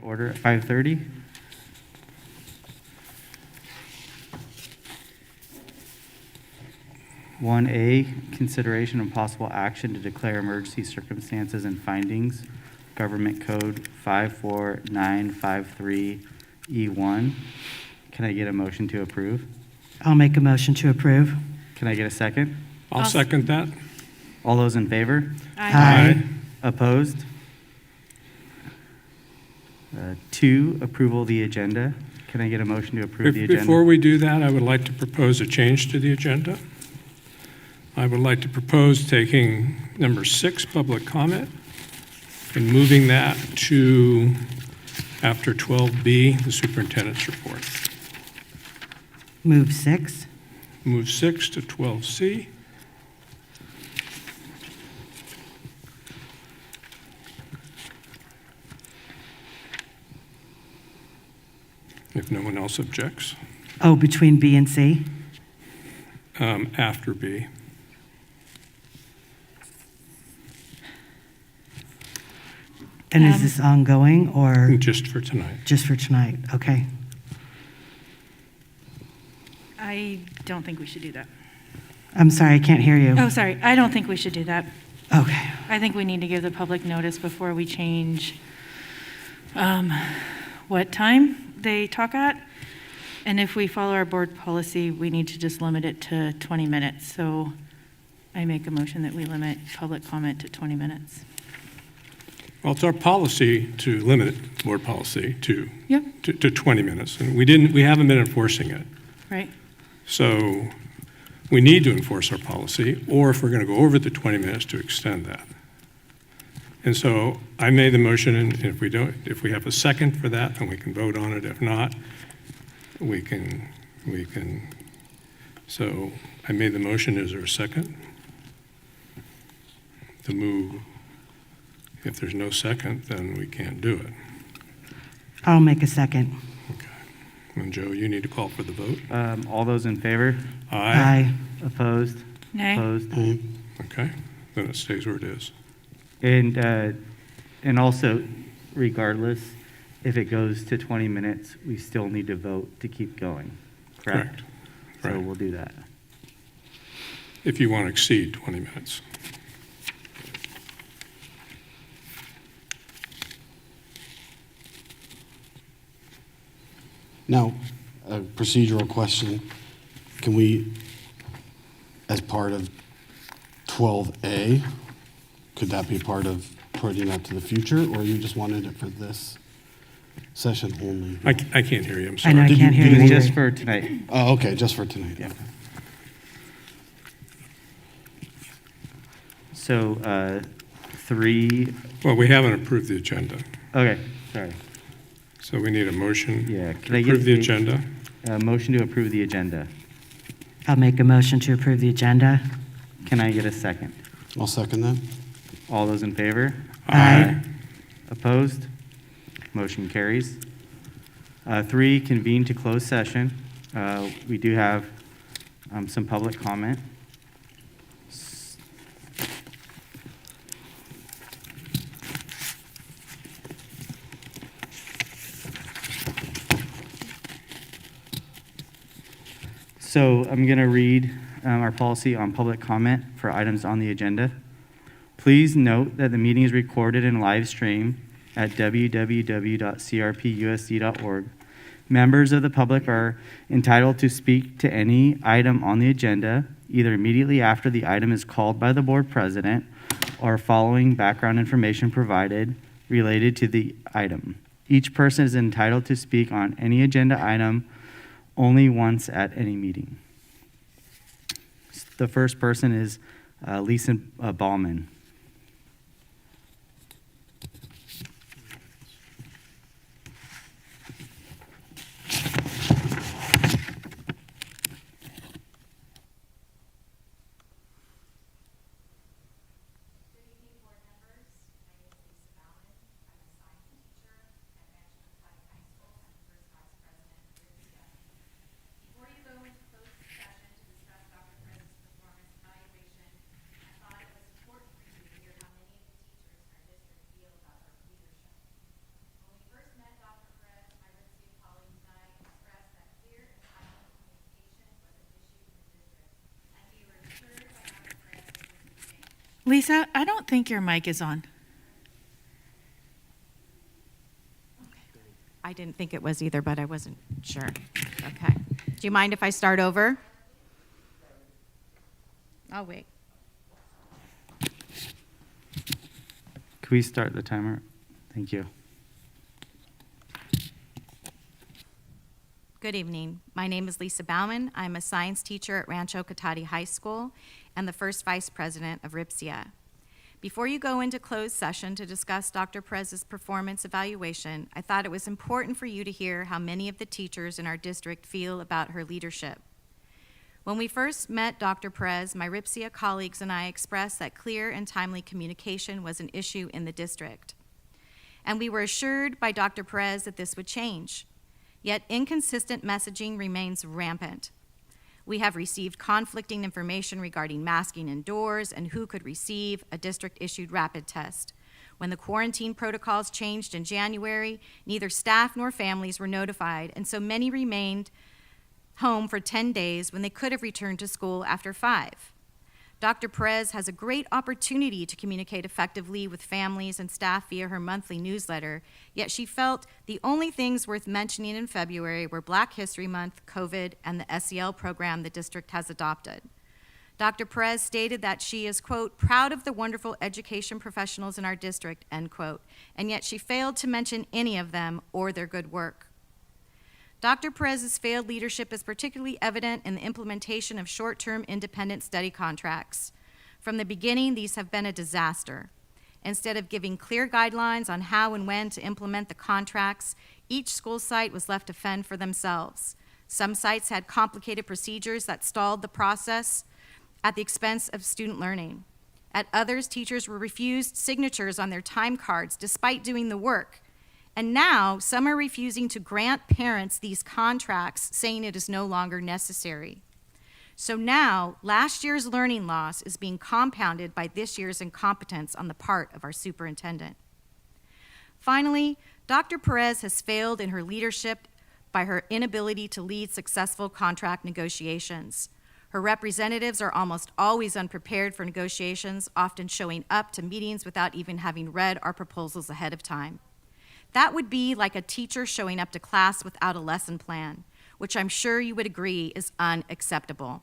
Order at 5:30. One A, consideration and possible action to declare emergency circumstances and findings, Government Code 54953E1. Can I get a motion to approve? I'll make a motion to approve. Can I get a second? I'll second that. All those in favor? Aye. Opposed? 2, approval of the agenda. Can I get a motion to approve the agenda? Before we do that, I would like to propose a change to the agenda. I would like to propose taking number 6, public comment, and moving that to after 12B, the superintendent's report. Move 6. Move 6 to 12C. If no one else objects. Oh, between B and C? After B. And is this ongoing or Just for tonight. just for tonight? Okay. I don't think we should do that. I'm sorry, I can't hear you. Oh, sorry. I don't think we should do that. Okay. I think we need to give the public notice before we change what time they talk at. And if we follow our board policy, we need to just limit it to 20 minutes. So I make a motion that we limit public comment to 20 minutes. Well, it's our policy to limit board policy to Yep. to 20 minutes, and we haven't been enforcing it. Right? So we need to enforce our policy, or if we're going to go over the 20 minutes, to extend that. And so I made the motion, and if we have a second for that, then we can vote on it. If not, we can. So I made the motion. Is there a second? To move. If there's no second, then we can't do it. I'll make a second. Okay. And Joe, you need to call for the vote. All those in favor? Aye. Opposed? Nay. Opposed? Okay, then it stays where it is. And also, regardless, if it goes to 20 minutes, we still need to vote to keep going, correct? So Right. we'll do that. If you want to exceed 20 minutes. Now, a procedural question. Can we, as part of 12A, could that be part of putting that to the future, or you just wanted it for this session only? I can't hear you, I'm I sorry. know I Did can't you- hear did you It's you- either. just for tonight. Oh, okay, just for tonight. Yeah. Okay. So 3, Well, we haven't approved the agenda, okay, sorry. so we need a motion Yeah, to can I get approve the a- agenda. Motion to approve the agenda. I'll make a motion to approve the agenda. Can I get a second? I'll second that. All those in favor? Aye. Opposed? Motion carries. 3, convene to close session. We do have some public comment. So I'm going to read our policy on public comment for items on the agenda. Please note that the meeting is recorded and live streamed at www.crpusd.org. Members of the public are entitled to speak to any item on the agenda, either immediately after the item is called by the board president or following background information provided related to the item. Each person is entitled to speak on any agenda item only once at any meeting. The first person is Lisa Ballman. Before you go into closed session to discuss Dr. President's performance evaluation, I thought it was important for you Lisa, I don't think your mic is on. I didn't think it was either, but I wasn't sure. Okay. Do you mind if I start over? I'll wait. Can we start the timer? Thank you. Good evening. My name is Lisa Bauman. I'm a science teacher at Rancho Cotati High School and the first vice president of RIPSIA. Before you go into closed session to discuss Dr. Perez's performance evaluation, I thought it was important for you to hear how many of the teachers in our district feel about her leadership. When we first met Dr. Perez, my RIPSIA colleagues and I expressed that clear and timely communication was an issue in the district. And we were assured by Dr. Perez that this would change. Yet inconsistent messaging remains rampant. We have received conflicting information regarding masking indoors and who could receive a district-issued rapid test. When the quarantine protocols changed in January, neither staff nor families were notified, and so many remained home for 10 days when they could have returned to school after 5. Dr. Perez has a great opportunity to communicate effectively with families and staff via her monthly newsletter, yet she felt the only things worth mentioning in February were Black History Month, COVID, and the SEL program the district has adopted. Dr. Perez stated that she is, quote, proud of the wonderful education professionals in our district, end quote, and yet she failed to mention any of them or their good work. Dr. Perez's failed leadership is particularly evident in the implementation of short-term independent study contracts. From the beginning, these have been a disaster. Instead of giving clear guidelines on how and when to implement the contracts, each school site was left to fend for themselves. Some sites had complicated procedures that stalled the process at the expense of student learning. At others, teachers were refused signatures on their time cards despite doing the work. And now, some are refusing to grant parents these contracts, saying it is no longer necessary. So now, last year's learning loss is being compounded by this year's incompetence on the part of our superintendent. Finally, Dr. Perez has failed in her leadership by her inability to lead successful contract negotiations. Her representatives are almost always unprepared for negotiations, often showing up to meetings without even having read our proposals ahead of time. That would be like a teacher showing up to class without a lesson plan, which I'm sure you would agree is unacceptable.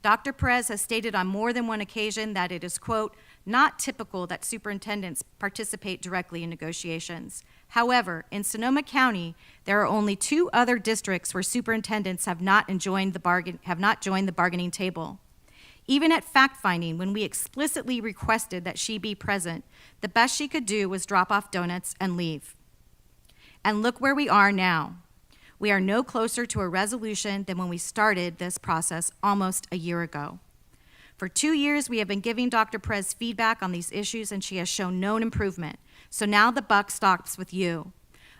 Dr. Perez has stated on more than one occasion that it is, quote, not typical that superintendents participate directly in negotiations. However, in Sonoma County, there are only 2 other districts where superintendents have not joined the bargaining table. Even at fact-finding, when we explicitly requested that she be present, the best she could do was drop off donuts and leave. And look where we are now. We are no closer to a resolution than when we started this process almost a year ago. For 2 years, we have been giving Dr. Perez feedback on these issues, and she has shown no improvement. So now the buck stops with you.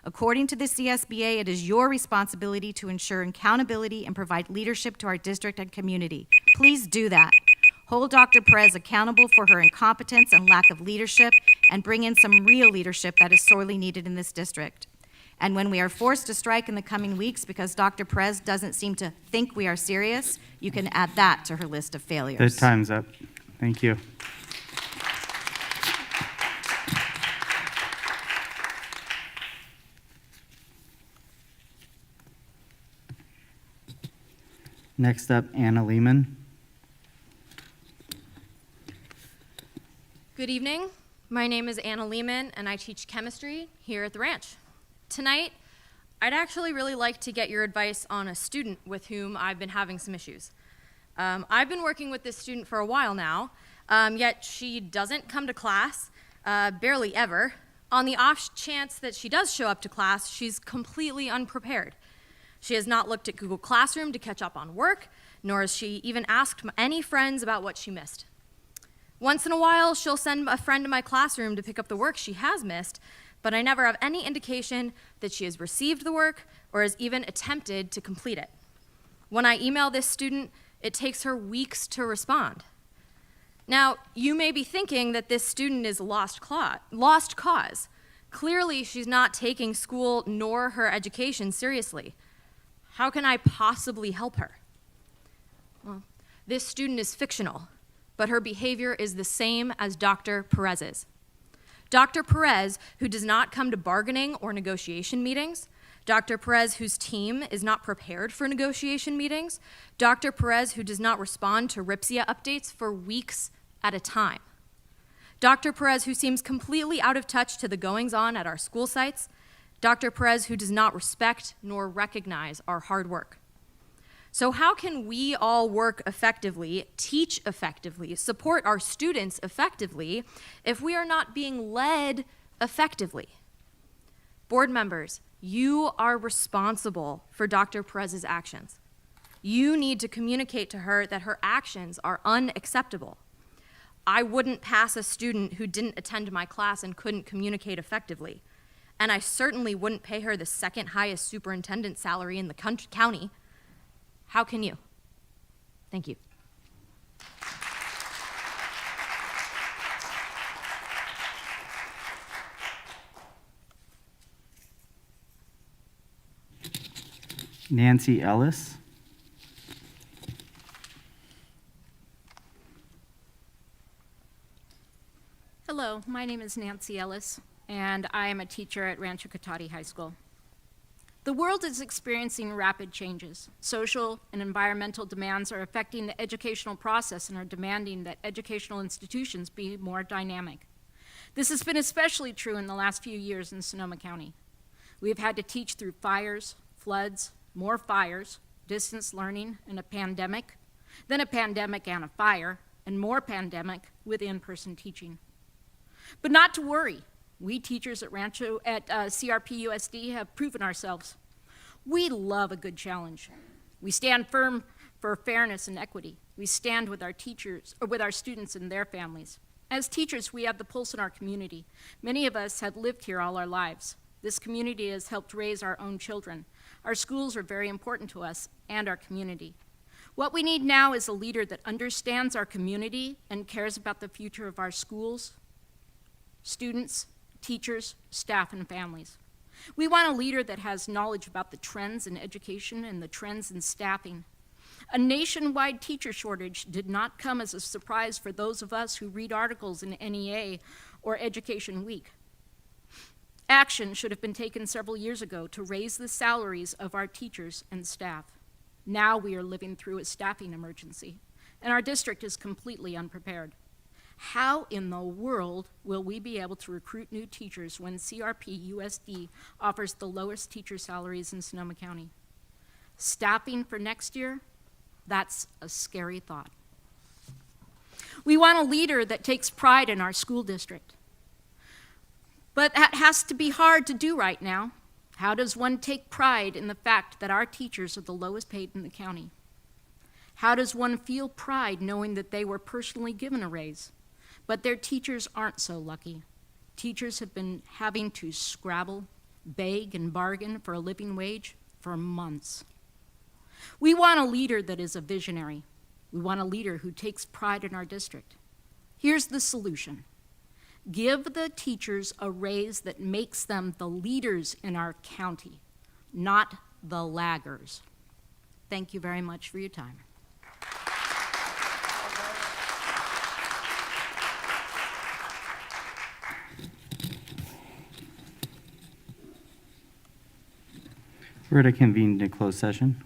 According to the CSBA, it is your responsibility to ensure accountability and provide leadership to our district and community. Please do that. Hold Dr. Perez accountable for her incompetence and lack of leadership, and bring in some real leadership that is sorely needed in this district. And when we are forced to strike in the coming weeks because Dr. Perez doesn't seem to think we are serious, you can add that to her list of failures. The time's up. Thank you. Next up, Anna Lehman. Good evening. My name is Anna Lehman, and I teach chemistry here at the ranch. Tonight, I'd actually really like to get your advice on a student with whom I've been having some issues. I've been working with this student for a while now, yet she doesn't come to class, barely ever. On the off chance that she does show up to class, she's completely unprepared. She has not looked at Google Classroom to catch up on work, nor has she even asked any friends about what she missed. Once in a while, she'll send a friend to my classroom to pick up the work she has missed, but I never have any indication that she has received the work or has even attempted to complete it. When I email this student, it takes her weeks to respond. Now, you may be thinking that this student is lost cause. Clearly, she's not taking school nor her education seriously. How can I possibly help her? Well, this student is fictional. but her behavior is the same as Dr. Perez's. Dr. Perez, who does not come to bargaining or negotiation meetings, Dr. Perez, whose team is not prepared for negotiation meetings, Dr. Perez, who does not respond to RIPSIA updates for weeks at a time, Dr. Perez, who seems completely out of touch to the goings-on at our school sites, Dr. Perez, who does not respect nor recognize our hard work. So how can we all work effectively, teach effectively, support our students effectively if we are not being led effectively? Board members, you are responsible for Dr. Perez's actions. You need to communicate to her that her actions are unacceptable. I wouldn't pass a student who didn't attend my class and couldn't communicate effectively. And I certainly wouldn't pay her the second highest superintendent salary in the county. How can you? Thank you. Nancy Ellis. Hello, my name is Nancy Ellis, and I am a teacher at Rancho Cotati High School. The world is experiencing rapid changes. Social and environmental demands are affecting the educational process and are demanding that educational institutions be more dynamic. This has been especially true in the last few years in Sonoma County. We have had to teach through fires, floods, more fires, distance learning, and a pandemic, then a pandemic and a fire, and more pandemic with in-person teaching. But not to worry. We teachers at CRP USD have proven ourselves. We love a good challenge. We stand firm for fairness and equity. We stand with our teachers, or with our students and their families. As teachers, we have the pulse in our community. Many of us have lived here all our lives. This community has helped raise our own children. Our schools are very important to us and our community. What we need now is a leader that understands our community and cares about the future of our schools, students, teachers, staff, and families. We want a leader that has knowledge about the trends in education and the trends in staffing. A nationwide teacher shortage did not come as a surprise for those of us who read articles in NEA or Education Week. Action should have been taken several years ago to raise the salaries of our teachers and staff. Now we are living through a staffing emergency, and our district is completely unprepared. How in the world will we be able to recruit new teachers when CRP USD offers the lowest teacher salaries in Sonoma County? Staffing for next year? That's a scary thought. We want a leader that takes pride in our school district. But that has to be hard to do right now. How does one take pride in the fact that our teachers are the lowest paid in the county? How does one feel pride knowing that they were personally given a raise? But their teachers aren't so lucky. Teachers have been having to scrabble, beg, and bargain for a living wage for months. We want a leader that is a visionary. We want a leader who takes pride in our district. Here's the solution. Give the teachers a raise that makes them the leaders in our county, not the laggers. Thank you very much for your time. We're to convene to closed session.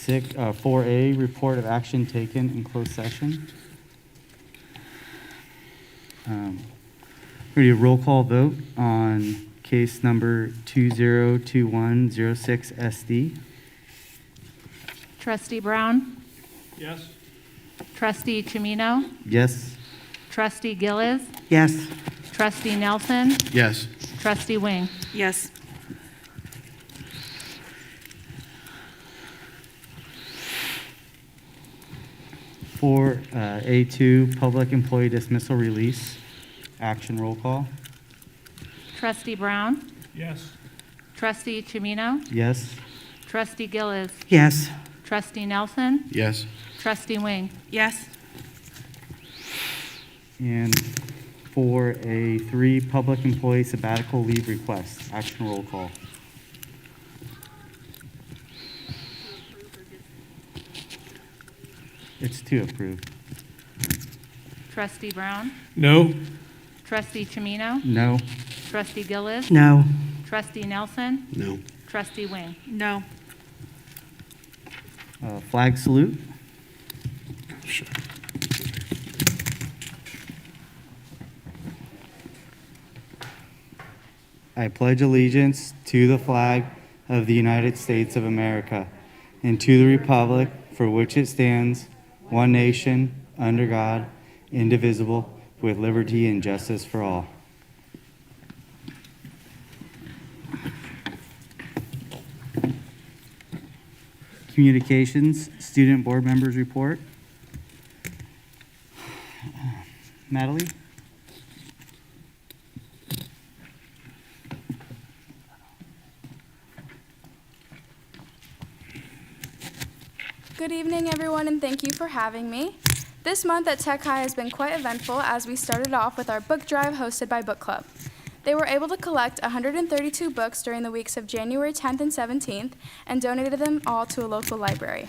4A, report of action taken in closed session. We need a roll call vote on case number 202106 SD. Trustee Brown? Yes. Trustee Chimino? Yes. Trustee Gillis? Yes. Trustee Nelson? Yes. Trustee Wing? Yes. For A2, public employee dismissal release, action roll call. Trustee Brown? Yes. Trustee Chimino? Yes. Trustee Gillis? Yes. Trustee Nelson? Yes. Trustee Wing? Yes. And for A3, public employee sabbatical leave request, action roll call. It's to approve. Trustee Brown? No. Trustee Chimino? No. Trustee Gillis? No. Trustee Nelson? No. Trustee Wing? No. Flag salute. Sure. I pledge allegiance to the flag of the United States of America and to the republic for which it stands, one nation, under God, indivisible, with liberty and justice for all. Communications, student board members report. Natalie? Good evening, everyone, and thank you for having me. This month at Tech High has been quite eventful as we started off with our book drive hosted by Book Club. They were able to collect 132 books during the weeks of January 10th and 17th and donated them all to a local library.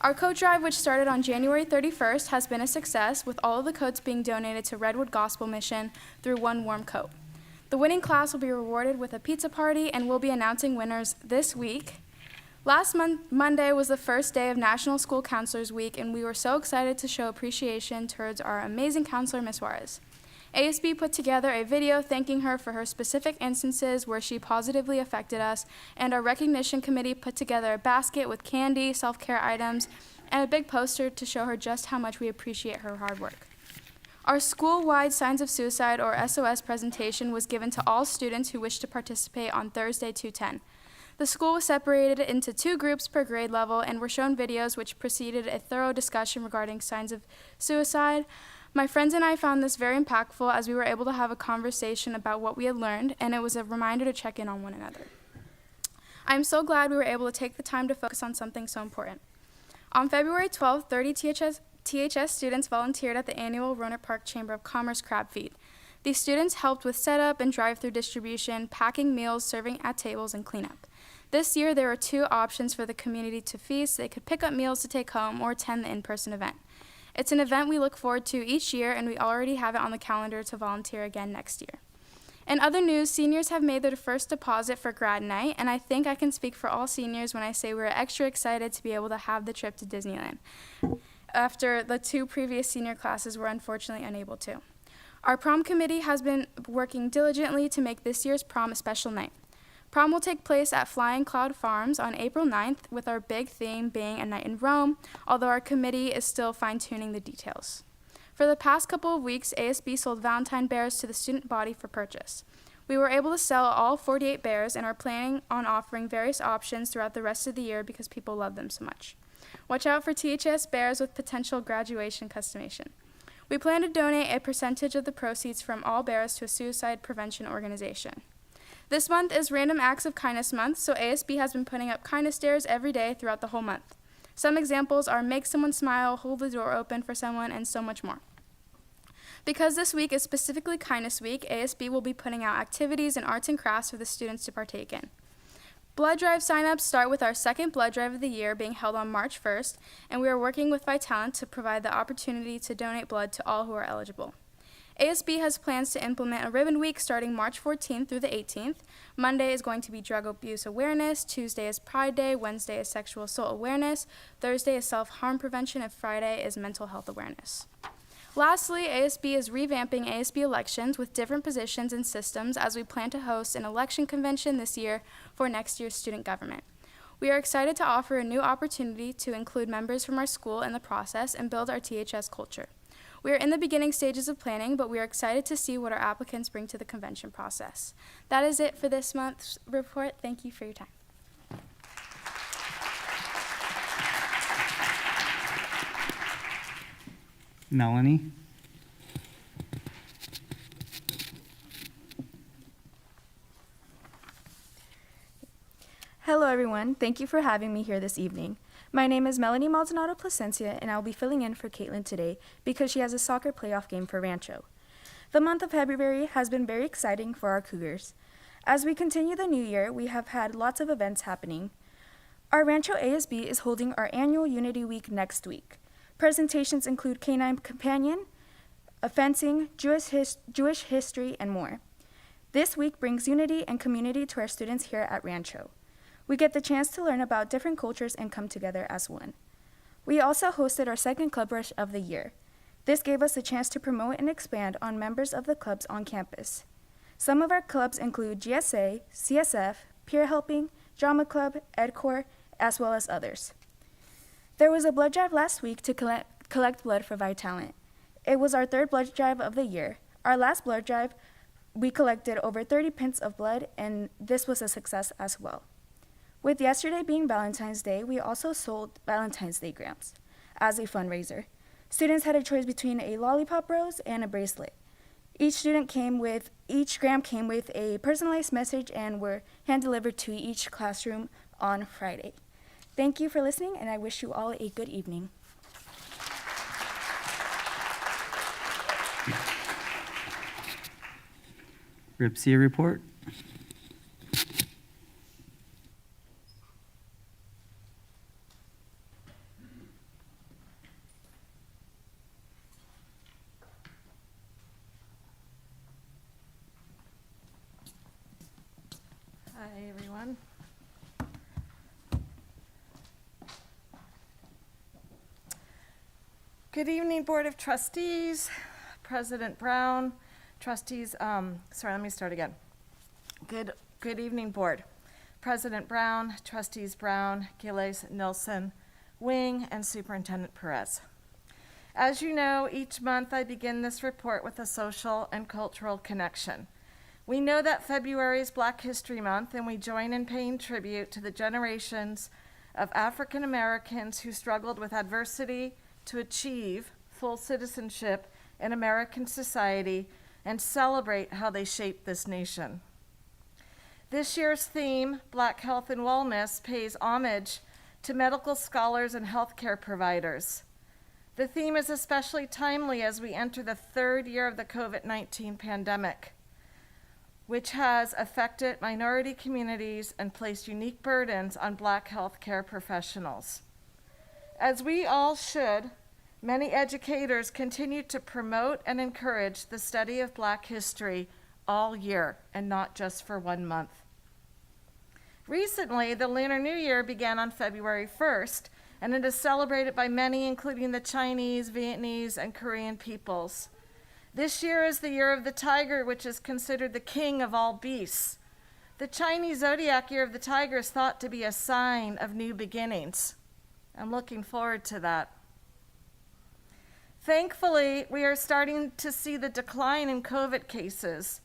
Our coat drive, which started on January 31st, has been a success, with all of the coats being donated to Redwood Gospel Mission through One Warm Coat. The winning class will be rewarded with a pizza party, and we'll be announcing winners this week. Last Monday was the first day of National School Counselors Week, and we were so excited to show appreciation towards our amazing counselor, Ms. Juarez. ASB put together a video thanking her for her specific instances where she positively affected us, and our recognition committee put together a basket with candy, self-care items, and a big poster to show her just how much we appreciate her hard work. Our school-wide Signs of Suicide, or SOS, presentation was given to all students who wished to participate on Thursday, 2/10. The school was separated into 2 groups per grade level and were shown videos which preceded a thorough discussion regarding signs of suicide. My friends and I found this very impactful as we were able to have a conversation about what we had learned, and it was a reminder to check in on one another. I'm so glad we were able to take the time to focus on something so important. On February 12th, 30 THS students volunteered at the annual Roanoke Park Chamber of Commerce crab feed. These students helped with setup and drive-through distribution, packing meals, serving at tables, and cleanup. This year, there were 2 options for the community to feast. They could pick up meals to take home or attend the in-person event. It's an event we look forward to each year, and we already have it on the calendar to volunteer again next year. In other news, seniors have made their first deposit for grad night, and I think I can speak for all seniors when I say we're extra excited to be able to have the trip to Disneyland, after the 2 previous senior classes were unfortunately unable to. Our prom committee has been working diligently to make this year's prom a special night. Prom will take place at Flying Cloud Farms on April 9th, with our big theme being A Night in Rome, although our committee is still fine-tuning the details. For the past couple of weeks, ASB sold Valentine bears to the student body for purchase. We were able to sell all 48 bears and are planning on offering various options throughout the rest of the year because people love them so much. Watch out for THS bears with potential graduation customization. We plan to donate a percentage of the proceeds from all bears to a suicide prevention organization. This month is Random Acts of Kindness Month, so ASB has been putting up kindness dares every day throughout the whole month. Some examples are make someone smile, hold the door open for someone, and so much more. Because this week is specifically Kindness Week, ASB will be putting out activities and arts and crafts for the students to partake in. Blood drive signups start with our second blood drive of the year being held on March 1st, and we are working with Vitalent to provide the opportunity to donate blood to all who are eligible. ASB has plans to implement a Ribbon Week starting March 14th through the 18th. Monday is going to be Drug Abuse Awareness, Tuesday is Pride Day, Wednesday is Sexual Assault Awareness, Thursday is Self-Harm Prevention, and Friday is Mental Health Awareness. Lastly, ASB is revamping ASB elections with different positions and systems as we plan to host an election convention this year for next year's student government. We are excited to offer a new opportunity to include members from our school in the process and build our THS culture. We are in the beginning stages of planning, but we are excited to see what our applicants bring to the convention process. That is it for this month's report. Thank you for your time. Melanie? Hello, everyone. Thank you for having me here this evening. My name is Melanie Maldonado Placencia, and I'll be filling in for Caitlin today because she has a soccer playoff game for Rancho. The month of February has been very exciting for our Cougars. As we continue the new year, we have had lots of events happening. Our Rancho ASB is holding our annual Unity Week next week. Presentations include Canine Companion, fencing, Jewish history, and more. This week brings unity and community to our students here at Rancho. We get the chance to learn about different cultures and come together as one. We also hosted our second Club Rush of the year. This gave us a chance to promote and expand on members of the clubs on campus. Some of our clubs include GSA, CSF, Peer Helping, Drama Club, EdCorps, as well as others. There was a blood drive last week to collect blood for Vitalent. It was our third blood drive of the year. Our last blood drive, we collected over 30 pints of blood, and this was a success as well. With yesterday being Valentine's Day, we also sold Valentine's Day grams as a fundraiser. Students had a choice between a lollipop rose and a bracelet. Each gram came with a personalized message and were hand-delivered to each classroom on Friday. Thank you for listening, and I wish you all a good evening. Ripsia report? Hi, everyone. Good evening, Board of Trustees, President Brown, trustees, let me start again. Good evening, Board. President Brown, Trustees Brown, Gilles, Nilsson, Wing, and Superintendent Perez. As you know, each month I begin this report with a social and cultural connection. We know that February is Black History Month, and we join in paying tribute to the generations of African Americans who struggled with adversity to achieve full citizenship in American society and celebrate how they shaped this nation. This year's theme, Black Health and Wellness, pays homage to medical scholars and healthcare providers. The theme is especially timely as we enter the third year of the COVID-19 pandemic, which has affected minority communities and placed unique burdens on Black healthcare professionals. As we all should, many educators continue to promote and encourage the study of Black history all year and not just for 1 month. Recently, the Lunar New Year began on February 1st, and it is celebrated by many, including the Chinese, Vietnamese, and Korean peoples. This year is the year of the tiger, which is considered the king of all beasts. The Chinese zodiac year of the tiger is thought to be a sign of new beginnings. I'm looking forward to that. Thankfully, we are starting to see the decline in COVID cases.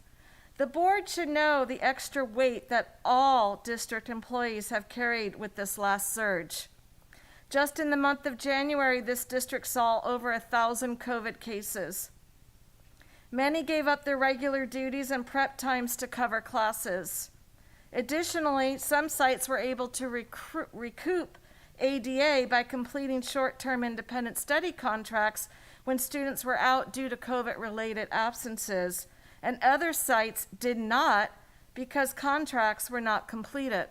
The board should know the extra weight that all district employees have carried with this last surge. Just in the month of January, this district saw over 1,000 COVID cases. Many gave up their regular duties and prep times to cover classes. Additionally, some sites were able to recoup ADA by completing short-term independent study contracts when students were out due to COVID-related absences, and other sites did not because contracts were not completed.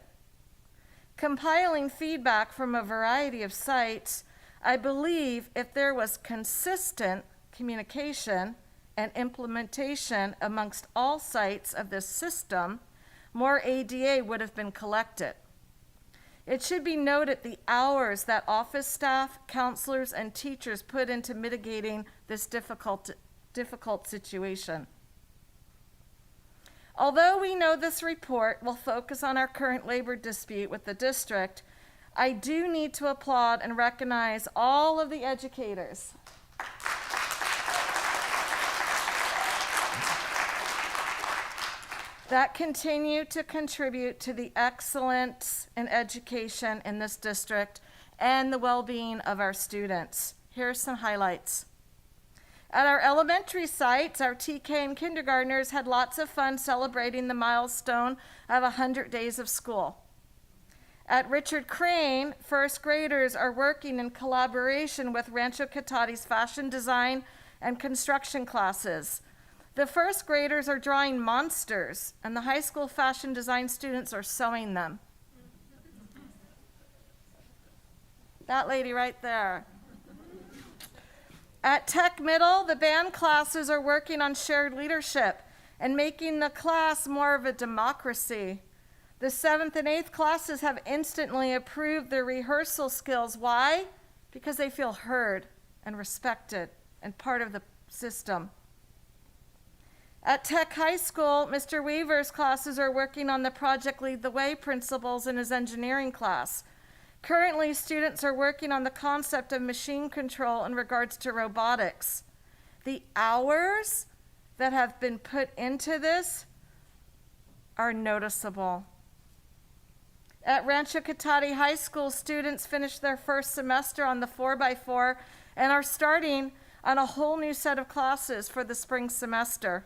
Compiling feedback from a variety of sites, I believe if there was consistent communication and implementation amongst all sites of this system, more ADA would have been collected. It should be noted the hours that office staff, counselors, and teachers put into mitigating this difficult situation. Although we know this report will focus on our current labor dispute with the district, I do need to applaud and recognize all of the educators that continue to contribute to the excellence in education in this district and the well-being of our students. Here are some highlights. At our elementary sites, our TK and kindergartners had lots of fun celebrating the milestone of 100 days of school. At Richard Crane, first graders are working in collaboration with Rancho Cotati's fashion design and construction classes. The first graders are drawing monsters, and the high school fashion design students are sewing them. That lady right there. At Tech Middle, the band classes are working on shared leadership and making the class more of a democracy. The 7th and 8th classes have instantly improved their rehearsal skills. Why? Because they feel heard and respected and part of the system. At Tech High School, Mr. Weaver's classes are working on the Project Lead the Way principles in his engineering class. Currently, students are working on the concept of machine control in regards to robotics. The hours that have been put into this are noticeable. At Rancho Cotati High School, students finished their first semester on the 4x4 and are starting on a whole new set of classes for the spring semester.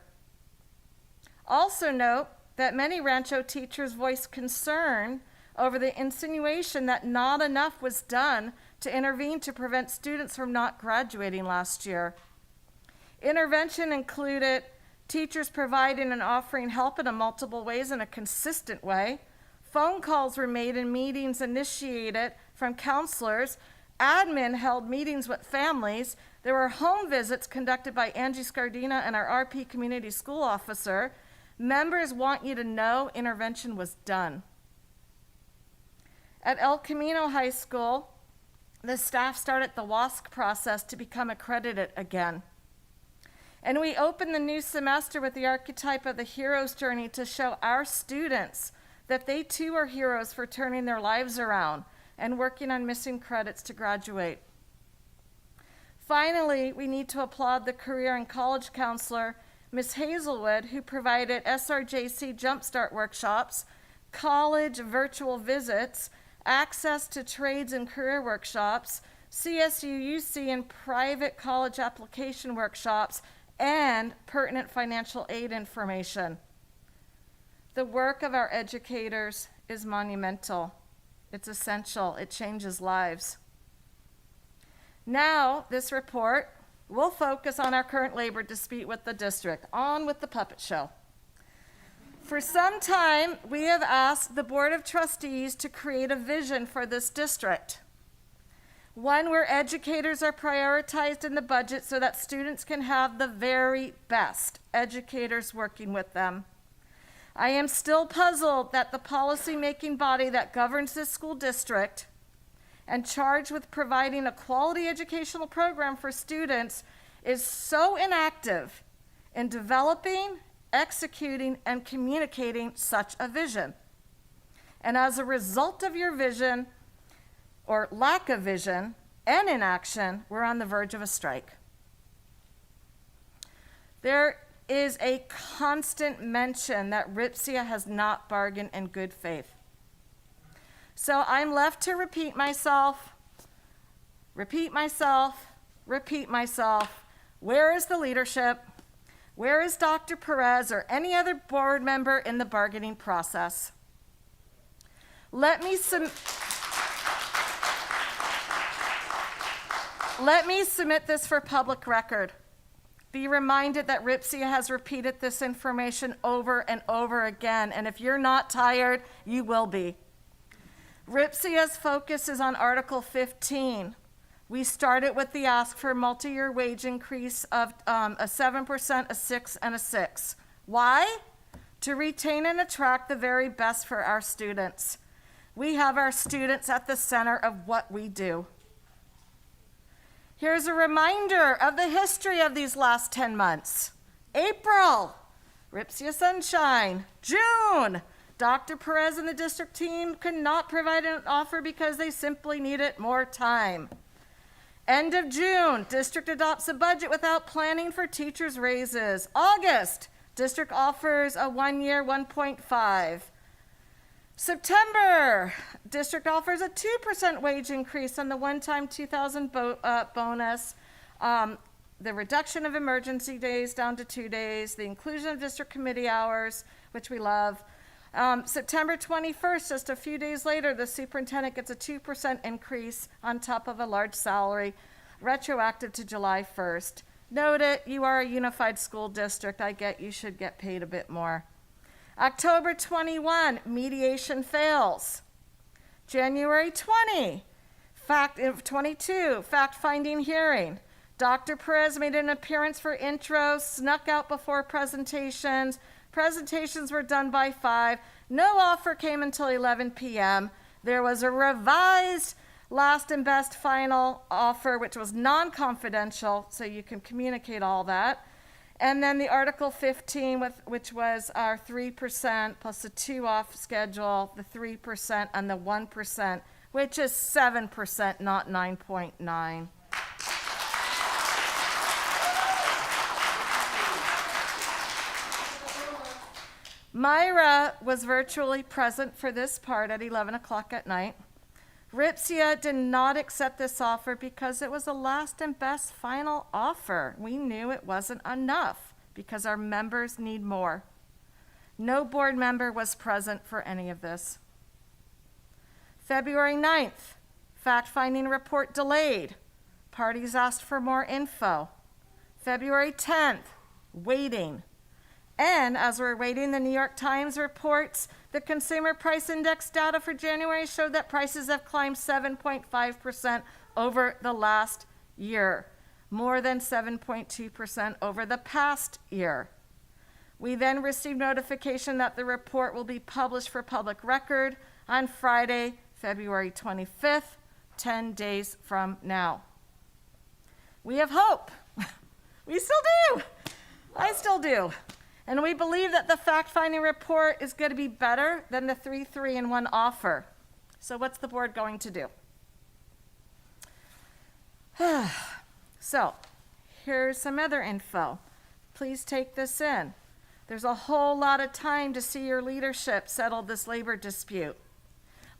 Also note that many Rancho teachers voiced concern over the insinuation that not enough was done to intervene to prevent students from not graduating last year. Intervention included teachers providing and offering help in multiple ways in a consistent way. Phone calls were made and meetings initiated from counselors. Admin held meetings with families. There were home visits conducted by Angie Scardina and our RP community school officer. Members want you to know intervention was done. At El Camino High School, the staff started the WASC process to become accredited again. And we opened the new semester with the archetype of the hero's journey to show our students that they too are heroes for turning their lives around and working on missing credits to graduate. Finally, we need to applaud the career and college counselor, Ms. Hazelwood, who provided SRJC Jumpstart workshops, college virtual visits, access to trades and career workshops, CSUUC and private college application workshops, and pertinent financial aid information. The work of our educators is monumental. It's essential. It changes lives. Now, this report will focus on our current labor dispute with the district. On with the puppet show. For some time, we have asked the Board of Trustees to create a vision for this district. One where educators are prioritized in the budget so that students can have the very best educators working with them. I am still puzzled that the policy-making body that governs this school district and charged with providing a quality educational program for students is so inactive in developing, executing, and communicating such a vision. And as a result of your vision, or lack of vision, and inaction, we're on the verge of a strike. There is a constant mention that RIPSIA has not bargained in good faith. So I'm left to repeat myself. Where is the leadership? Where is Dr. Perez or any other board member in the bargaining process? Let me submit this for public record. Be reminded that RIPSIA has repeated this information over and over again, and if you're not tired, you will be. RIPSIA's focus is on Article 15, We started with the ask for a multi-year wage increase of a 7%, a 6, and a 6. Why? To retain and attract the very best for our students. We have our students at the center of what we do. Here's a reminder of the history of these last 10 months. April, Ripsia Sunshine. June, Dr. Perez and the district team could not provide an offer because they simply needed more time. End of June, district adopts a budget without planning for teachers' raises. August, district offers a 1-year 1.5. September, district offers a 2% wage increase on the one-time 2,000 bonus, the reduction of emergency days down to 2 days, the inclusion of district committee hours, which we love. September 21st, just a few days later, the superintendent gets a 2% increase on top of a large salary, retroactive to July 1st. Note it, you are a unified school district. I get you should get paid a bit more. October 21, mediation fails. January 22, fact-finding hearing. Dr. Perez made an appearance for intro, snuck out before presentations. Presentations were done by 5. No offer came until 11 p.m. There was a revised last and best final offer, which was non-confidential, so you can communicate all that. And then the Article 15, which was our 3% plus the 2 off schedule, the 3% and the 1%, which is 7%, not 9.9. Myra was virtually present for this part at 11 o'clock at night. Ripsia did not accept this offer because it was the last and best final offer. We knew it wasn't enough because our members need more. No board member was present for any of this. February 9th, fact-finding report delayed. Parties asked for more info. February 10th, waiting. And as we're waiting, the New York Times reports the Consumer Price Index data for January showed that prices have climbed 7.5% over the last year, more than 7.2% over the past year. We then received notification that the report will be published for public record on Friday, February 25th, 10 days from now. We have hope. We still do. I still do. And we believe that the fact-finding report is going to be better than the 3, 3, and 1 offer. So what's the board going to do? So here's some other info. Please take this in. There's a whole lot of time to see your leadership settle this labor dispute.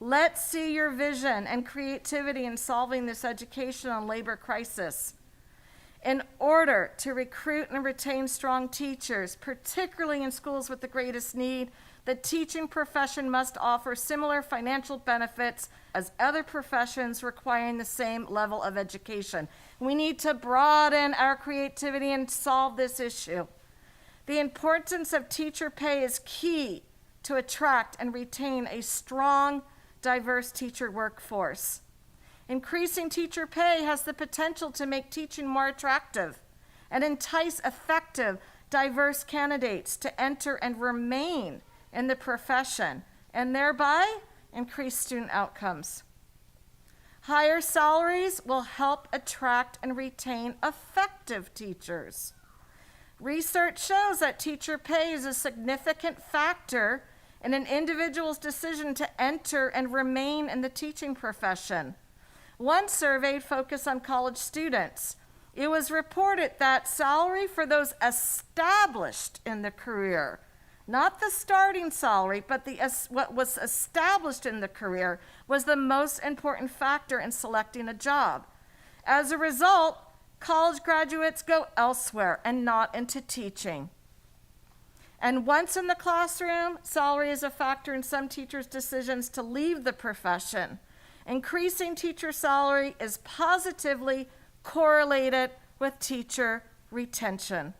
Let's see your vision and creativity in solving this education and labor crisis. In order to recruit and retain strong teachers, particularly in schools with the greatest need, the teaching profession must offer similar financial benefits as other professions requiring the same level of education. We need to broaden our creativity and solve this issue. The importance of teacher pay is key to attract and retain a strong, diverse teacher workforce. Increasing teacher pay has the potential to make teaching more attractive and entice effective, diverse candidates to enter and remain in the profession and thereby increase student outcomes. Higher salaries will help attract and retain effective teachers. Research shows that teacher pay is a significant factor in an individual's decision to enter and remain in the teaching profession. One survey focused on college students. It was reported that salary for those established in the career, not the starting salary, but what was established in the career, was the most important factor in selecting a job. As a result, college graduates go elsewhere and not into teaching. And once in the classroom, salary is a factor in some teachers' decisions to leave the profession. Increasing teacher salary is positively correlated with teacher retention.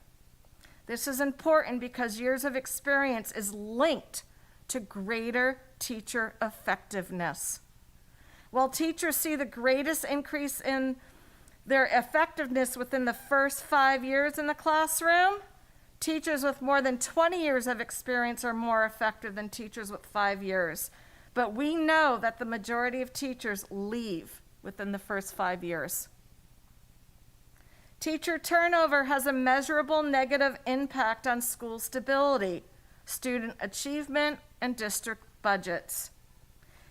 This is important because years of experience is linked to greater teacher effectiveness. While teachers see the greatest increase in their effectiveness within the first 5 years in the classroom. Teachers with more than 20 years of experience are more effective than teachers with 5 years. But we know that the majority of teachers leave within the first 5 years. Teacher turnover has a measurable negative impact on school stability, student achievement, and district budgets.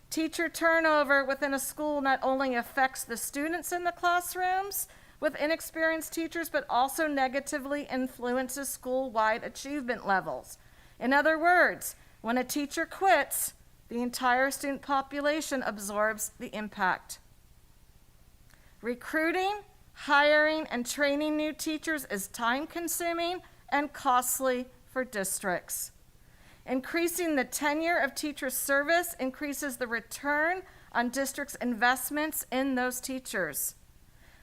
Teacher turnover within a school not only affects the students in the classrooms with inexperienced teachers, but also negatively influences school-wide achievement levels. In other words, when a teacher quits, the entire student population absorbs the impact. Recruiting, hiring, and training new teachers is time-consuming and costly for districts. Increasing the tenure of teacher service increases the return on districts' investments in those teachers.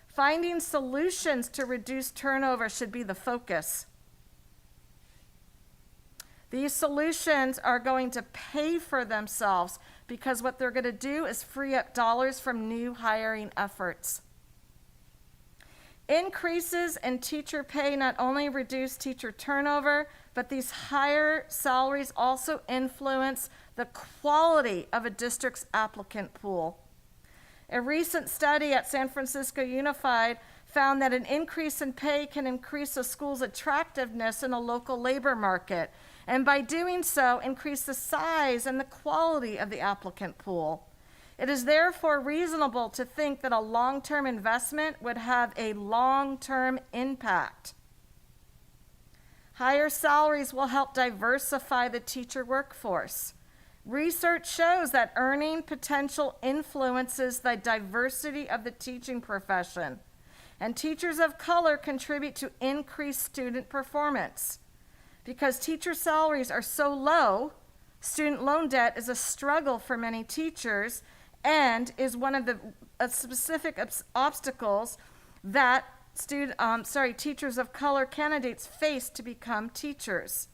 Finding solutions to reduce turnover should be the focus. These solutions are going to pay for themselves because what they're going to do is free up dollars from new hiring efforts. Increases in teacher pay not only reduce teacher turnover, but these higher salaries also influence the quality of a district's applicant pool. A recent study at San Francisco Unified found that an increase in pay can increase a school's attractiveness in a local labor market, and by doing so, increase the size and the quality of the applicant pool. It is therefore reasonable to think that a long-term investment would have a long-term impact. Higher salaries will help diversify the teacher workforce. Research shows that earning potential influences the diversity of the teaching profession, and teachers of color contribute to increased student performance. Because teacher salaries are so low, student loan debt is a struggle for many teachers and is one of the specific obstacles that teachers of color candidates face to become teachers.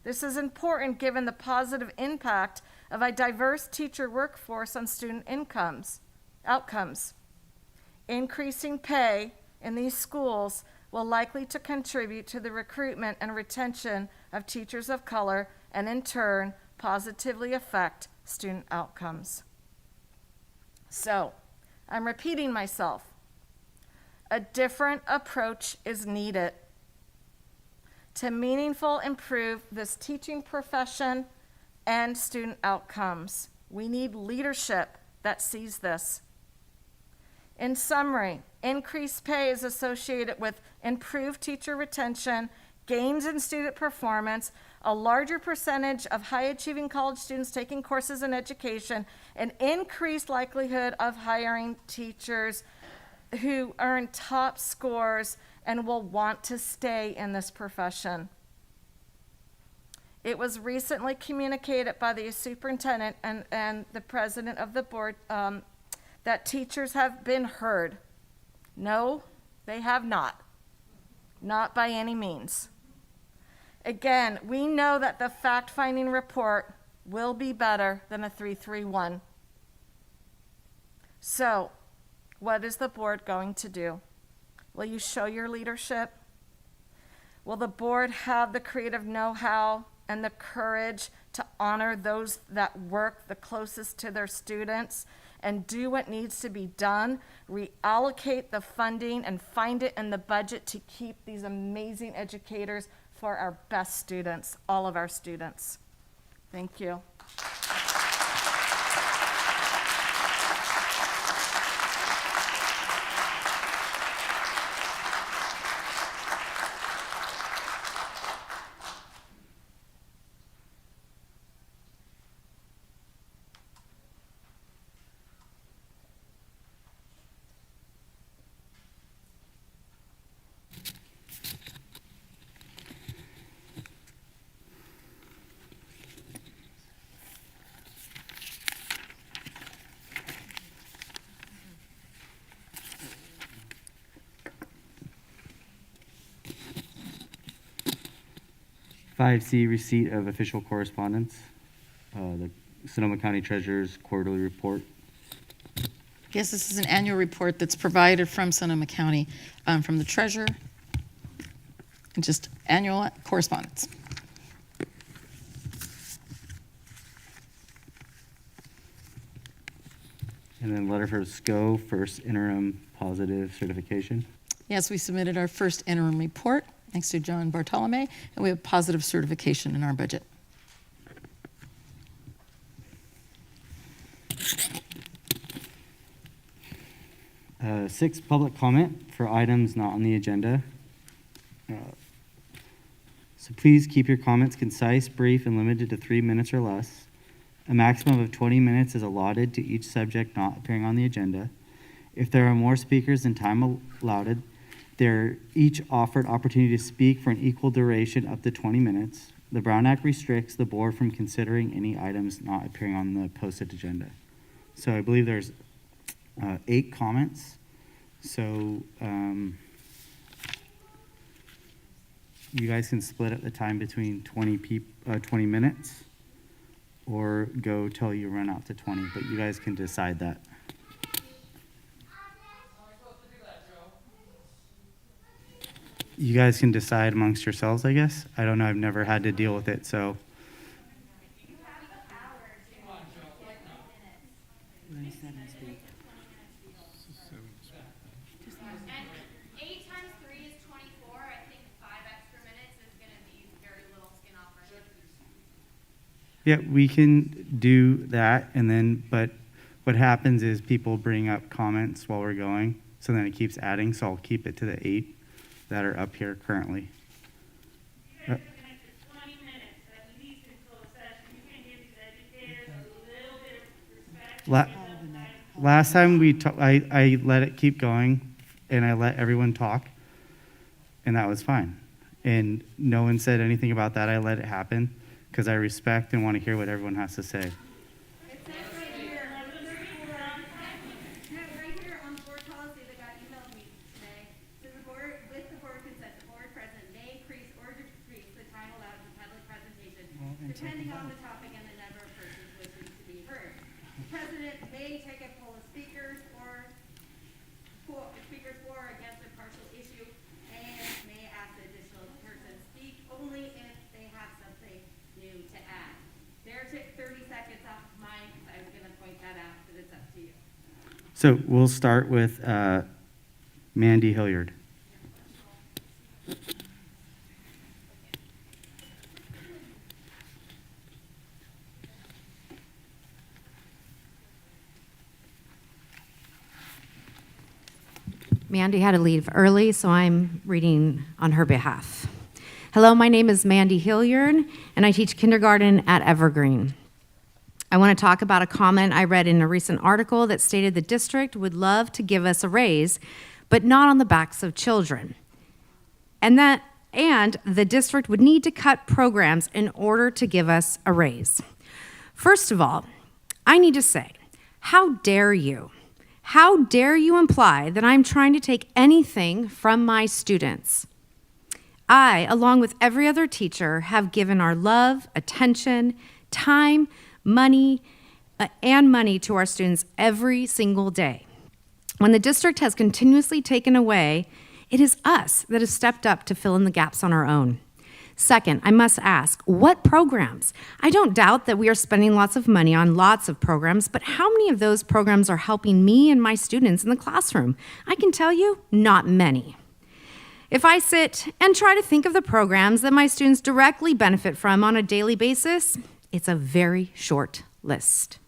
This is important given the positive impact of a diverse teacher workforce on student outcomes. Increasing pay in these schools will likely to contribute to the recruitment and retention of teachers of color and in turn positively affect student outcomes. So, I'm repeating myself. A different approach is needed to meaningfully improve this teaching profession and student outcomes. We need leadership that sees this. In summary, increased pay is associated with improved teacher retention, gains in student performance, a larger percentage of high-achieving college students taking courses in education, an increased likelihood of hiring teachers who earn top scores and will want to stay in this profession. It was recently communicated by the superintendent and the president of the board that teachers have been heard. No, they have not. Not by any means. Again, we know that the fact-finding report will be better than a 331. So, what is the board going to do? Will you show your leadership? Will the board have the creative know-how and the courage to honor those that work the closest to their students and do what needs to be done, reallocate the funding and find it in the budget to keep these amazing educators for our best students, all of our students? Thank you. Five C, receipt of official correspondence. The Sonoma County Treasurer's quarterly report. Yes, this is an annual report that's provided from Sonoma County, from the treasurer, and just annual correspondence. And then letter for SCO, first interim positive certification. Yes, we submitted our first interim report, thanks to John Bartolome, and we have positive certification in our budget. Six, public comment for items not on the agenda. So please keep your comments concise, brief, and limited to 3 minutes or less. A maximum of 20 minutes is allotted to each subject not appearing on the agenda. If there are more speakers than time allotted, they're each offered opportunity to speak for an equal duration up to 20 minutes. The Brown Act restricts the board from considering any items not appearing on the posted agenda. So I believe there's 8 comments. So you guys can split up the time between 20 minutes or go till you run out to 20, but you guys can decide that. You guys can decide amongst yourselves, I guess. I don't know, I've never had to deal with it, so. And 8 times 3 is 24. I think 5 extra minutes is going to be very little skin off our face. Yeah, we can do that, and then, but what happens is people bring up comments while we're going, so then it keeps adding, so I'll keep it to the 8 that are up here currently. Last time I let it keep going, and I let everyone talk, and that was fine. And no one said anything about that. I let it happen because I respect and want to hear what everyone has to say. Depending on the topic and the number of persons wishing to be heard. The president may take a poll of speakers for or against a partial issue and may ask the additional person speak only if they have something new to add. There took 30 seconds off of mine because I was going to point that out, but it's up to you. So we'll start with Mandy Hilliard. Mandy had to leave early, so I'm reading on her behalf. Hello, my name is Mandy Hilliard, and I teach kindergarten at Evergreen. I want to talk about a comment I read in a recent article that stated the district would love to give us a raise, but not on the backs of children. And the district would need to cut programs in order to give us a raise. First of all, I need to say, how dare you? How dare you imply that I'm trying to take anything from my students? I, along with every other teacher, have given our love, attention, time, money, and money to our students every single day. When the district has continuously taken away, it is us that have stepped up to fill in the gaps on our own. Second, I must ask, what programs? I don't doubt that we are spending lots of money on lots of programs, but how many of those programs are helping me and my students in the classroom? I can tell you, not many. If I sit and try to think of the programs that my students directly benefit from on a daily basis, it's a very short list.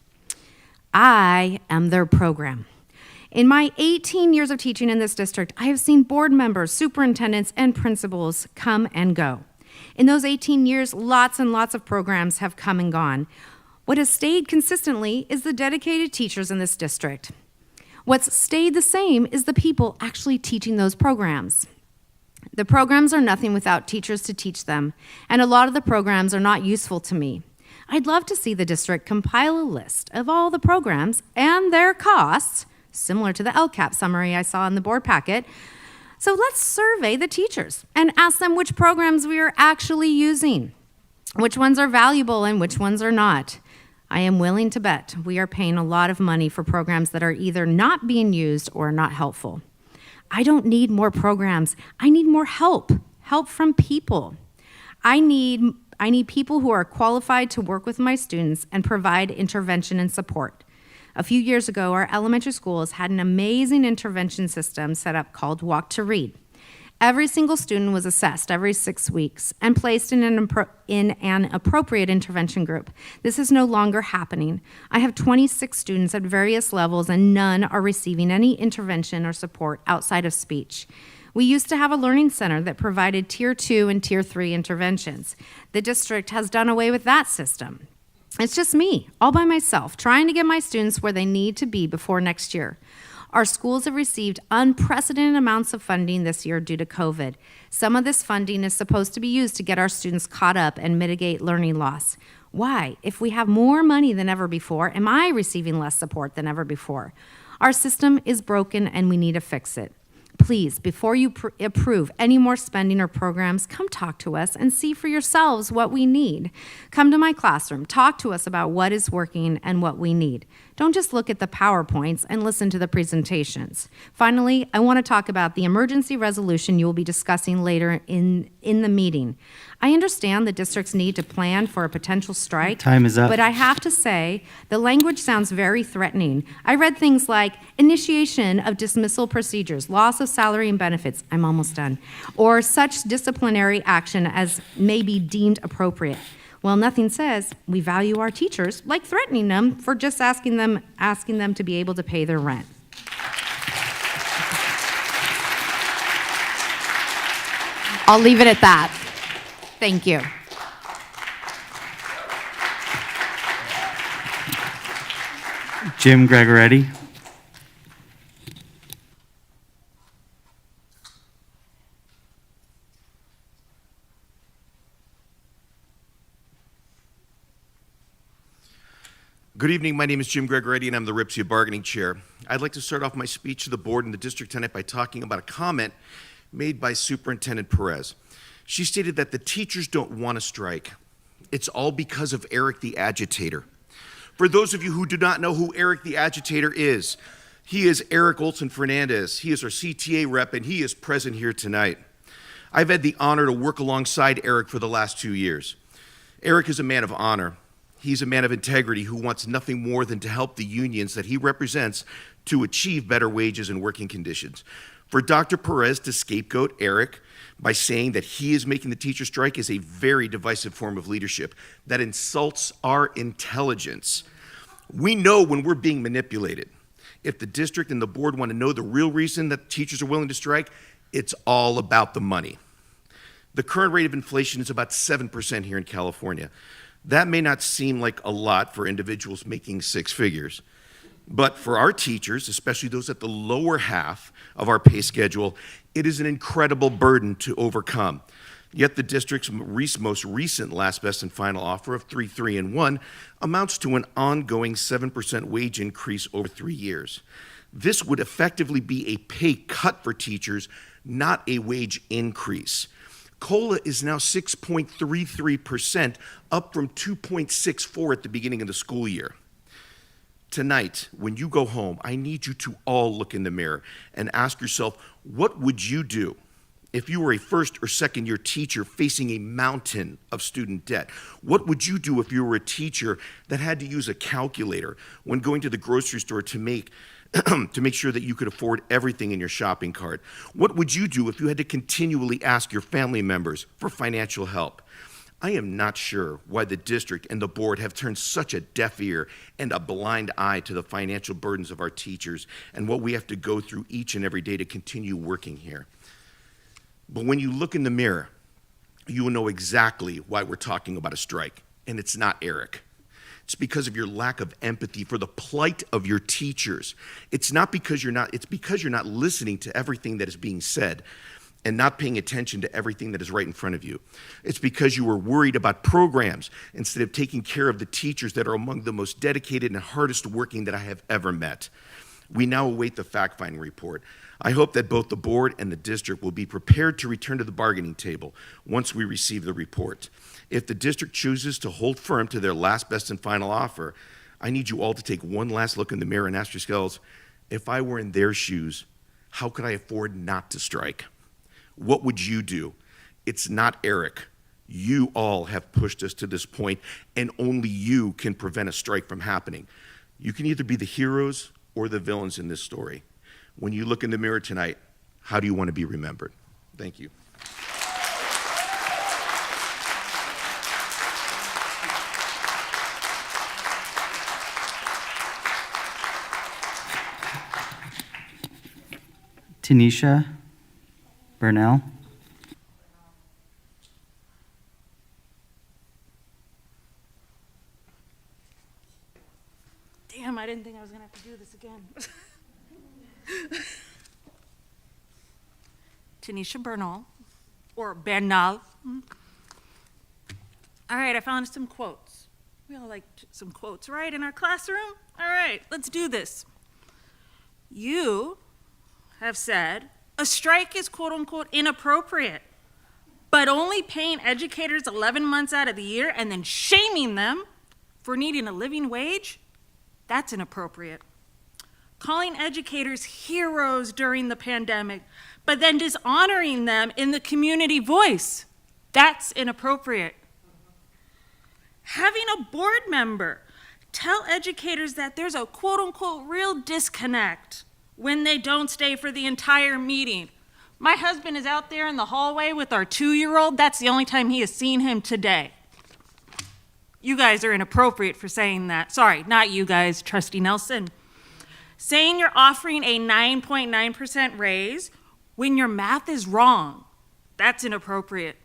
I am their program. In my 18 years of teaching in this district, I have seen board members, superintendents, and principals come and go. In those 18 years, lots and lots of programs have come and gone. What has stayed consistently is the dedicated teachers in this district. What's stayed the same is the people actually teaching those programs. The programs are nothing without teachers to teach them, and a lot of the programs are not useful to me. I'd love to see the district compile a list of all the programs and their costs, similar to the LCAP summary I saw in the board packet. So let's survey the teachers and ask them which programs we are actually using, which ones are valuable and which ones are not. I am willing to bet we are paying a lot of money for programs that are either not being used or not helpful. I don't need more programs. I need more help from people. I need people who are qualified to work with my students and provide intervention and support. A few years ago, our elementary schools had an amazing intervention system set up called Walk to Read. Every single student was assessed every 6 weeks and placed in an appropriate intervention group. This is no longer happening. I have 26 students at various levels, and none are receiving any intervention or support outside of speech. We used to have a learning center that provided Tier 2 and Tier 3 interventions. The district has done away with that system. It's just me, all by myself, trying to get my students where they need to be before next year. Our schools have received unprecedented amounts of funding this year due to COVID. Some of this funding is supposed to be used to get our students caught up and mitigate learning loss. Why? If we have more money than ever before, am I receiving less support than ever before? Our system is broken and we need to fix it. Please, before you approve any more spending or programs, come talk to us and see for yourselves what we need. Come to my classroom, talk to us about what is working and what we need. Don't just look at the PowerPoints and listen to the presentations. Finally, I want to talk about the emergency resolution you will be discussing later in the meeting. I understand the districts need to plan for a potential strike. Time is up. But I have to say, the language sounds very threatening. I read things like initiation of dismissal procedures, loss of salary and benefits, I'm almost done, or such disciplinary action as may be deemed appropriate. Well, nothing says we value our teachers like threatening them for just asking them to be able to pay their rent. I'll leave it at that. Thank you. Jim Gregoretti. Good evening. My name is Jim Gregoretti, and I'm the RIPSIA Bargaining Chair. I'd like to start off my speech to the board and the district tonight by talking about a comment made by Superintendent Perez. She stated that the teachers don't want to strike. It's all because of Eric the Agitator. For those of you who do not know who Eric the Agitator is, he is Eric Olson Fernandez. He is our CTA rep, and he is present here tonight. I've had the honor to work alongside Eric for the last 2 years. Eric is a man of honor. He's a man of integrity who wants nothing more than to help the unions that he represents to achieve better wages and working conditions. For Dr. Perez to scapegoat Eric by saying that he is making the teacher strike is a very divisive form of leadership that insults our intelligence. We know when we're being manipulated. If the district and the board want to know the real reason that teachers are willing to strike, it's all about the money. The current rate of inflation is about 7% here in California. That may not seem like a lot for individuals making six figures, but for our teachers, especially those at the lower half of our pay schedule, it is an incredible burden to overcome. Yet the district's most recent last best and final offer of 3-3-1 amounts to an ongoing 7% wage increase over 3 years. This would effectively be a pay cut for teachers, not a wage increase. COLA is now 6.33%, up from 2.64 at the beginning of the school year. Tonight, when you go home, I need you to all look in the mirror and ask yourself, what would you do if you were a first or second year teacher facing a mountain of student debt? What would you do if you were a teacher that had to use a calculator when going to the grocery store to make sure that you could afford everything in your shopping cart? What would you do if you had to continually ask your family members for financial help? I am not sure why the district and the board have turned such a deaf ear and a blind eye to the financial burdens of our teachers and what we have to go through each and every day to continue working here. But when you look in the mirror, you will know exactly why we're talking about a strike, and it's not Eric. It's because of your lack of empathy for the plight of your teachers. It's because you're not listening to everything that is being said and not paying attention to everything that is right in front of you. It's because you are worried about programs instead of taking care of the teachers that are among the most dedicated and hardest working that I have ever met. We now await the fact-finding report. I hope that both the board and the district will be prepared to return to the bargaining table once we receive the report. If the district chooses to hold firm to their last, best, and final offer, I need you all to take one last look in the mirror and ask yourselves, if I were in their shoes, how could I afford not to strike? What would you do? It's not Eric. You all have pushed us to this point, and only you can prevent a strike from happening. You can either be the heroes or the villains in this story. When you look in the mirror tonight, how do you want to be remembered? Thank you. Tanisha Burnell. Damn, I didn't think I was gonna have to do this again. Tanisha Bernal, or Bernal. All right, I found some quotes. We all like some quotes, right, in our classroom? All right, let's do this. You have said a strike is quote unquote inappropriate, but only paying educators 11 months out of the year and then shaming them for needing a living wage, that's inappropriate. Calling educators heroes during the pandemic, but then dishonoring them in the community voice, that's inappropriate. Having a board member tell educators that there's a quote unquote real disconnect when they don't stay for the entire meeting. My husband is out there in the hallway with our 2-year-old. That's the only time he has seen him today. You guys are inappropriate for saying that. Sorry, not you guys, Trustee Nelson. Saying you're offering a 9.9% raise when your math is wrong, that's inappropriate.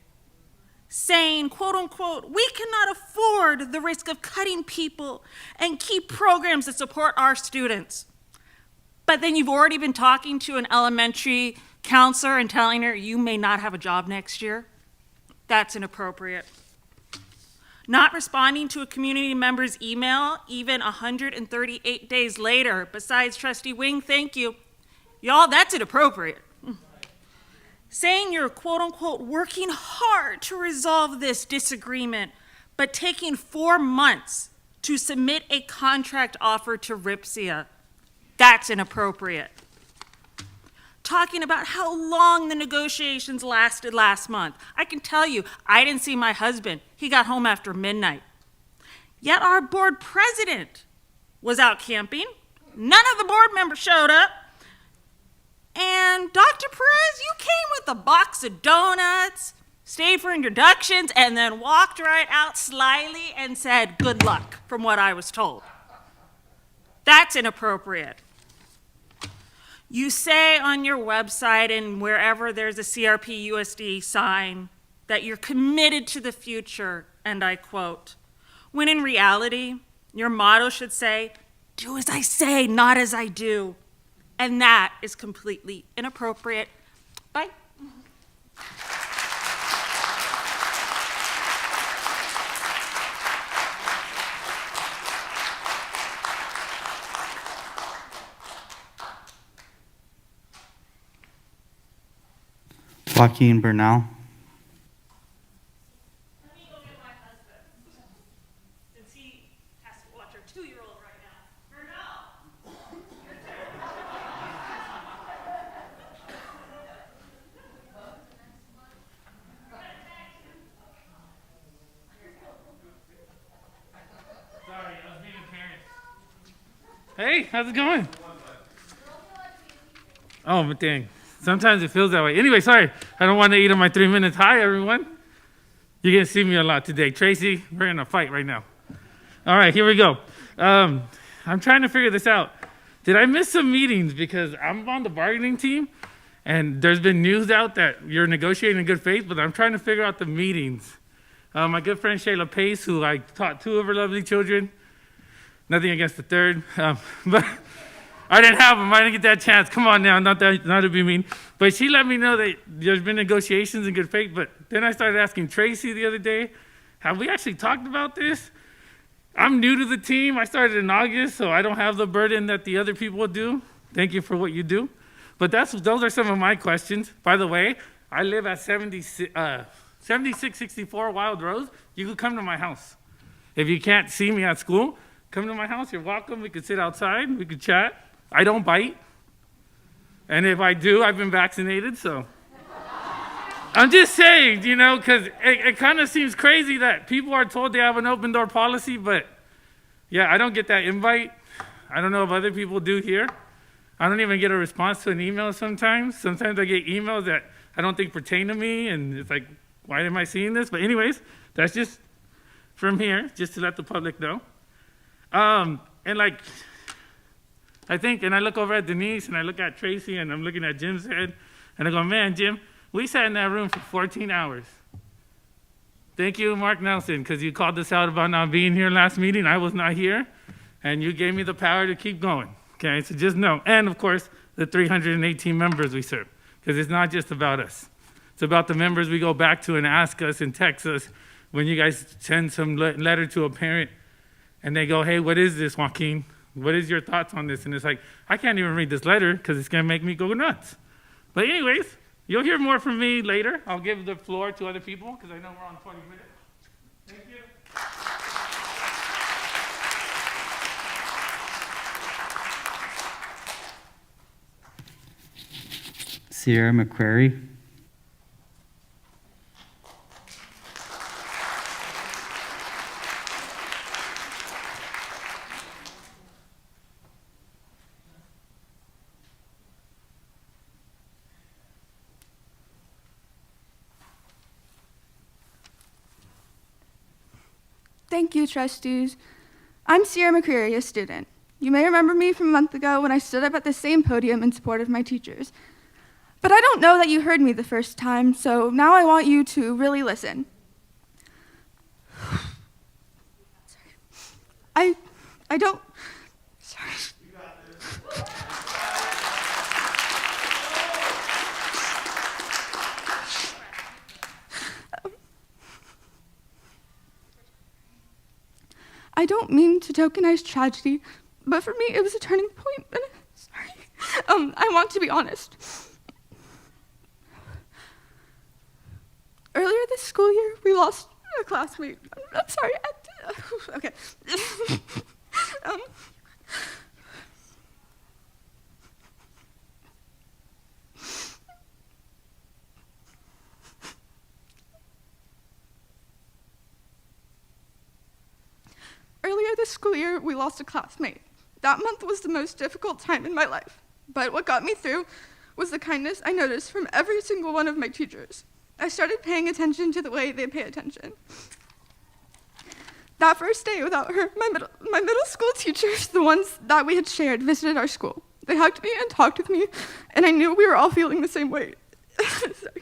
Saying, quote unquote, we cannot afford the risk of cutting people and keep programs that support our students. But then you've already been talking to an elementary counselor and telling her you may not have a job next year. That's inappropriate. Not responding to a community member's email even 138 days later, besides Trustee Wing, thank you. Y'all, that's inappropriate. Saying you're quote unquote working hard to resolve this disagreement, but taking 4 months to submit a contract offer to RIPSIA. That's inappropriate. Talking about how long the negotiations lasted last month. I can tell you, I didn't see my husband. He got home after midnight. Yet our board president was out camping. None of the board members showed up. And Dr. Perez, you came with a box of donuts, stayed for introductions, and then walked right out slyly and said, good luck, from what I was told. That's inappropriate. You say on your website and wherever there's a CRP USD sign that you're committed to the future, and I quote, when in reality, your motto should say, do as I say, not as I do. And that is completely inappropriate. Bye. Joaquin Bernal. Let me go get my husband, since he has to watch our 2-year-old right now. Bernal! Sorry, I was being a parent. Hey, how's it going? Oh, but dang. Sometimes it feels that way. Anyway, sorry. I don't want to eat on my 3 minutes. Hi, everyone. You're going to see me a lot today. Tracy, we're in a fight right now. All right, here we go. I'm trying to figure this out. Did I miss some meetings? Because I'm on the bargaining team, and there's been news out that you're negotiating in good faith, but I'm trying to figure out the meetings. My good friend Shayla Pace, who I taught 2 of her lovely children, nothing against the third, but I didn't have them. I didn't get that chance. Come on now, not to be mean. But she let me know that there's been negotiations in good faith. But then I started asking Tracy the other day, have we actually talked about this? I'm new to the team. I started in August, so I don't have the burden that the other people do. Thank you for what you do. But those are some of my questions. By the way, I live at 7664 Wild Rose. You could come to my house. If you can't see me at school, come to my house. You're welcome. We could sit outside. We could chat. I don't bite. And if I do, I've been vaccinated, so. I'm just saying, you know, because it kind of seems crazy that people are told they have an open door policy, but yeah, I don't get that invite. I don't know if other people do here. I don't even get a response to an email sometimes. Sometimes I get emails that I don't think pertain to me, and it's like, why am I seeing this? But anyways, that's just from here, just to let the public know. And like, I think, and I look over at Denise, and I look at Tracy, and I'm looking at Jim's head, and I go, man, Jim, we sat in that room for 14 hours. Thank you, Mark Nelson, because you called us out about not being here last meeting. I was not here, and you gave me the power to keep going. Okay, so just know. And of course, the 318 members we serve, because it's not just about us. It's about the members we go back to and ask us and text us when you guys send some letter to a parent, and they go, hey, what is this, Joaquin? What is your thoughts on this? And it's like, I can't even read this letter because it's going to make me go nuts. But anyways, you'll hear more from me later. I'll give the floor to other people because I know we're on 20 minutes. Thank you. Sierra McQuarrie. Thank you, trustees. I'm Sierra McCreary, a student. You may remember me from a month ago when I stood up at the same podium in support of my teachers. But I don't know that you heard me the first time, so now I want you to really listen. I don't, sorry. You got this. I don't mean to tokenize tragedy, but for me it was a turning point. I want to be honest. Earlier this school year, we lost a classmate. I'm sorry. Okay. Earlier this school year, we lost a classmate. That month was the most difficult time in my life. But what got me through was the kindness I noticed from every single one of my teachers. I started paying attention to the way they pay attention. That first day without her, my middle school teachers, the ones that we had shared, visited our school. They hugged me and talked with me, and I knew we were all feeling the same way. Sorry.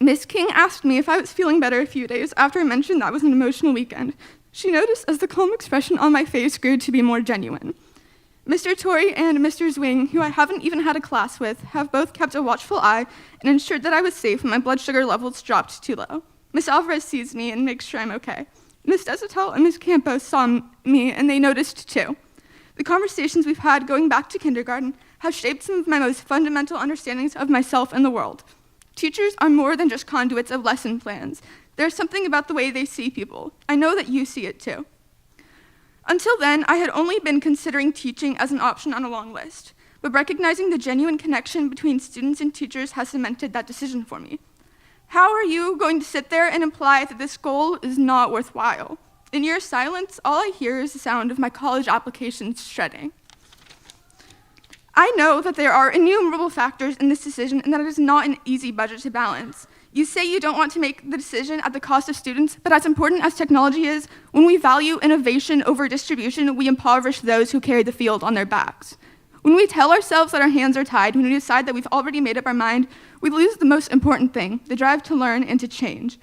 Miss King asked me if I was feeling better a few days after I mentioned that was an emotional weekend. She noticed as the calm expression on my face grew to be more genuine. Mr. Torrey and Mr. Zwing, who I haven't even had a class with, have both kept a watchful eye and ensured that I was safe when my blood sugar levels dropped too low. Miss Alvarez sees me and makes sure I'm okay. Miss Desatel and Miss Campos saw me and they noticed too. The conversations we've had going back to kindergarten have shaped some of my most fundamental understandings of myself and the world. Teachers are more than just conduits of lesson plans. There's something about the way they see people. I know that you see it too. Until then, I had only been considering teaching as an option on a long list, but recognizing the genuine connection between students and teachers has cemented that decision for me. How are you going to sit there and imply that this goal is not worthwhile? In your silence, all I hear is the sound of my college applications shredding. I know that there are innumerable factors in this decision and that it is not an easy budget to balance. You say you don't want to make the decision at the cost of students, but as important as technology is, when we value innovation over distribution, we impoverish those who carry the field on their backs. When we tell ourselves that our hands are tied, when we decide that we've already made up our mind, we lose the most important thing, the drive to learn and to change.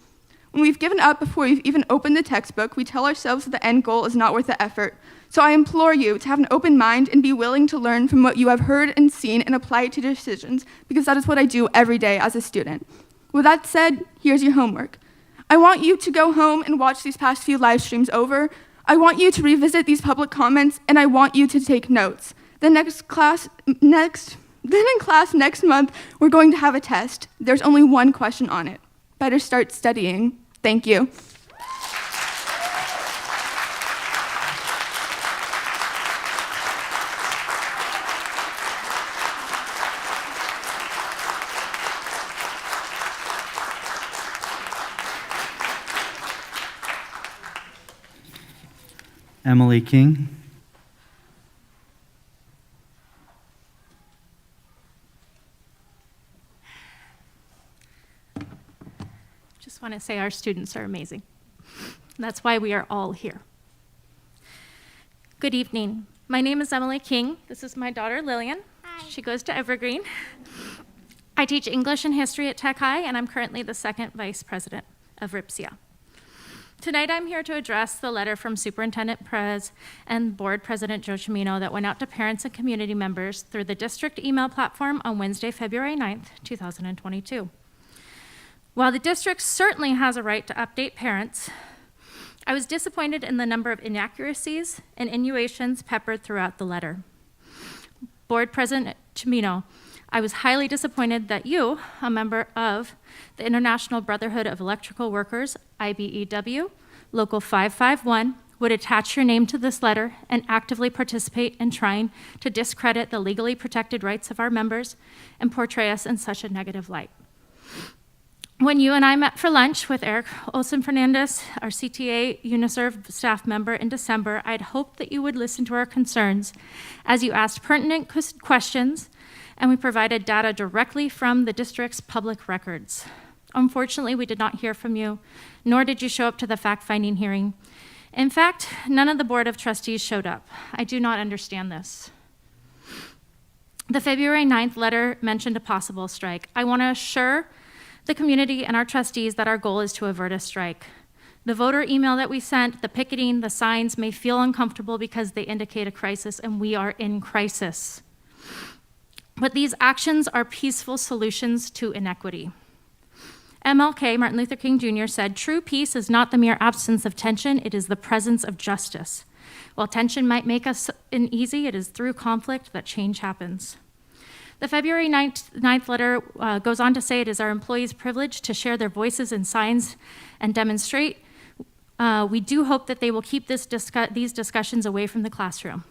When we've given up before we've even opened the textbook, we tell ourselves that the end goal is not worth the effort. So I implore you to have an open mind and be willing to learn from what you have heard and seen and apply it to your decisions, because that is what I do every day as a student. With that said, here's your homework. I want you to go home and watch these past few live streams over. I want you to revisit these public comments, and I want you to take notes. Then in class next month, we're going to have a test. There's only one question on it. Better start studying. Thank you. Emily King. Just want to say our students are amazing. That's why we are all here. Good evening. My name is Emily King. This is my daughter, Lillian. Hi. She goes to Evergreen. I teach English and history at Tech High, and I'm currently the second vice president of RIPSIA. Tonight, I'm here to address the letter from Superintendent Perez and Board President Joe Cimino that went out to parents and community members through the district email platform on Wednesday, February 9th, 2022. While the district certainly has a right to update parents, I was disappointed in the number of inaccuracies and innuendos peppered throughout the letter. Board President Cimino, I was highly disappointed that you, a member of the International Brotherhood of Electrical Workers, IBEW, Local 551, would attach your name to this letter and actively participate in trying to discredit the legally protected rights of our members and portray us in such a negative light. When you and I met for lunch with Eric Olson-Fernandez, our CTA UNISERV staff member in December, I'd hoped that you would listen to our concerns as you asked pertinent questions, and we provided data directly from the district's public records. Unfortunately, we did not hear from you, nor did you show up to the fact-finding hearing. In fact, none of the Board of Trustees showed up. I do not understand this. The February 9th letter mentioned a possible strike. I want to assure the community and our trustees that our goal is to avert a strike. The voter email that we sent, the picketing, the signs may feel uncomfortable because they indicate a crisis, and we are in crisis. But these actions are peaceful solutions to inequity. MLK, Martin Luther King Jr., said, "True peace is not the mere absence of tension, it is the presence of justice. While tension might make us uneasy, it is through conflict that change happens." The February 9th letter goes on to say it is our employees' privilege to share their voices in signs and demonstrate. We do hope that they will keep these discussions away from the classroom.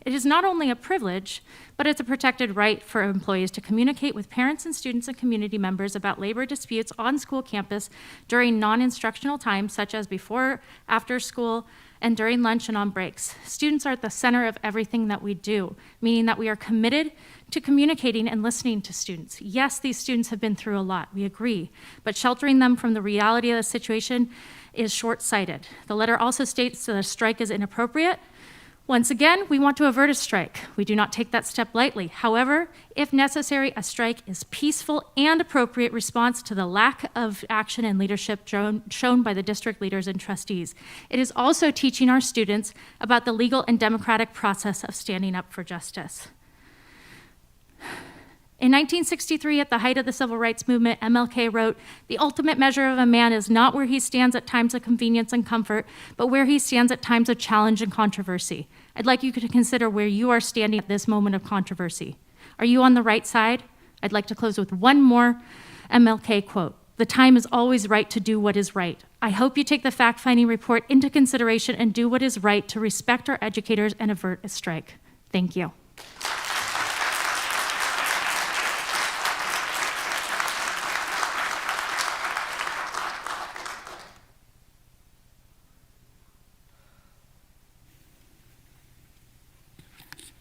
It is not only a privilege, but it's a protected right for employees to communicate with parents and students and community members about labor disputes on school campus during non-instructional times, such as before, after school, and during lunch and on breaks. Students are at the center of everything that we do, meaning that we are committed to communicating and listening to students. Yes, these students have been through a lot, we agree, but sheltering them from the reality of the situation is short-sighted. The letter also states that a strike is inappropriate. Once again, we want to avert a strike. We do not take that step lightly. However, if necessary, a strike is peaceful and appropriate response to the lack of action and leadership shown by the district leaders and trustees. It is also teaching our students about the legal and democratic process of standing up for justice. In 1963, at the height of the civil rights movement, MLK wrote, "The ultimate measure of a man is not where he stands at times of convenience and comfort, but where he stands at times of challenge and controversy." I'd like you to consider where you are standing at this moment of controversy. Are you on the right side? I'd like to close with one more MLK quote. "The time is always right to do what is right." I hope you take the fact-finding report into consideration and do what is right to respect our educators and avert a strike. Thank you.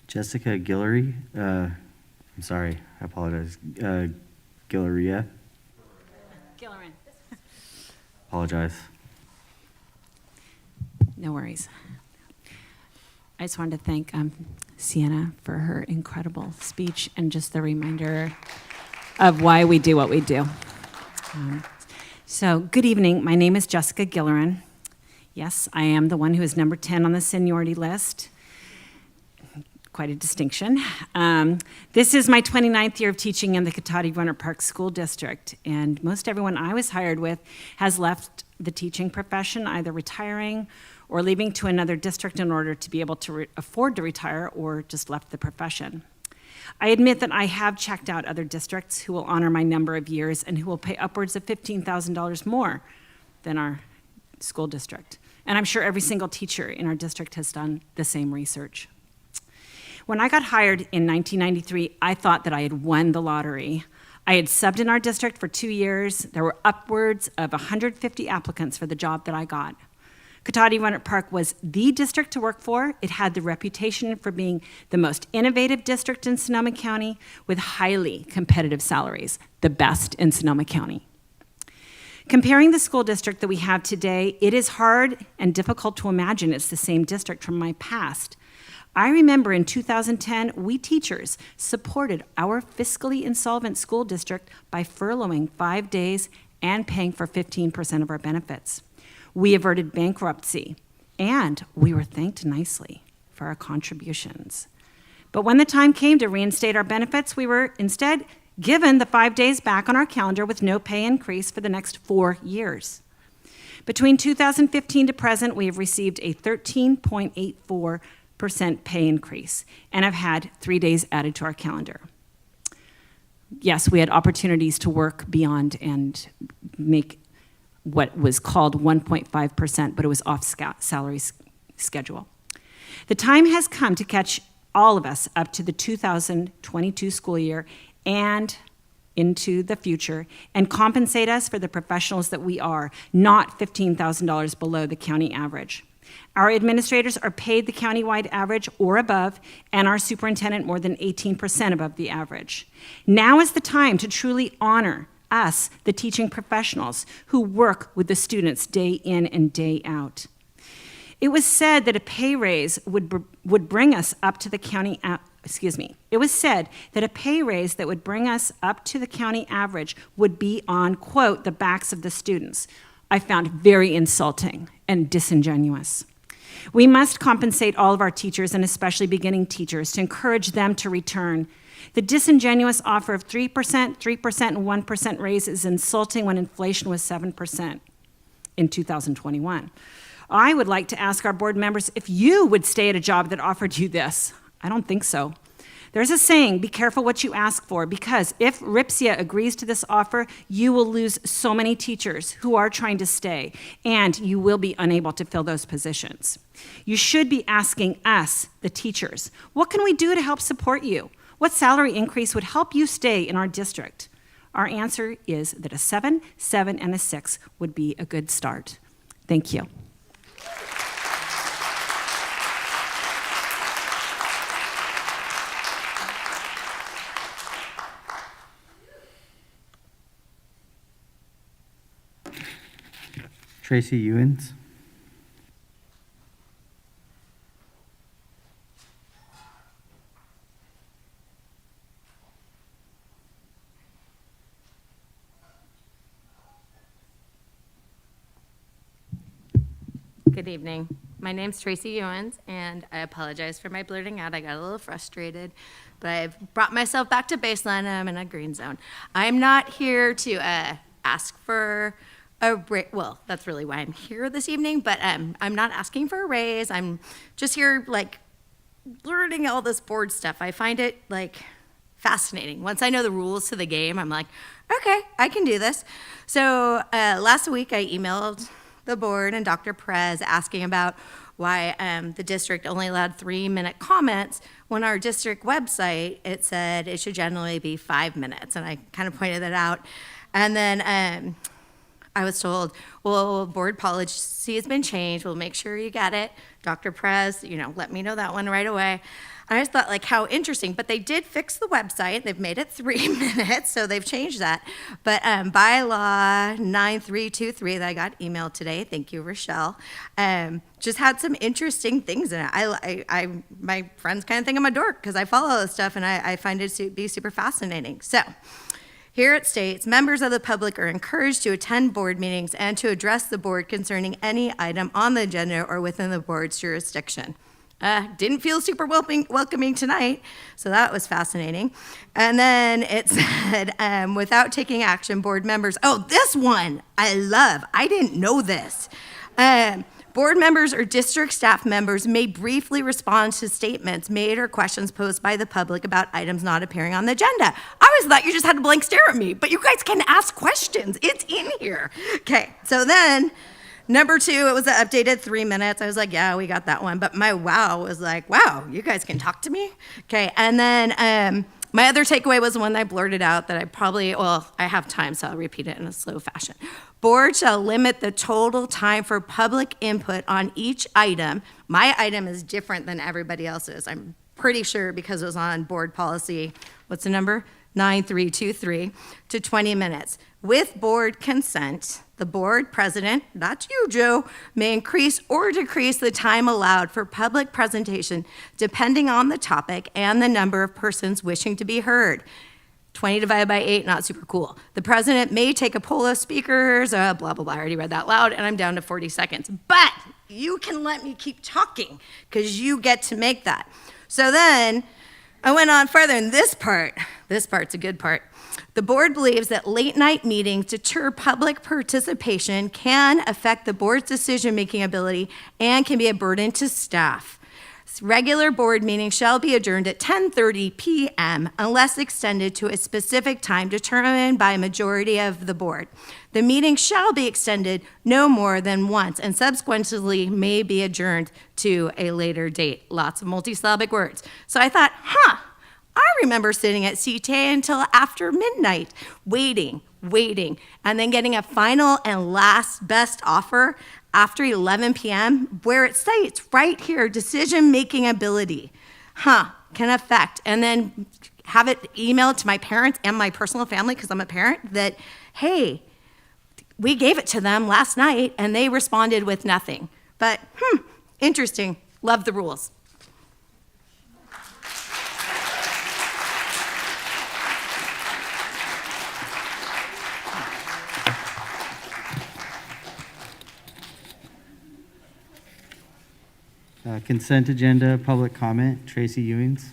Jessica Guillory, I'm sorry, I apologize. Guilleria. Gillerin. Apologize. No worries. I just wanted to thank Sienna for her incredible speech and just the reminder of why we do what we do. So, good evening. My name is Jessica Guillerin. Yes, I am the one who is number 10 on the seniority list. quite a distinction. This is my 29th year of teaching in the Cotati-Runner Park School District, and most everyone I was hired with has left the teaching profession, either retiring or leaving to another district in order to be able to afford to retire, or just left the profession. I admit that I have checked out other districts who will honor my number of years and who will pay upwards of $15,000 more than our school district. And I'm sure every single teacher in our district has done the same research. When I got hired in 1993, I thought that I had won the lottery. I had subbed in our district for 2 years. There were upwards of 150 applicants for the job that I got. Cotati-Runner Park was the district to work for. It had the reputation for being the most innovative district in Sonoma County with highly competitive salaries, the best in Sonoma County. Comparing the school district that we have today, it is hard and difficult to imagine it's the same district from my past. I remember in 2010, we teachers supported our fiscally insolvent school district by furloughing 5 days and paying for 15% of our benefits. We averted bankruptcy, and we were thanked nicely for our contributions. But when the time came to reinstate our benefits, we were instead given the 5 days back on our calendar with no pay increase for the next 4 years. Between 2015 to present, we have received a 13.84% pay increase and have had 3 days added to our calendar. Yes, we had opportunities to work beyond and make what was called 1.5%, but it was off salary schedule. The time has come to catch all of us up to the 2022 school year and into the future and compensate us for the professionals that we are, not $15,000 below the county average. Our administrators are paid the countywide average or above, and our superintendent more than 18% above the average. Now is the time to truly honor us, the teaching professionals who work with the students day in and day out. It was said that a pay raise would bring us up to the county, It was said that a pay raise that would bring us up to the county average would be on, quote, the backs of the students. I found very insulting and disingenuous. We must compensate all of our teachers, and especially beginning teachers, to encourage them to return. The disingenuous offer of 3%, 3%, and 1% raise is insulting when inflation was 7% in 2021. I would like to ask our board members if you would stay at a job that offered you this. I don't think so. There's a saying, be careful what you ask for, because if RIPSIA agrees to this offer, you will lose so many teachers who are trying to stay, and you will be unable to fill those positions. You should be asking us, the teachers, what can we do to help support you? What salary increase would help you stay in our district? Our answer is that a 7, 7, and a 6 would be a good start. Thank you. Tracy Ewens. Good evening. My name's Tracy Ewens, and I apologize for my blurting out. I got a little frustrated, but I've brought myself back to baseline, and I'm in a green zone. I'm not here to ask for a raise. Well, that's really why I'm here this evening, but I'm not asking for a raise. I'm just here, learning all this board stuff. I find it, fascinating. Once I know the rules to the game, I'm like, okay, I can do this. So last week, I emailed the board and Dr. Perez asking about why the district only allowed 3-minute comments when our district website, it said it should generally be 5 minutes. And I kind of pointed that out. And then I was told, well, board policy has been changed. We'll make sure you get it. Dr. Perez, let me know that one right away. I just thought, how interesting. But they did fix the website. They've made it 3 minutes, so they've changed that. But bylaw 9323 that I got emailed today, thank you, Rochelle, just had some interesting things in it. My friends kind of think I'm a dork because I follow this stuff, and I find it to be super fascinating. So here it states, members of the public are encouraged to attend board meetings and to address the board concerning any item on the agenda or within the board's jurisdiction. Didn't feel super welcoming tonight, so that was fascinating. And then it said, without taking action, board members, oh, this one I love. I didn't know this. Board members or district staff members may briefly respond to statements made or questions posed by the public about items not appearing on the agenda. I always thought you just had to blank stare at me, but you guys can ask questions. It's in here. Okay, so then number 2, it was the updated 3 minutes. I was like, yeah, we got that one. But my wow was like, wow, you guys can talk to me? Okay, and then my other takeaway was the one that I blurted out that I have time, so I'll repeat it in a slow fashion. Board shall limit the total time for public input on each item. My item is different than everybody else's. I'm pretty sure because it was on board policy, what's the number? 9323, to 20 minutes. With board consent, the board president, not you, Joe, may increase or decrease the time allowed for public presentation depending on the topic and the number of persons wishing to be heard. 20 divided by 8, not super cool. The president may take a poll of speakers, blah, blah, blah. I already read that loud, and I'm down to 40 seconds. But you can let me keep talking because you get to make that. So then I went on further, and this part's a good part. The board believes that late night meetings deter public participation, can affect the board's decision-making ability, and can be a burden to staff. Regular board meetings shall be adjourned at 10:30 p.m. unless extended to a specific time determined by a majority of the board. The meeting shall be extended no more than once and subsequently may be adjourned to a later date. Lots of multisyllabic words. So I thought, I remember sitting at CTA until after midnight, waiting, and then getting a final and last best offer after 11 p.m., where it states right here, decision-making ability, can affect, and then have it emailed to my parents and my personal family, because I'm a parent, that, hey, we gave it to them last night, and they responded with nothing. But, interesting. Love the rules. Consent agenda, public comment, Tracy Ewings.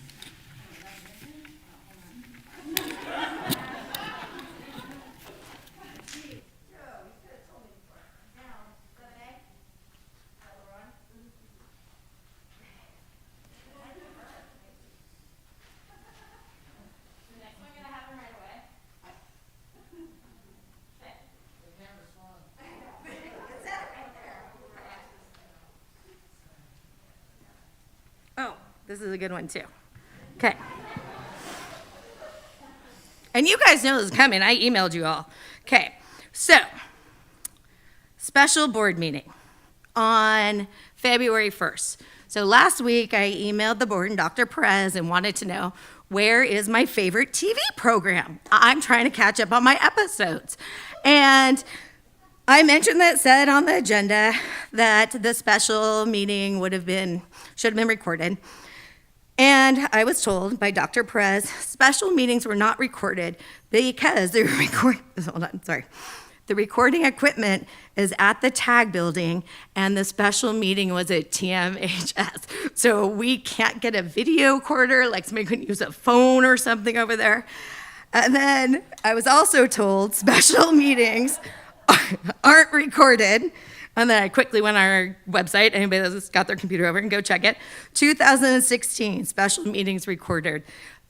This is a good one, too. Okay. And you guys know this is coming. I emailed you all. Okay. So, special board meeting on February 1st. So last week, I emailed the board and Dr. Perez and wanted to know, where is my favorite TV program? I'm trying to catch up on my episodes. And I mentioned that it said on the agenda that the special meeting should have been recorded. And I was told by Dr. Perez, special meetings were not recorded because they were the recording equipment is at the tag building and the special meeting was at TMHS. So we can't get a video recorder, like somebody couldn't use a phone or something over there. And then I was also told special meetings aren't recorded. And then I quickly went on our website, anybody that's got their computer over and go check it. 2016, special meetings recorded.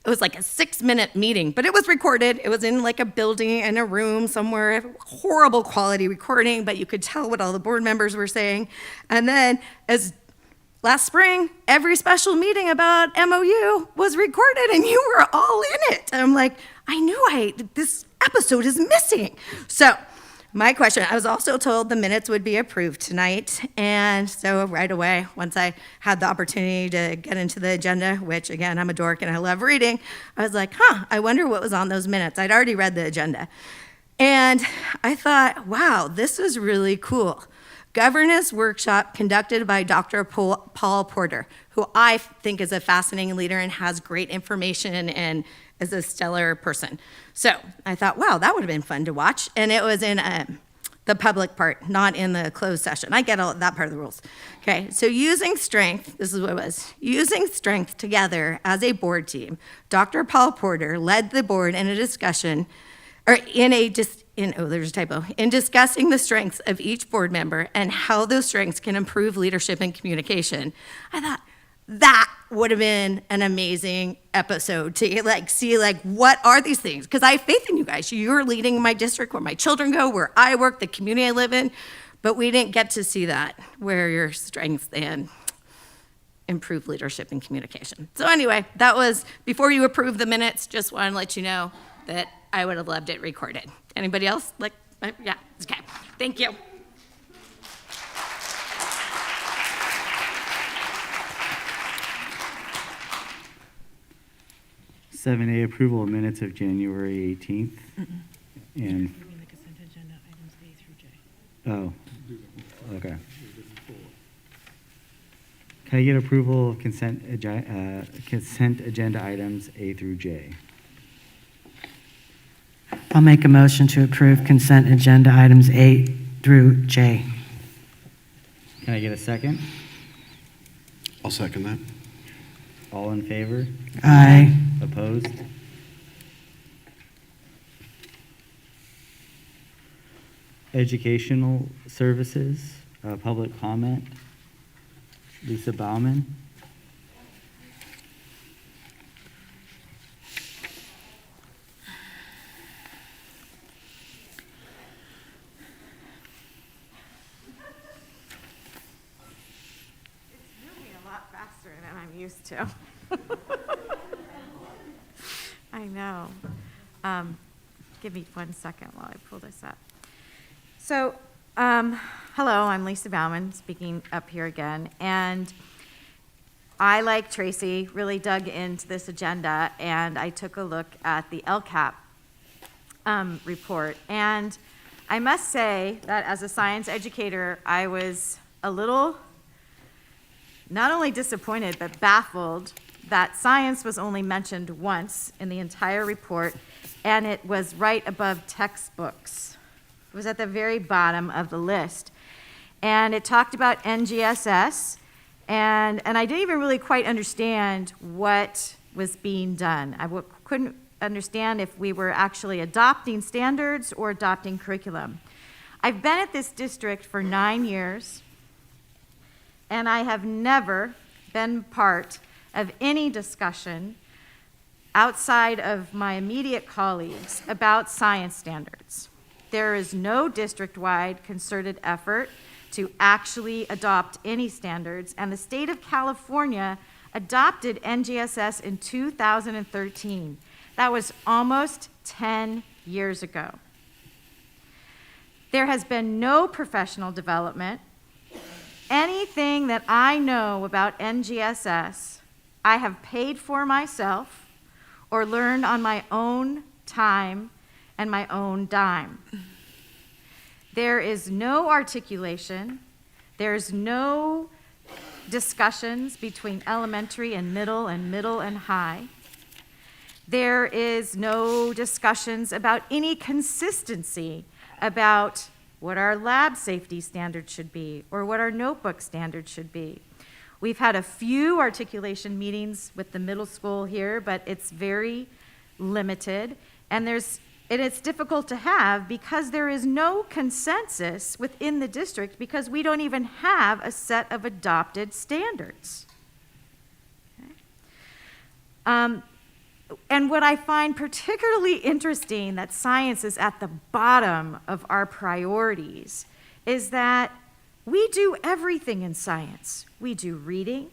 It was like a 6-minute meeting, but it was recorded. It was in like a building, in a room somewhere, horrible quality recording, but you could tell what all the board members were saying. And then as last spring, every special meeting about MOU was recorded and you were all in it. And I'm like, I knew this episode is missing. So my question, I was also told the minutes would be approved tonight, and so right away, once I had the opportunity to get into the agenda, which again, I'm a dork and I love reading, I was like, I wonder what was on those minutes. I'd already read the agenda. And I thought, wow, this is really cool. Governance workshop conducted by Dr. Paul Porter, who I think is a fascinating leader and has great information and is a stellar person. So I thought, wow, that would have been fun to watch. And it was in the the public part, not in the closed session. I get all that part of the rules. Okay, so using strength, this is what it was. Using strength together as a board team, Dr. Paul Porter led the board in a discussion, or there's a typo, in discussing the strengths of each board member and how those strengths can improve leadership and communication. I thought that would have been an amazing episode to see what are these things? Because I have faith in you guys. You're leading my district, where my children go, where I work, the community I live in, but we didn't get to see that, where your strengths and improve leadership and communication. So anyway, that was, before you approve the minutes, just wanted to let you know that I would have loved it recorded. Anybody else? Yeah, okay, thank you. 7A, approval of minutes of January 18th. And, oh, okay. Can I get approval of consent agenda items A through J? I'll make a motion to approve consent agenda items A through J. Can I get a second? I'll second that. All in favor? Aye. Opposed? Educational services, public comment. Lisa Bauman. Than I'm used to. I know. Give me 1 second while I pull this up. So, hello, I'm Lisa Bauman, speaking up here again, and I, like Tracy, really dug into this agenda, and I took a look at the LCAP report, and I must say that as a science educator, I was a little not only disappointed, but baffled that science was only mentioned once in the entire report, and it was right above textbooks. It was at the very bottom of the list. And it talked about NGSS, and I didn't even really quite understand what was being done. I couldn't understand if we were actually adopting standards or adopting curriculum. I've been at this district for 9 years, and I have never been part of any discussion outside of my immediate colleagues about science standards. There is no district-wide concerted effort to actually adopt any standards, and the state of California adopted NGSS in 2013. That was almost 10 years ago. There has been no professional development. Anything that I know about NGSS, I have paid for myself or learned on my own time and my own dime. There is no articulation. There's no discussions between elementary and middle and high. There is no discussions about any consistency about what our lab safety standards should be, or what our notebook standards should be. We've had a few articulation meetings with the middle school here, but it's very limited, and it's difficult to have because there is no consensus within the district because we don't even have a set of adopted standards. Okay. And what I find particularly interesting that science is at the bottom of our priorities is that we do everything in science. We do reading,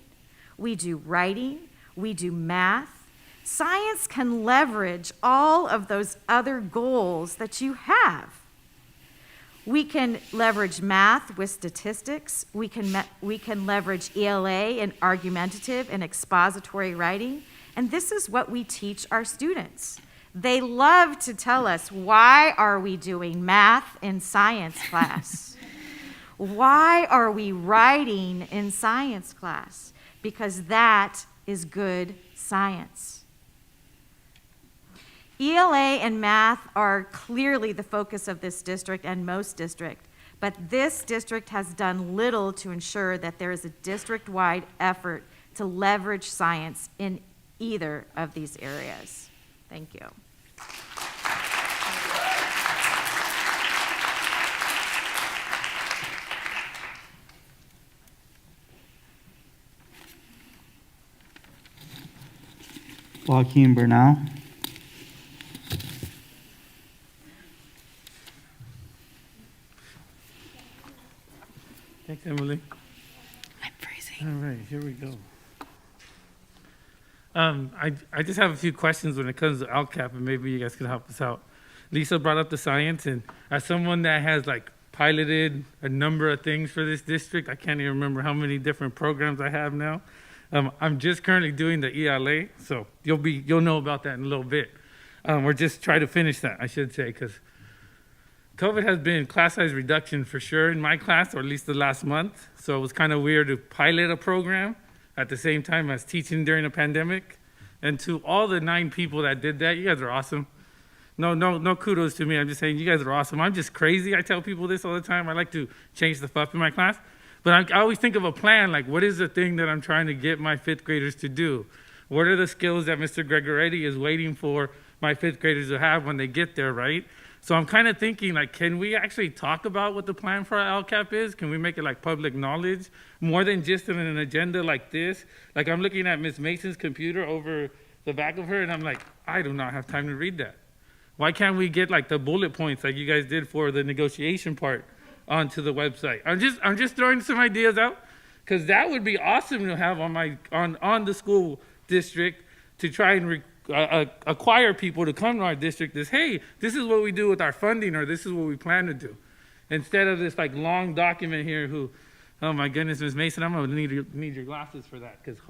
we do writing, we do math. Science can leverage all of those other goals that you have. We can leverage math with statistics. We can leverage ELA in argumentative and expository writing. And this is what we teach our students. They love to tell us, why are we doing math in science class? Why are we writing in science class? Because that is good science. ELA and math are clearly the focus of this district and most districts. but this district has done little to ensure that there is a district-wide effort to leverage science in either of these areas. Thank you. Joaquin Bernal. Thanks, Emily. I'm freezing. All right, here we go. I just have a few questions when it comes to LCAP, and maybe you guys can help us out. Lisa brought up the science, and as someone that has like piloted a number of things for this district, I can't even remember how many different programs I have now. I'm just currently doing the ELA, so you'll know about that in a little bit. We're just trying to finish that, I should say, because COVID has been class size reduction for sure in my class, or at least the last month. So it was kind of weird to pilot a program at the same time as teaching during a pandemic. And to all the 9 people that did that, you guys are awesome. No kudos to me. I'm just saying you guys are awesome. I'm just crazy. I tell people this all the time. I like to change the stuff in my class. But I always think of a plan, like what is the thing that I'm trying to get my 5th graders to do? What are the skills that Mr. Gregoretti is waiting for my 5th graders to have when they get there, right? So I'm kind of thinking, like, can we actually talk about what the plan for our LCAP is? Can we make it like public knowledge more than just in an agenda like this? Like I'm looking at Ms. Mason's computer over the back of her, and I'm like, I do not have time to read that. Why can't we get like the bullet points like you guys did for the negotiation part onto the website? I'm just throwing some ideas out, because that would be awesome to have on the school district to try and acquire people to come to our district. Is, hey, this is what we do with our funding, or this is what we plan to do, instead of this like long document here. Oh my goodness, Ms. Mason, I'm gonna need your glasses for that, because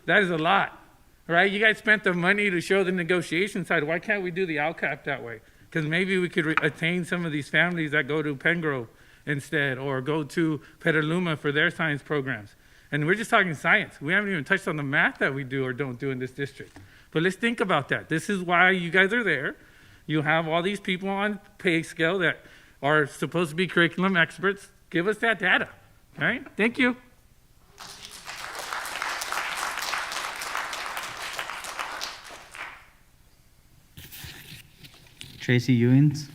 that is a lot, right? You guys spent the money to show the negotiation side. Why can't we do the LCAP that way? Because maybe we could attain some of these families that go to Pengrove instead, or go to Petaluma for their science programs. And we're just talking science. We haven't even touched on the math that we do or don't do in this district. But let's think about that. This is why you guys are there. You have all these people on pay scale that are supposed to be curriculum experts. Give us that data, all right? Thank you. Tracy Ewens.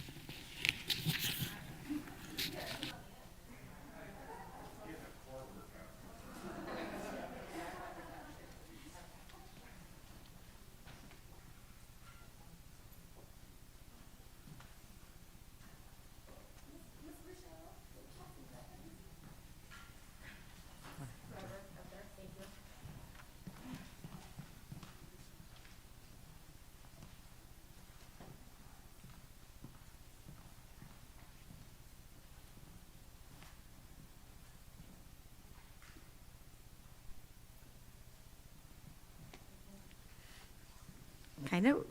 Kind of.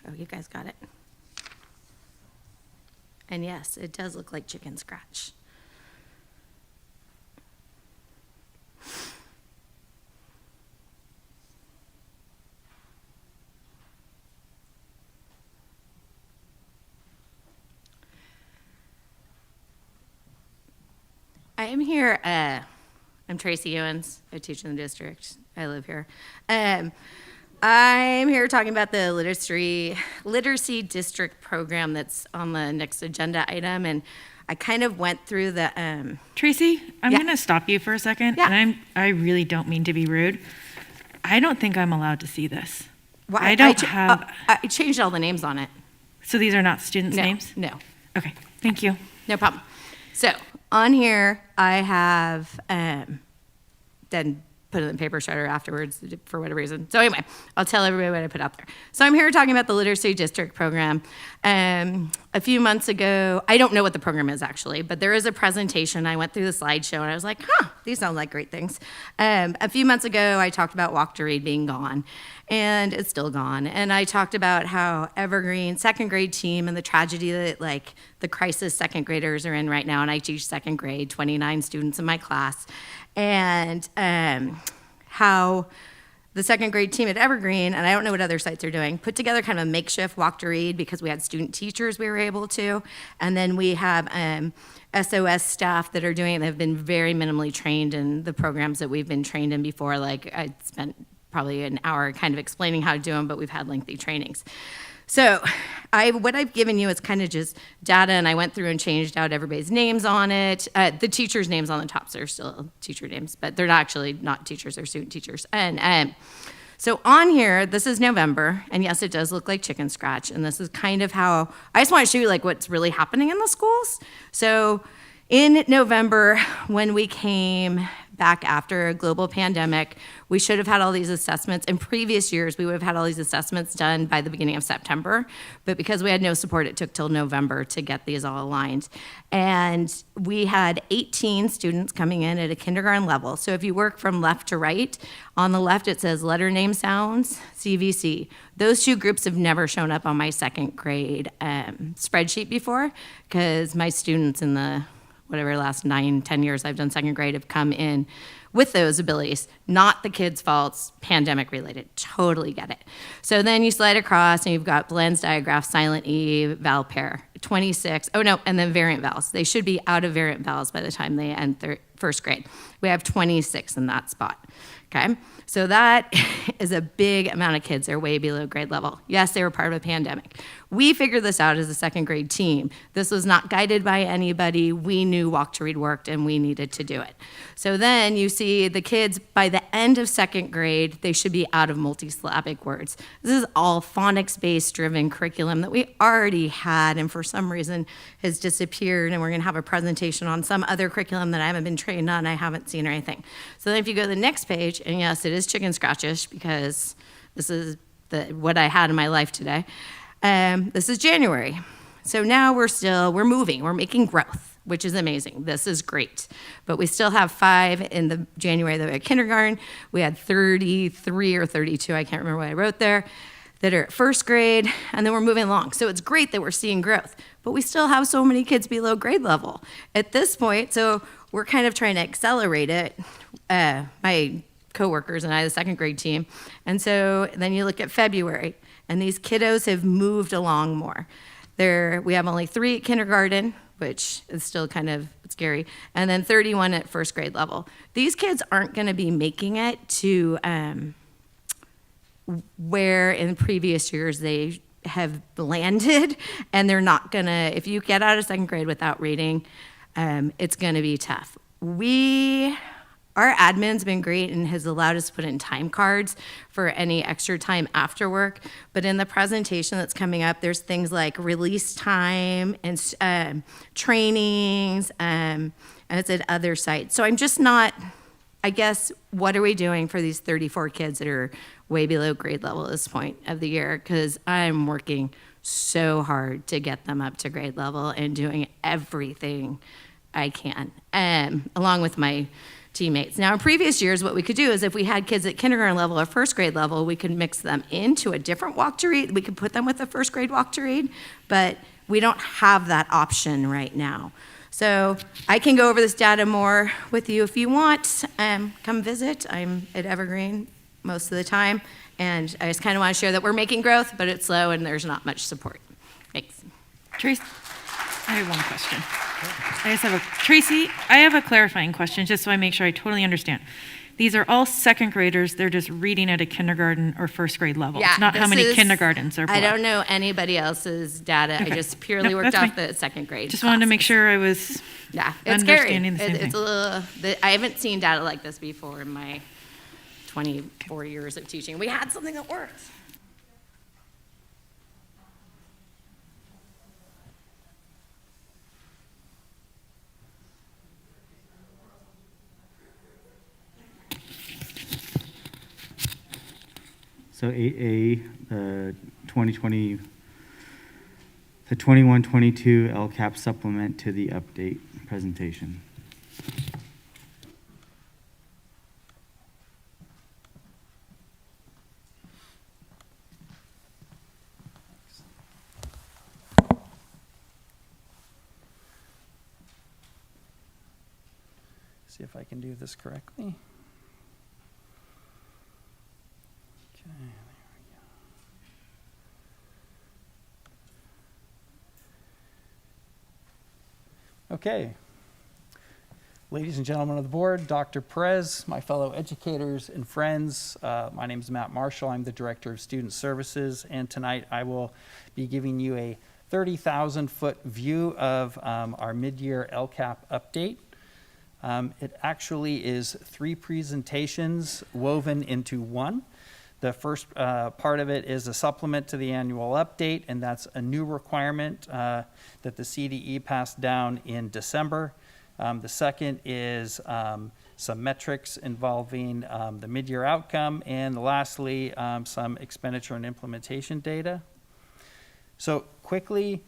Oh, you guys got it. And yes, it does look like chicken scratch. I am here. I'm Tracy Owens. I teach in the district. I live here. I'm here talking about the literacy district program that's on the next agenda item, and I kind of went through the. Tracy, I'm Yeah. going to stop you for a second, Yeah. and I really don't mean to be rude. I don't think I'm allowed to see this. Well, I don't have. I changed all the names on it. So these are not students' No, names? no. Okay, thank you. No problem. So on here, I have then put it in paper shredder afterwards for whatever reason. So anyway, I'll tell everybody what I put out there. So I'm here talking about the Literacy District program. A few months ago, I don't know what the program is actually, but there is a presentation. I went through the slideshow and I was like, these sound like great things. A few months ago, I talked about Walk to Read being gone, and it's still gone. And I talked about how Evergreen second grade team and the tragedy that like the crisis second graders are in right now. And I teach second grade, 29 students in my class. And how the second grade team at Evergreen, and I don't know what other sites are doing, put together kind of a makeshift walk to read because we had student teachers we were able to. And then we have SOS staff that are doing it. They've been very minimally trained in the programs that we've been trained in before. Like I spent probably an hour kind of explaining how to do them, but we've had lengthy trainings. So what I've given you is kind of just data, and I went through and changed out everybody's names on it. The teachers' names on the top, so they're still teacher names, but they're actually not teachers, they're student teachers. And so on here, this is November, and yes, it does look like chicken scratch, and this is kind of how, I just want to show you like what's really happening in the schools. So in November, when we came back after a global pandemic, we should have had all these assessments. In previous years, we would have had all these assessments done by the beginning of September, but because we had no support, it took till November to get these all aligned. And we had 18 students coming in at a kindergarten level. So if you work from left to right, on the left it says letter name sounds, CVC. Those two groups have never shown up on my second grade spreadsheet before, because my students in the whatever last 9-10 years I've done second grade have come in with those abilities. Not the kids' faults, pandemic related, totally get it. So then you slide across and you've got blends, digraphs, silent E, vowel pair, 26, and then variant vowels. They should be out of variant vowels by the time they end first grade. We have 26 in that spot, okay? So that is a big amount of kids. They're way below grade level. Yes, they were part of a pandemic. We figured this out as a second grade team. This was not guided by anybody. We knew walk to read worked and we needed to do it. So then you see the kids, by the end of second grade, they should be out of multisyllabic words. This is all phonics-based driven curriculum that we already had and for some reason has disappeared, and we're gonna have a presentation on some other curriculum that I haven't been trained on, I haven't seen or anything. So then if you go to the next page, and yes, it is chicken scratchish because this is what I had in my life today. This is January. So now we're moving, we're making growth, which is amazing. This is great. But we still have 5 in the January that we had kindergarten. We had 33 or 32, I can't remember what I wrote there, that are at first grade, and then we're moving along. So it's great that we're seeing growth, but we still have so many kids below grade level. At this point, so we're kind of trying to accelerate it. My coworkers and I, the second grade team. And so then you look at February, and these kiddos have moved along more. We have only 3 at kindergarten, which is still kind of scary, and then 31 at first grade level. These kids aren't gonna be making it to where in previous years they have landed, and they're not gonna, if you get out of second grade without reading, it's gonna be tough. Our admin's been great and has allowed us to put in time cards for any extra time after work. But in the presentation that's coming up, there's things like release time and trainings, and it's at other sites. So I'm just not, I guess, what are we doing for these 34 kids that are way below grade level at this point of the year? Because I'm working so hard to get them up to grade level and doing everything I can, along with my teammates. Now, in previous years, what we could do is if we had kids at kindergarten level or first grade level, we could mix them into a different walk to read. We could put them with a first grade walk to read, but we don't have that option right now. So I can go over this data more with you if you want. Come visit. I'm at Evergreen most of the time, and I just kind of want to share that we're making growth, but it's slow and there's not much support. Thanks. Tracy, I have one question. Tracy, I have a clarifying question, just so I make sure I totally understand. These are all second graders. They're just reading at a kindergarten or first grade level. Yeah, it's not how many kindergartens are. I don't know anybody else's data. Okay. I just purely worked off the second grade. Just wanted to make sure I was it's scary. understanding the same thing. It's a little, I haven't seen data like this before in my 24 years of teaching. We had something that worked. So 8A, the 2020, the 21-22 LCAP supplement to the update presentation. See if I can do this correctly. Okay. Ladies and gentlemen of the board, Dr. Perez, my fellow educators and friends, my name is Matt Marshall. I'm the Director of Student Services, and tonight I will be giving you a 30,000-foot view of our mid-year LCAP update. It actually is 3 presentations woven into one. The first part of it is a supplement to the annual update, and that's a new requirement that the CDE passed down in December. The second is some metrics involving the mid-year outcome, and lastly, some expenditure and implementation data. So quickly,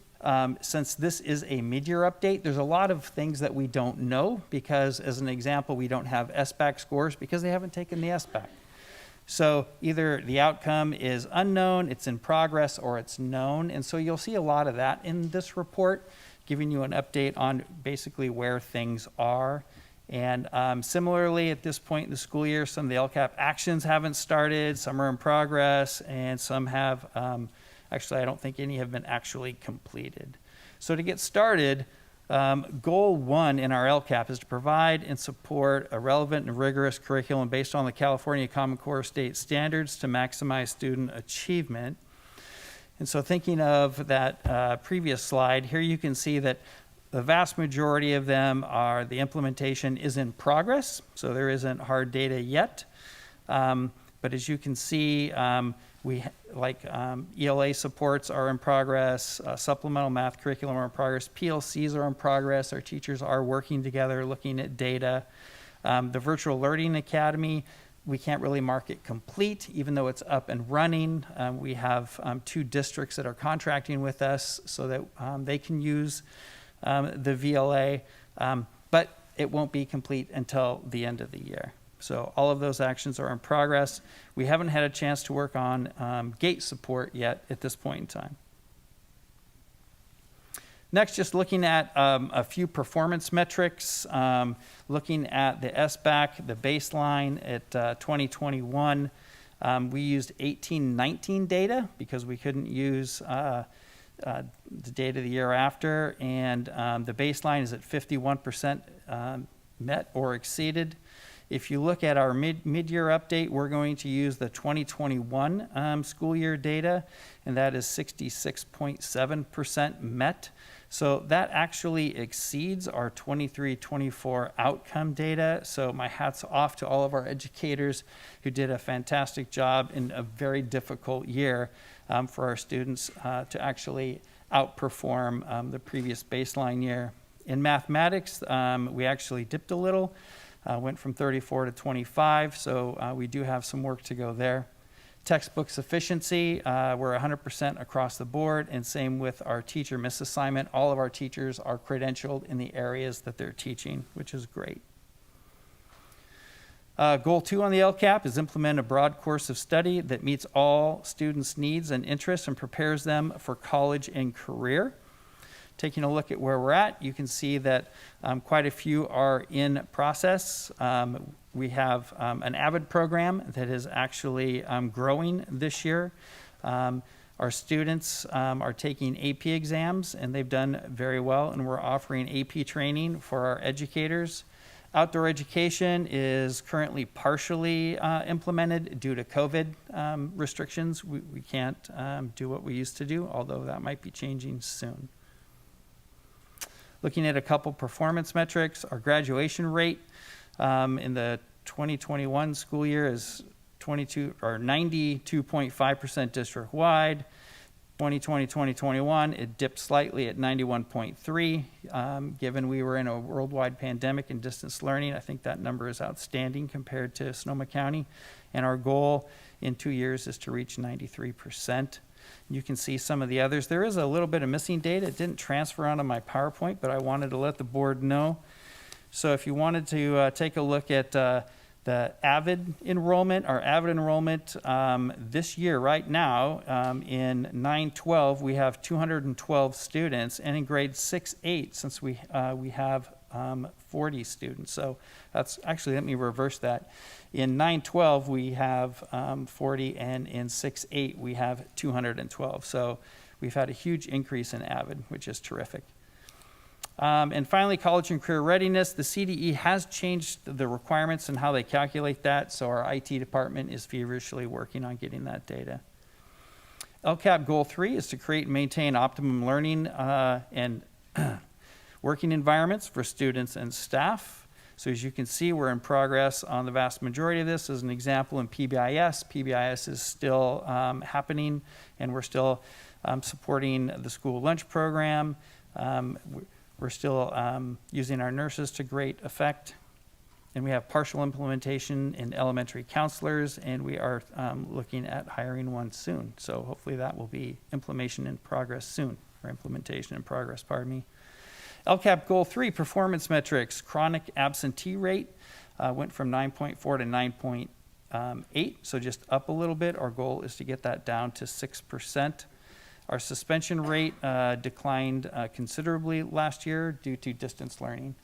since this is a mid-year update, there's a lot of things that we don't know because, as an example, we don't have SBAC scores because they haven't taken the SBAC. So either the outcome is unknown, it's in progress, or it's known. And so you'll see a lot of that in this report, giving you an update on basically where things are. And similarly, at this point in the school year, some of the LCAP actions haven't started, some are in progress, and some have, actually, I don't think any have been actually completed. So to get started, goal 1 in our LCAP is to provide and support a relevant and rigorous curriculum based on the California Common Core state standards to maximize student achievement. And so thinking of that previous slide, here you can see that the vast majority of them are the implementation is in progress, so there isn't hard data yet. But as you can see, ELA supports are in progress, supplemental math curriculum are in progress, PLCs are in progress, our teachers are working together looking at data. The Virtual Learning Academy, we can't really mark it complete, even though it's up and running. We have 2 districts that are contracting with us so that they can use the VLA, but it won't be complete until the end of the year. So all of those actions are in progress. We haven't had a chance to work on gate support yet at this point in time. Next, just looking at a few performance metrics, looking at the SBAC, the baseline at 2021. We used 18-19 data because we couldn't use the data the year after, and the baseline is at 51% met or exceeded. If you look at our mid-year update, we're going to use the 2021 school year data, and that is 66.7% met. So that actually exceeds our 23-24 outcome data. So my hat's off to all of our educators who did a fantastic job in a very difficult year for our students to actually outperform the previous baseline year. In mathematics, we actually dipped a little. Went from 34 to 25, so we do have some work to go there. Textbook sufficiency, we're 100% across the board, and same with our teacher misassignment. All of our teachers are credentialed in the areas that they're teaching, which is great. Goal 2 on the LCAP is implement a broad course of study that meets all students' needs and interests and prepares them for college and career. Taking a look at where we're at, you can see that quite a few are in process. We have an AVID program that is actually growing this year. Our students are taking AP exams, and they've done very well, and we're offering AP training for our educators. Outdoor education is currently partially implemented due to COVID restrictions. We can't do what we used to do, although that might be changing soon. Looking at a couple performance metrics, our graduation rate in the 2021 school year is 92.5% district-wide. 2020-2021, it dipped slightly at 91.3. Given we were in a worldwide pandemic and distance learning, I think that number is outstanding compared to Sonoma County. And our goal in 2 years is to reach 93%. You can see some of the others. There is a little bit of missing data. It didn't transfer onto my PowerPoint, but I wanted to let the board know. So if you wanted to take a look at the AVID enrollment, our AVID enrollment this year, right now, in 9-12, we have 212 students, and in grade 6-8, since we have 40 students. So that's actually, let me reverse that. In 9-12, we have 40, and in 6-8, we have 212. So we've had a huge increase in AVID, which is terrific. And finally, college and career readiness. The CDE has changed the requirements and how they calculate that, so our IT department is feverishly working on getting that data. LCAP Goal 3 is to create and maintain optimum learning and working environments for students and staff. So as you can see, we're in progress on the vast majority of this. As an example, in PBIS, PBIS is still happening, and we're still supporting the school lunch program. We're still using our nurses to great effect. And we have partial implementation in elementary counselors, and we are looking at hiring one soon. So hopefully that will be implementation in progress soon, or implementation in progress, pardon me. LCAP Goal 3, performance metrics. Chronic absentee rate went from 9.4 to 9.8, so just up a little bit. Our goal is to get that down to 6%. Our suspension rate declined considerably last year due to distance learning.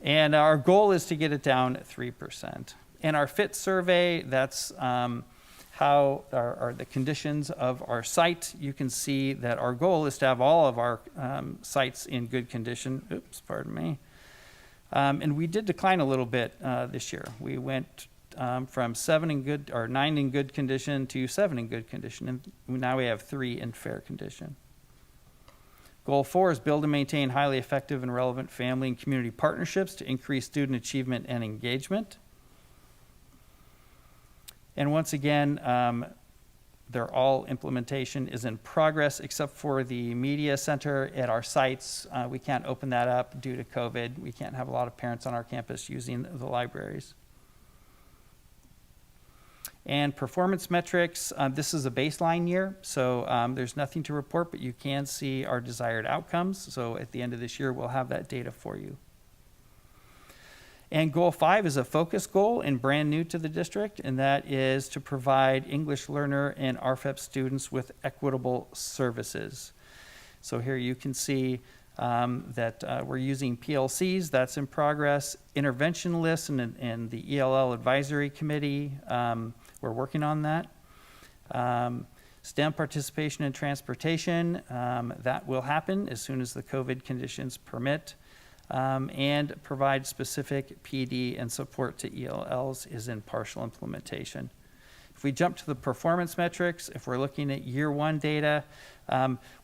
And our goal is to get it down 3%. And our FIT survey, that's how are the conditions of our site. You can see that our goal is to have all of our sites in good condition. Oops, pardon me. And we did decline a little bit this year. We went from 9 in good condition to 7 in good condition, and now we have 3 in fair condition. Goal 4 is build and maintain highly effective and relevant family and community partnerships to increase student achievement and engagement. And once again, they're all implementation is in progress except for the media center at our sites. We can't open that up due to COVID. We can't have a lot of parents on our campus using the libraries. And performance metrics, this is a baseline year, so there's nothing to report, but you can see our desired outcomes. So at the end of this year, we'll have that data for you. And Goal 5 is a focus goal and brand new to the district, and that is to provide English learner and RFEP students with equitable services. So here you can see that we're using PLCs, that's in progress. Intervention lists and the ELL advisory committee, we're working on that. STEM participation in transportation, that will happen as soon as the COVID conditions permit. And provide specific PD and support to ELLs is in partial implementation. If we jump to the performance metrics, if we're looking at year 1 data,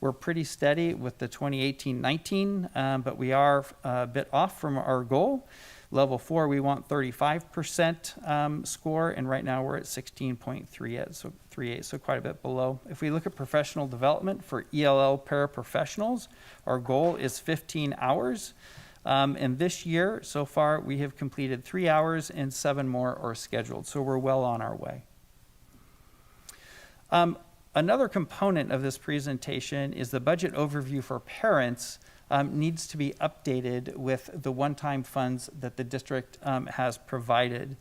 we're pretty steady with the 2018-19, but we are a bit off from our goal. Level 4, we want 35% score, and right now we're at 16.38, so 38, so quite a bit below. If we look at professional development for ELL paraprofessionals, our goal is 15 hours. And this year, so far, we have completed 3 hours and 7 more are scheduled, so we're well on our way. Another component of this presentation is the budget overview for parents needs to be updated with the one-time funds that the district has provided.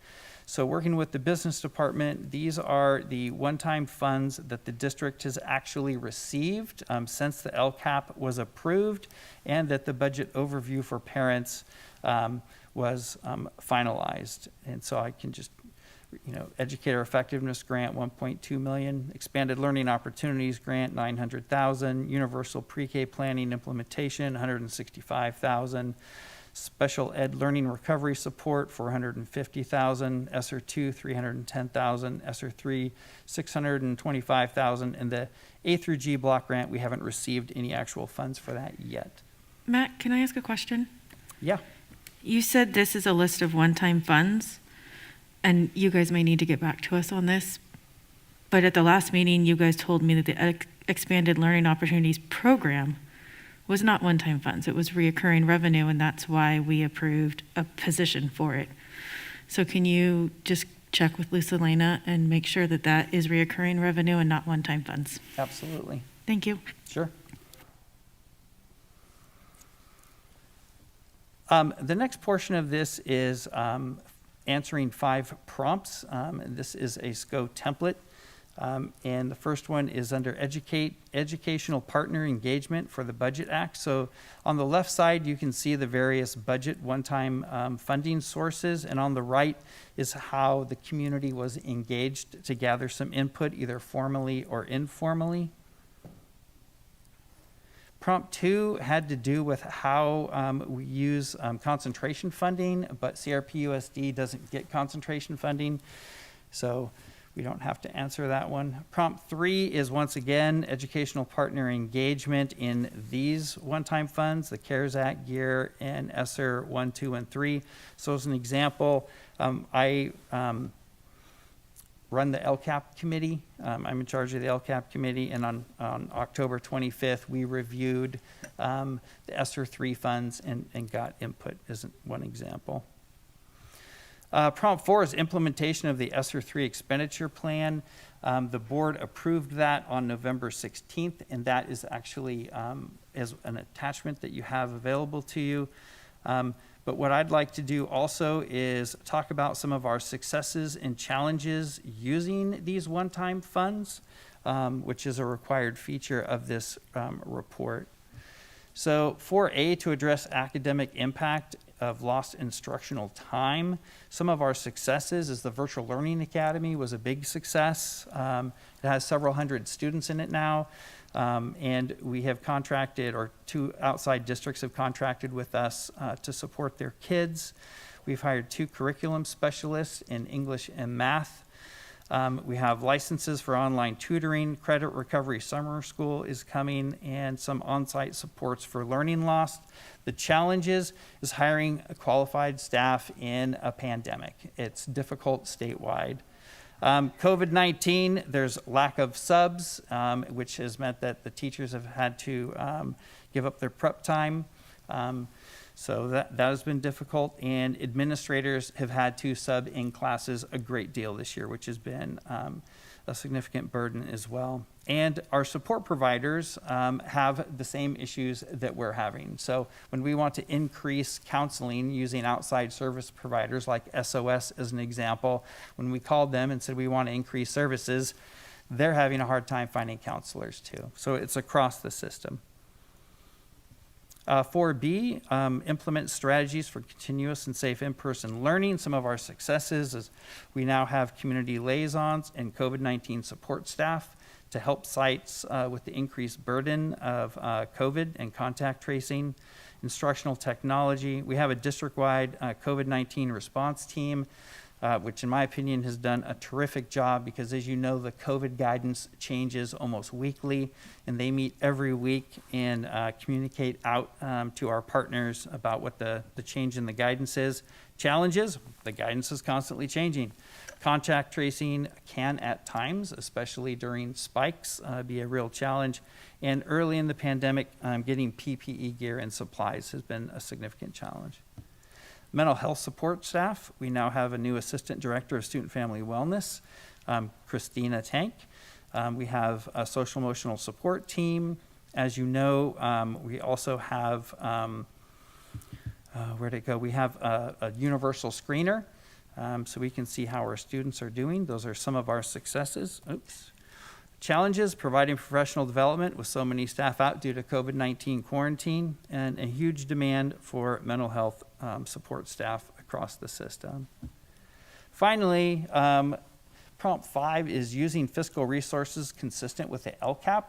So working with the business department, these are the one-time funds that the district has actually received since the LCAP was approved and that the budget overview for parents was finalized. And so I can just, educator effectiveness grant, 1.2 million, expanded learning opportunities grant, 900,000, universal pre-K planning implementation, 165,000, special ed learning recovery support, 450,000, ESSER 2, 310,000, ESSER 3, 625,000, and the A through G block grant, we haven't received any actual funds for that yet. Matt, can I ask a question? Yeah. You said this is a list of one-time funds, and you guys may need to get back to us on this, but at the last meeting, you guys told me that the Expanded Learning Opportunities Program was not one-time funds. It was reoccurring revenue, and that's why we approved a position for it. So can you just check with Lisa Lena and make sure that that is reoccurring revenue and not one-time funds? Absolutely. Thank you. Sure. The next portion of this is answering 5 prompts. This is a SCO template. And the first one is under Educational Partner Engagement for the Budget Act. So on the left side, you can see the various budget one-time funding sources, and on the right is how the community was engaged to gather some input, either formally or informally. Prompt 2 had to do with how we use concentration funding, but CRPUSD doesn't get concentration funding, so we don't have to answer that one. Prompt 3 is once again educational partner engagement in these one-time funds, the CARES Act, GEAR, and ESSER 1, 2, and 3. So as an example, I run the LCAP committee. I'm in charge of the LCAP committee, and on October 25th, we reviewed the ESSER 3 funds and got input as one example. Prompt 4 is implementation of the ESSER 3 expenditure plan. The board approved that on November 16th, and that is actually as an attachment that you have available to you. But what I'd like to do also is talk about some of our successes and challenges using these one-time funds, which is a required feature of this report. So 4A, to address academic impact of lost instructional time. Some of our successes is the Virtual Learning Academy was a big success. It has several hundred students in it now. And we have contracted, or 2 outside districts have contracted with us to support their kids. We've hired 2 curriculum specialists in English and math. We have licenses for online tutoring, credit recovery summer school is coming, and some on-site supports for learning loss. The challenges is hiring qualified staff in a pandemic. It's difficult statewide. COVID-19, there's lack of subs, which has meant that the teachers have had to give up their prep time. So that has been difficult, and administrators have had to sub in classes a great deal this year, which has been a significant burden as well. And our support providers have the same issues that we're having. So when we want to increase counseling using outside service providers like SOS as an example, when we called them and said we want to increase services, they're having a hard time finding counselors too. So it's across the system. 4B, implement strategies for continuous and safe in-person learning. Some of our successes is we now have community liaisons and COVID-19 support staff to help sites with the increased burden of COVID and contact tracing. Instructional technology. We have a district-wide COVID-19 response team, which in my opinion has done a terrific job because, as you know, the COVID guidance changes almost weekly, and they meet every week and communicate out to our partners about what the change in the guidance is. Challenges, the guidance is constantly changing. Contact tracing can at times, especially during spikes, be a real challenge. And early in the pandemic, getting PPE gear and supplies has been a significant challenge. Mental health support staff, we now have a new Assistant Director of Student Family Wellness, Christina Tank. We have a social emotional support team. As you know, we also have, where'd it go? We have a universal screener, so we can see how our students are doing. Those are some of our successes. Oops. Challenges, providing professional development with so many staff out due to COVID-19 quarantine, and a huge demand for mental health support staff across the system. Finally, prompt 5 is using fiscal resources consistent with the LCAP.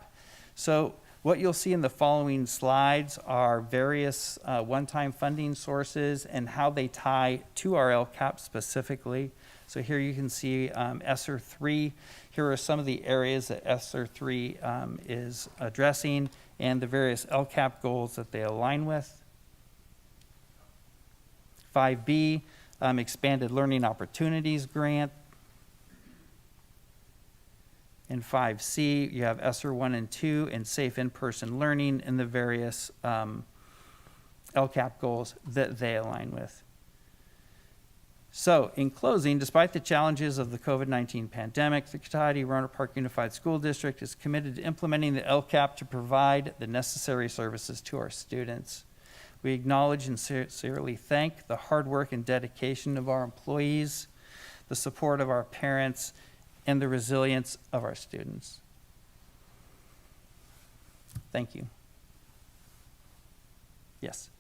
So what you'll see in the following slides are various one-time funding sources and how they tie to our LCAP specifically. So here you can see ESSER 3. Here are some of the areas that ESSER 3 is addressing and the various LCAP goals that they align with. 5B, Expanded Learning Opportunities Grant. In 5C, you have ESSER 1 and 2 and Safe In-Person Learning and the various LCAP goals that they align with. So, in closing, despite the challenges of the COVID-19 pandemic, the Cotati-Roanoke Park Unified School District is committed to implementing the LCAP to provide the necessary services to our students. We acknowledge and sincerely thank the hard work and dedication of our employees, the support of our parents, and the resilience of our students. Thank you. Yes.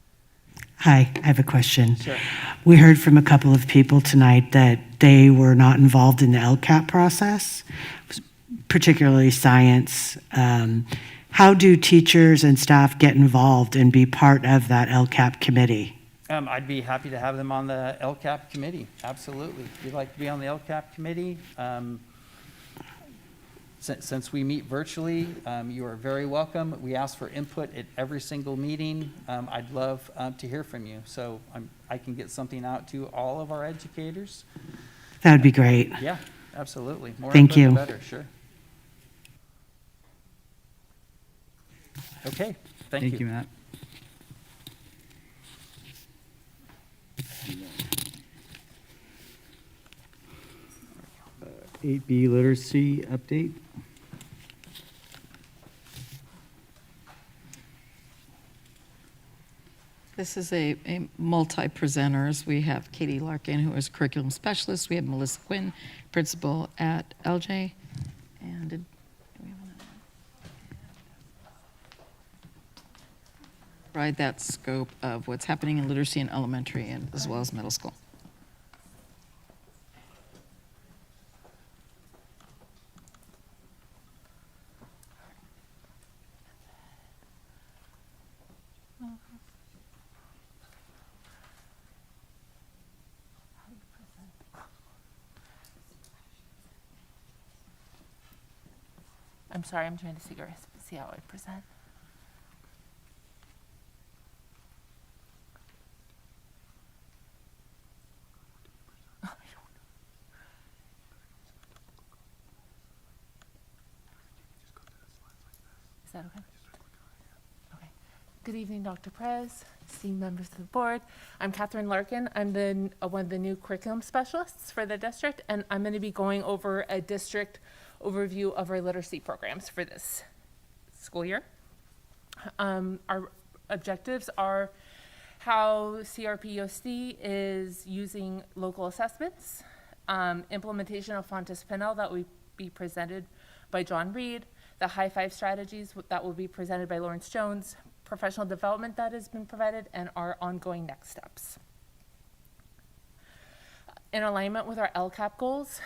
Hi, I have a question. Sure. We heard from a couple of people tonight that they were not involved in the LCAP process, particularly science. How do teachers and staff get involved and be part of that LCAP committee? I'd be happy to have them on the LCAP committee. Absolutely. If you'd like to be on the LCAP committee, since we meet virtually, you are very welcome. We ask for input at every single meeting. I'd love to hear from you. So I can get something out to all of our educators. That would be great. Yeah, absolutely. More Thank input, the you. better, sure. Okay, thank you. Matt. 8B literacy update. This is a multi-presenters. We have Katie Larkin, who is curriculum specialist. We have Melissa Quinn, principal at LJ. And do we have another one? Provide that scope of what's happening in literacy in elementary and as well as middle school. I'm sorry, I'm trying to see how I present. Is that okay? Okay. Good evening, Dr. Perez, esteemed members of the board. I'm Catherine Larkin. I'm one of the new curriculum specialists for the district, and I'm going to be going over a district overview of our literacy programs for this school year. Our objectives are how CRPOSD is using local assessments, implementation of Fontes Pinnell that will be presented by John Reed, the high five strategies that will be presented by Lawrence Jones, professional development that has been provided, and our ongoing next steps. In alignment with our LCAP goals,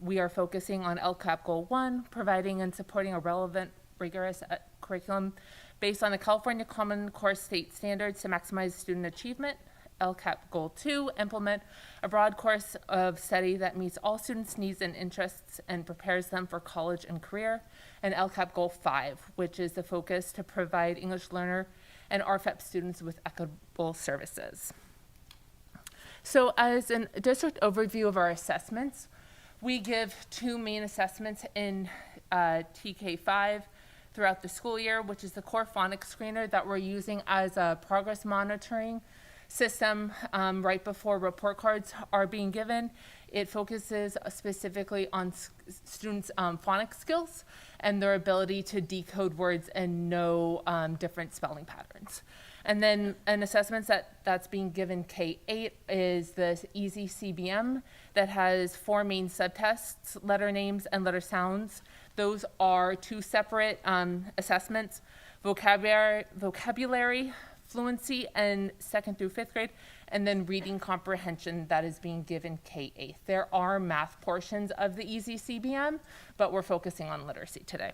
we are focusing on LCAP Goal 1, providing and supporting a relevant, rigorous curriculum based on the California Common Core State Standards to maximize student achievement. LCAP Goal 2, implement a broad course of study that meets all students' needs and interests and prepares them for college and career. And LCAP Goal 5, which is the focus to provide English learner and RFEP students with equitable services. So as a district overview of our assessments, we give 2 main assessments in TK5 throughout the school year, which is the core phonics screener that we're using as a progress monitoring system right before report cards are being given. It focuses specifically on students' phonics skills and their ability to decode words and know different spelling patterns. And then an assessment that's being given K8 is the Easy CBM that has 4 main subtests, letter names and letter sounds. Those are 2 separate assessments, vocabulary, fluency, and 2nd through 5th grade, and then reading comprehension that is being given K8. There are math portions of the Easy CBM, but we're focusing on literacy today.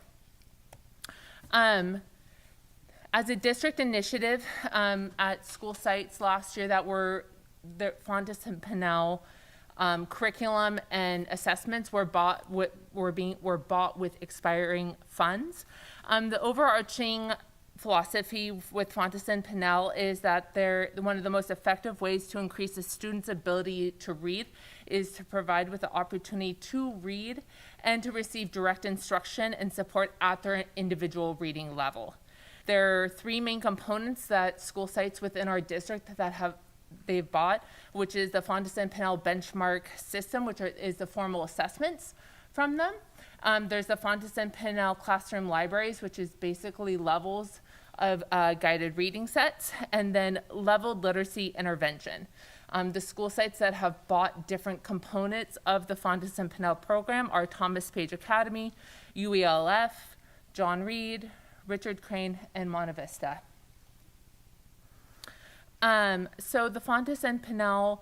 As a district initiative at school sites last year that were the Fontes and Pinnell curriculum and assessments were bought with expiring funds. The overarching philosophy with Fontes and Pinnell is that one of the most effective ways to increase a student's ability to read is to provide with the opportunity to read and to receive direct instruction and support at their individual reading level. There are 3 main components that school sites within our district that they've bought, which is the Fontes and Pinnell benchmark system, which is the formal assessments from them. There's the Fontes and Pinnell classroom libraries, which is basically levels of guided reading sets, and then leveled literacy intervention. The school sites that have bought different components of the Fontes and Pinnell program are Thomas Page Academy, UELF, John Reed, Richard Crane, and Monte Vista. So the Fontes and Pinnell,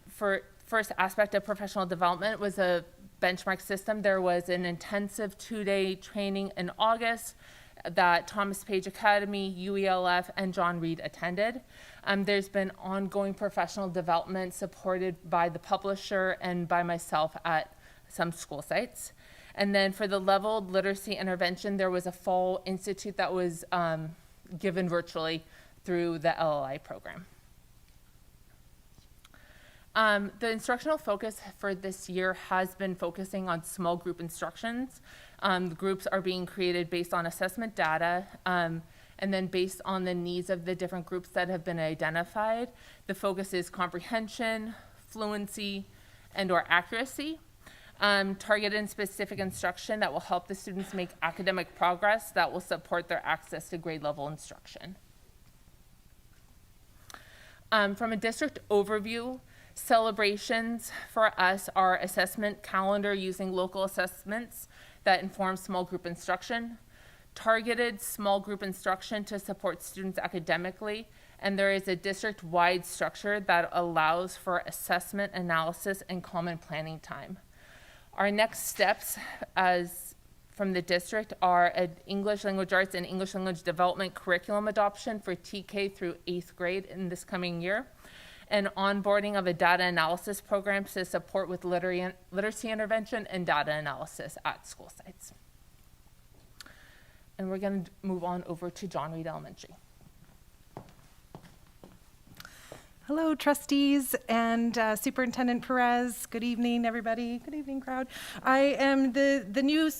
for first aspect of professional development, was a benchmark system. There was an intensive 2-day training in August that Thomas Page Academy, UELF, and John Reed attended. There's been ongoing professional development supported by the publisher and by myself at some school sites. And then for the leveled literacy intervention, there was a fall institute that was given virtually through the LLI program. The instructional focus for this year has been focusing on small group instructions. The groups are being created based on assessment data, and then based on the needs of the different groups that have been identified. The focus is comprehension, fluency, and/or accuracy. Targeted and specific instruction that will help the students make academic progress that will support their access to grade level instruction. From a district overview, celebrations for us are assessment calendar using local assessments that inform small group instruction, targeted small group instruction to support students academically, and there is a district-wide structure that allows for assessment, analysis, and common planning time. Our next steps from the district are an English language arts and English language development curriculum adoption for TK through 8th grade in this coming year, and onboarding of a data analysis program to support with literacy intervention and data analysis at school sites. And we're going to move on over to John Reed Elementary. Hello, trustees and Superintendent Perez. Good evening, everybody. Good evening, crowd. I am the new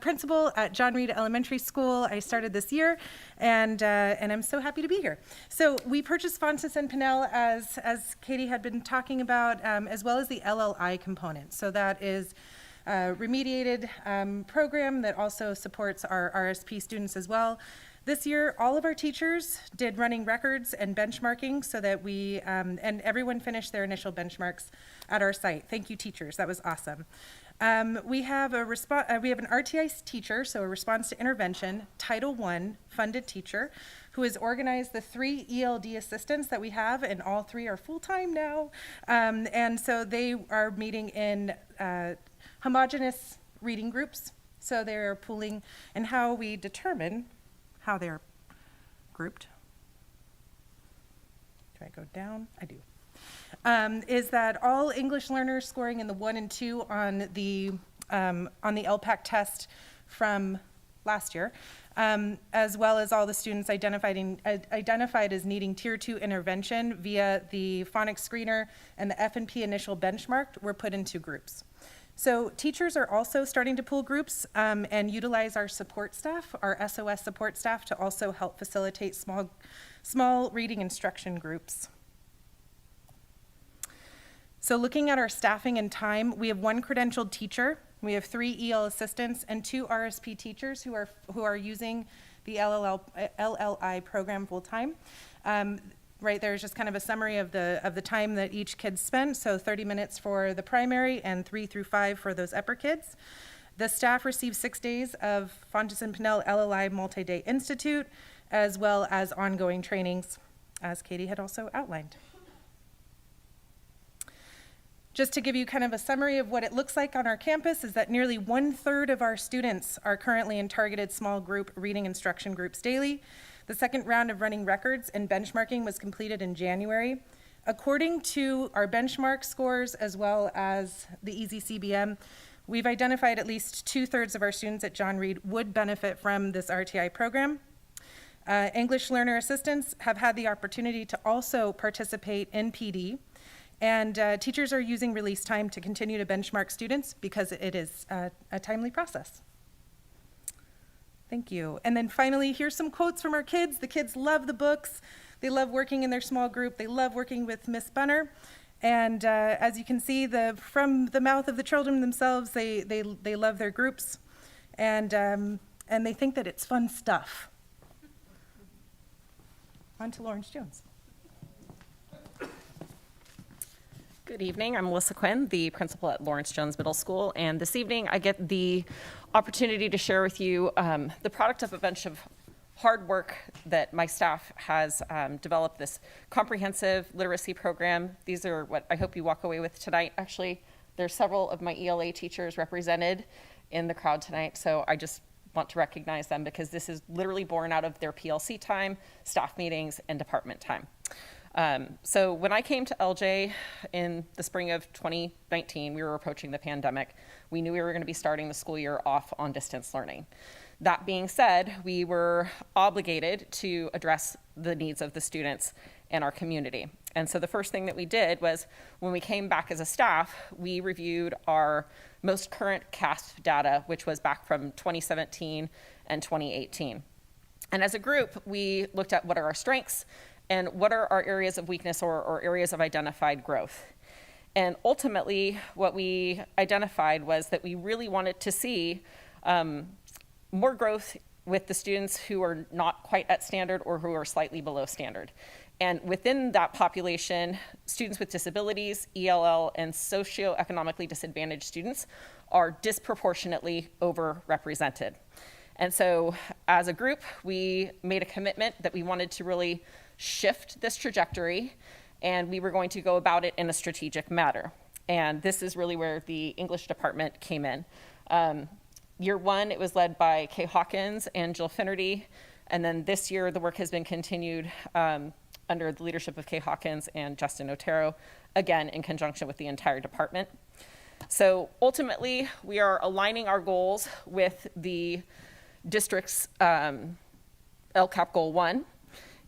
principal at John Reed Elementary School. I started this year, and I'm so happy to be here. So we purchased Fontes and Pinnell, as Katie had been talking about, as well as the LLI component. So that is a remediated program that also supports our RSP students as well. This year, all of our teachers did running records and benchmarking so that we, and everyone finished their initial benchmarks at our site. Thank you, teachers. That was awesome. We have an RTI teacher, so a response to intervention, Title I funded teacher, who has organized the 3 ELD assistants that we have, and all 3 are full-time now. And so they are meeting in homogeneous reading groups. So they're pooling, and how we determine how they're grouped. Do I go down? I do. Is that all English learners scoring in the 1 and 2 on the LPAC test from last year, as well as all the students identified as needing Tier 2 intervention via the phonics screener and the F&P initial benchmark were put into groups. So teachers are also starting to pool groups and utilize our support staff, our SOS support staff, to also help facilitate small reading instruction groups. So looking at our staffing and time, we have 1 credentialed teacher, we have 3 EL assistants, and 2 RSP teachers who are using the LLI program full time. Right, there's just kind of a summary of the time that each kid spent. So 30 minutes for the primary and 3 through 5 for those upper kids. The staff receives 6 days of Fontes and Pinnell LLI Multi-Day Institute, as well as ongoing trainings, as Katie had also outlined. Just to give you kind of a summary of what it looks like on our campus is that nearly 1/3 of our students are currently in targeted small group reading instruction groups daily. The second round of running records and benchmarking was completed in January. According to our benchmark scores as well as the EasyCBM, we've identified at least 2/3 of our students at John Reed would benefit from this RTI program. English learner assistants have had the opportunity to also participate in PD, and teachers are using release time to continue to benchmark students because it is a timely process. Thank you. And then finally, here's some quotes from our kids. The kids love the books. They love working in their small group. They love working with Miss Bunner. And as you can see, from the mouth of the children themselves, they love their groups. And they think that it's fun stuff. On to Lawrence Jones. Good evening. I'm Melissa Quinn, the principal at Lawrence Jones Middle School, and this evening I get the opportunity to share with you the product of a bunch of hard work that my staff has developed, this comprehensive literacy program. These are what I hope you walk away with tonight. Actually, there's several of my ELA teachers represented in the crowd tonight, so I just want to recognize them because this is literally born out of their PLC time, staff meetings, and department time. So when I came to LJ in the spring of 2019, we were approaching the pandemic. We knew we were going to be starting the school year off on distance learning. That being said, we were obligated to address the needs of the students in our community. And so the first thing that we did was when we came back as a staff, we reviewed our most current CASP data, which was back from 2017 and 2018. And as a group, we looked at what are our strengths and what are our areas of weakness or areas of identified growth. And ultimately, what we identified was that we really wanted to see more growth with the students who are not quite at standard or who are slightly below standard. And within that population, students with disabilities, ELL, and socioeconomically disadvantaged students are disproportionately overrepresented. And so as a group, we made a commitment that we wanted to really shift this trajectory, and we were going to go about it in a strategic manner. And this is really where the English department came in. Year one, it was led by Kay Hawkins and Jill Finnerty, and then this year the work has been continued under the leadership of Kay Hawkins and Justin Otero, again in conjunction with the entire department. So ultimately, we are aligning our goals with the district's LCAP Goal 1,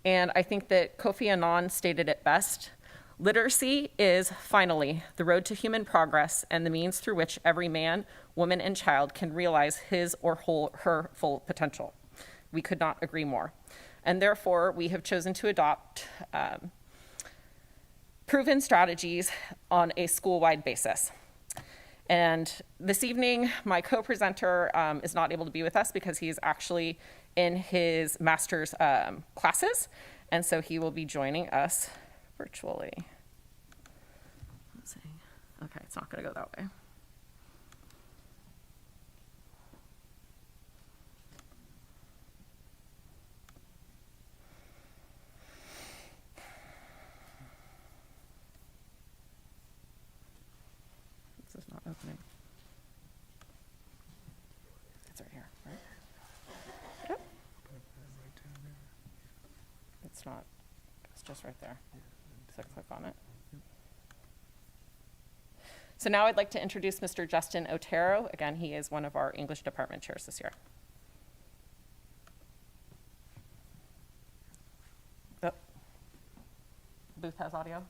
and I think that Kofi Annan stated it best. Literacy is, finally, the road to human progress and the means through which every man, woman, and child can realize his or her full potential. We could not agree more. And therefore, we have chosen to adopt proven strategies on a school-wide basis. And this evening, my co-presenter is not able to be with us because he is actually in his master's classes, and so he will be joining us virtually. Let's see. Okay, it's not going to go that way. This is not opening. It's right here, right? Yep. It's not. It's just right there. So click on it. So now I'd like to introduce Mr. Justin Otero. Again, he is one of our English department chairs this year. Oh. Booth has audio.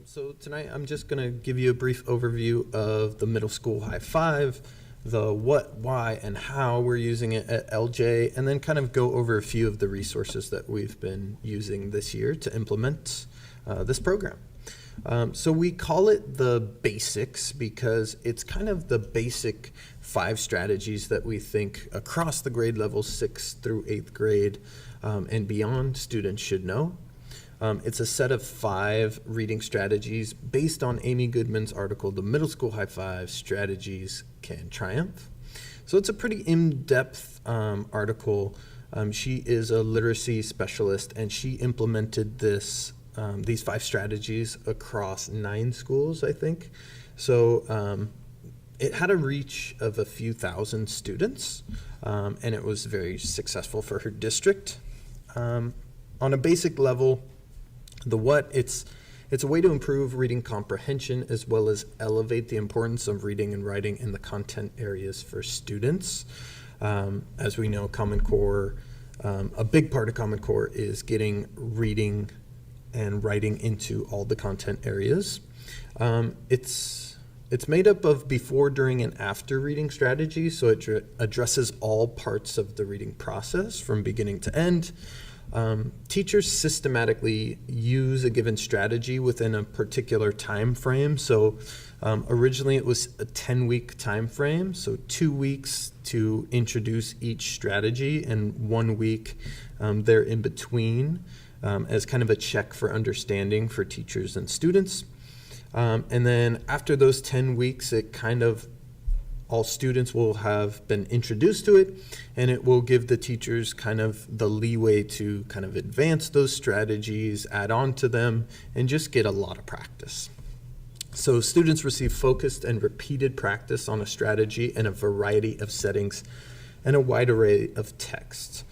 So tonight I'm just going to give you a brief overview of the middle school high five, the what, why, and how we're using it at LJ, and then kind of go over a few of the resources that we've been using this year to implement this program. So we call it the basics because it's kind of the basic 5 strategies that we think across the grade levels 6th through 8th grade and beyond students should know. It's a set of 5 reading strategies based on Amy Goodman's article, The Middle School High Five Strategies Can Triumph. So it's a pretty in-depth article. She is a literacy specialist, and she implemented these 5 strategies across 9 schools, I think. So it had a reach of a few thousand students, and it was very successful for her district. On a basic level, the what, it's a way to improve reading comprehension as well as elevate the importance of reading and writing in the content areas for students. As we know, Common Core, a big part of Common Core is getting reading and writing into all the content areas. It's made up of before, during, and after reading strategies, so it addresses all parts of the reading process from beginning to end. Teachers systematically use a given strategy within a particular time frame. So originally it was a 10-week time frame, so 2 weeks to introduce each strategy and 1 week there in between. as kind of a check for understanding for teachers and students. And then after those 10 weeks, it kind of, all students will have been introduced to it, and it will give the teachers kind of the leeway to kind of advance those strategies, add on to them, and just get a lot of practice. So students receive focused and repeated practice on a strategy in a variety of settings and a wide array of texts.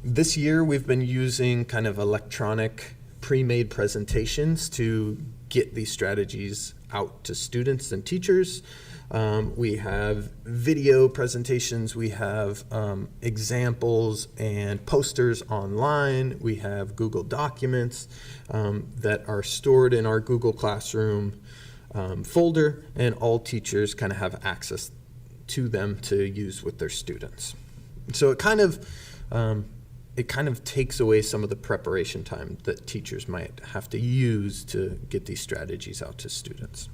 This year, we've been using kind of electronic pre-made presentations to get these strategies out to students and teachers. We have video presentations, we have examples and posters online, we have Google Documents that are stored in our Google Classroom folder, and all teachers kind of have access to them to use with their students. So it kind of takes away some of the preparation time that teachers might have to use to get these strategies out to students.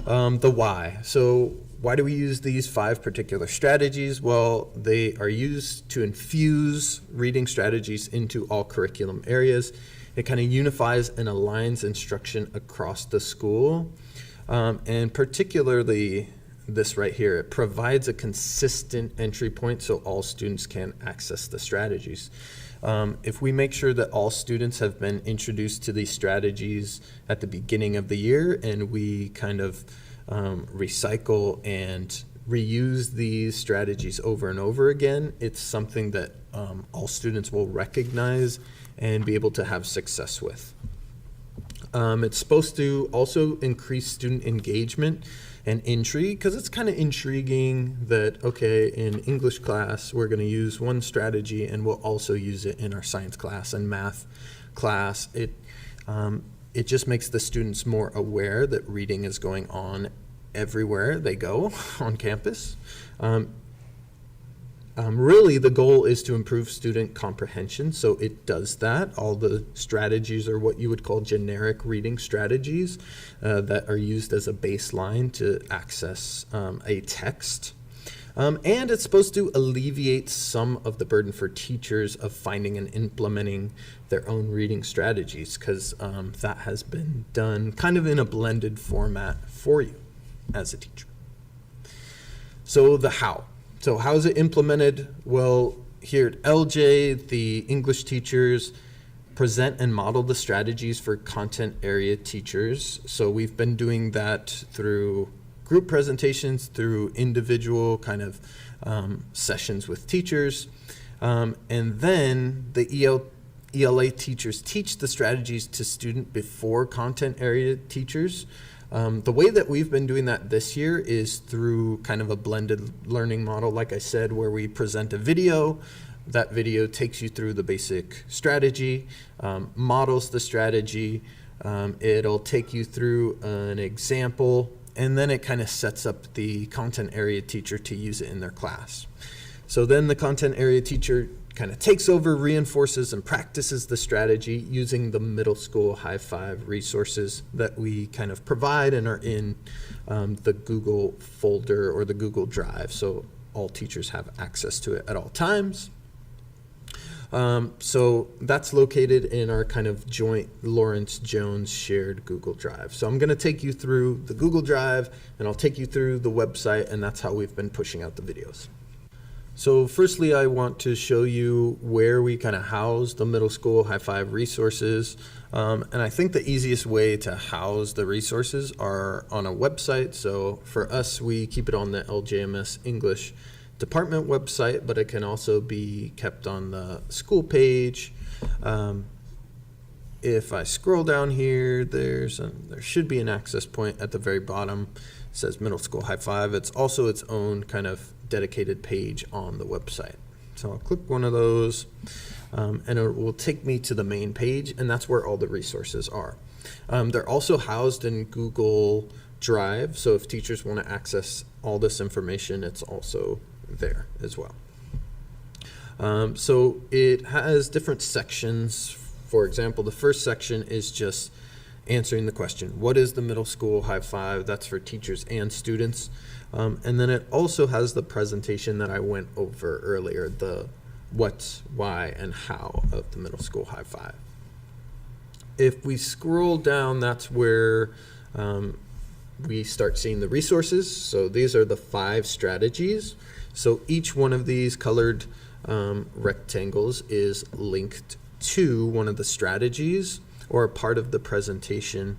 The why. So why do we use these 5 particular strategies? Well, they are used to infuse reading strategies into all curriculum areas. It kind of unifies and aligns instruction across the school. And particularly this right here, it provides a consistent entry point so all students can access the strategies. If we make sure that all students have been introduced to these strategies at the beginning of the year, and we kind of recycle and reuse these strategies over and over again, it's something that all students will recognize and be able to have success with. It's supposed to also increase student engagement and intrigue, because it's kind of intriguing that, okay, in English class, we're going to use one strategy and we'll also use it in our science class and math class. It just makes the students more aware that reading is going on everywhere they go on campus. Really, the goal is to improve student comprehension, so it does that. All the strategies are what you would call generic reading strategies that are used as a baseline to access a text. And it's supposed to alleviate some of the burden for teachers of finding and implementing their own reading strategies, because that has been done kind of in a blended format for you as a teacher. So the how. So how is it implemented? Well, here at LJ, the English teachers present and model the strategies for content area teachers. So we've been doing that through group presentations, through individual kind of sessions with teachers. And then the ELA teachers teach the strategies to student before content area teachers. The way that we've been doing that this year is through kind of a blended learning model, like I said, where we present a video. That video takes you through the basic strategy, models the strategy. It'll take you through an example, and then it kind of sets up the content area teacher to use it in their class. So then the content area teacher kind of takes over, reinforces, and practices the strategy using the middle school high five resources that we kind of provide and are in the Google folder or the Google Drive, so all teachers have access to it at all times. So that's located in our kind of joint Lawrence Jones shared Google Drive. So I'm going to take you through the Google Drive, and I'll take you through the website, and that's how we've been pushing out the videos. So firstly, I want to show you where we kind of house the middle school high five resources. And I think the easiest way to house the resources are on a website. So for us, we keep it on the LJMS English department website, but it can also be kept on the school page. If I scroll down here, there should be an access point at the very bottom. It says middle school high five. It's also its own kind of dedicated page on the website. So I'll click one of those, and it will take me to the main page, and that's where all the resources are. They're also housed in Google Drive, so if teachers want to access all this information, it's also there as well. So it has different sections. For example, the first section is just answering the question, what is the middle school high five? That's for teachers and students. And then it also has the presentation that I went over earlier, the what, why, and how of the middle school high five. If we scroll down, that's where we start seeing the resources. So these are the 5 strategies. So each one of these colored rectangles is linked to one of the strategies or a part of the presentation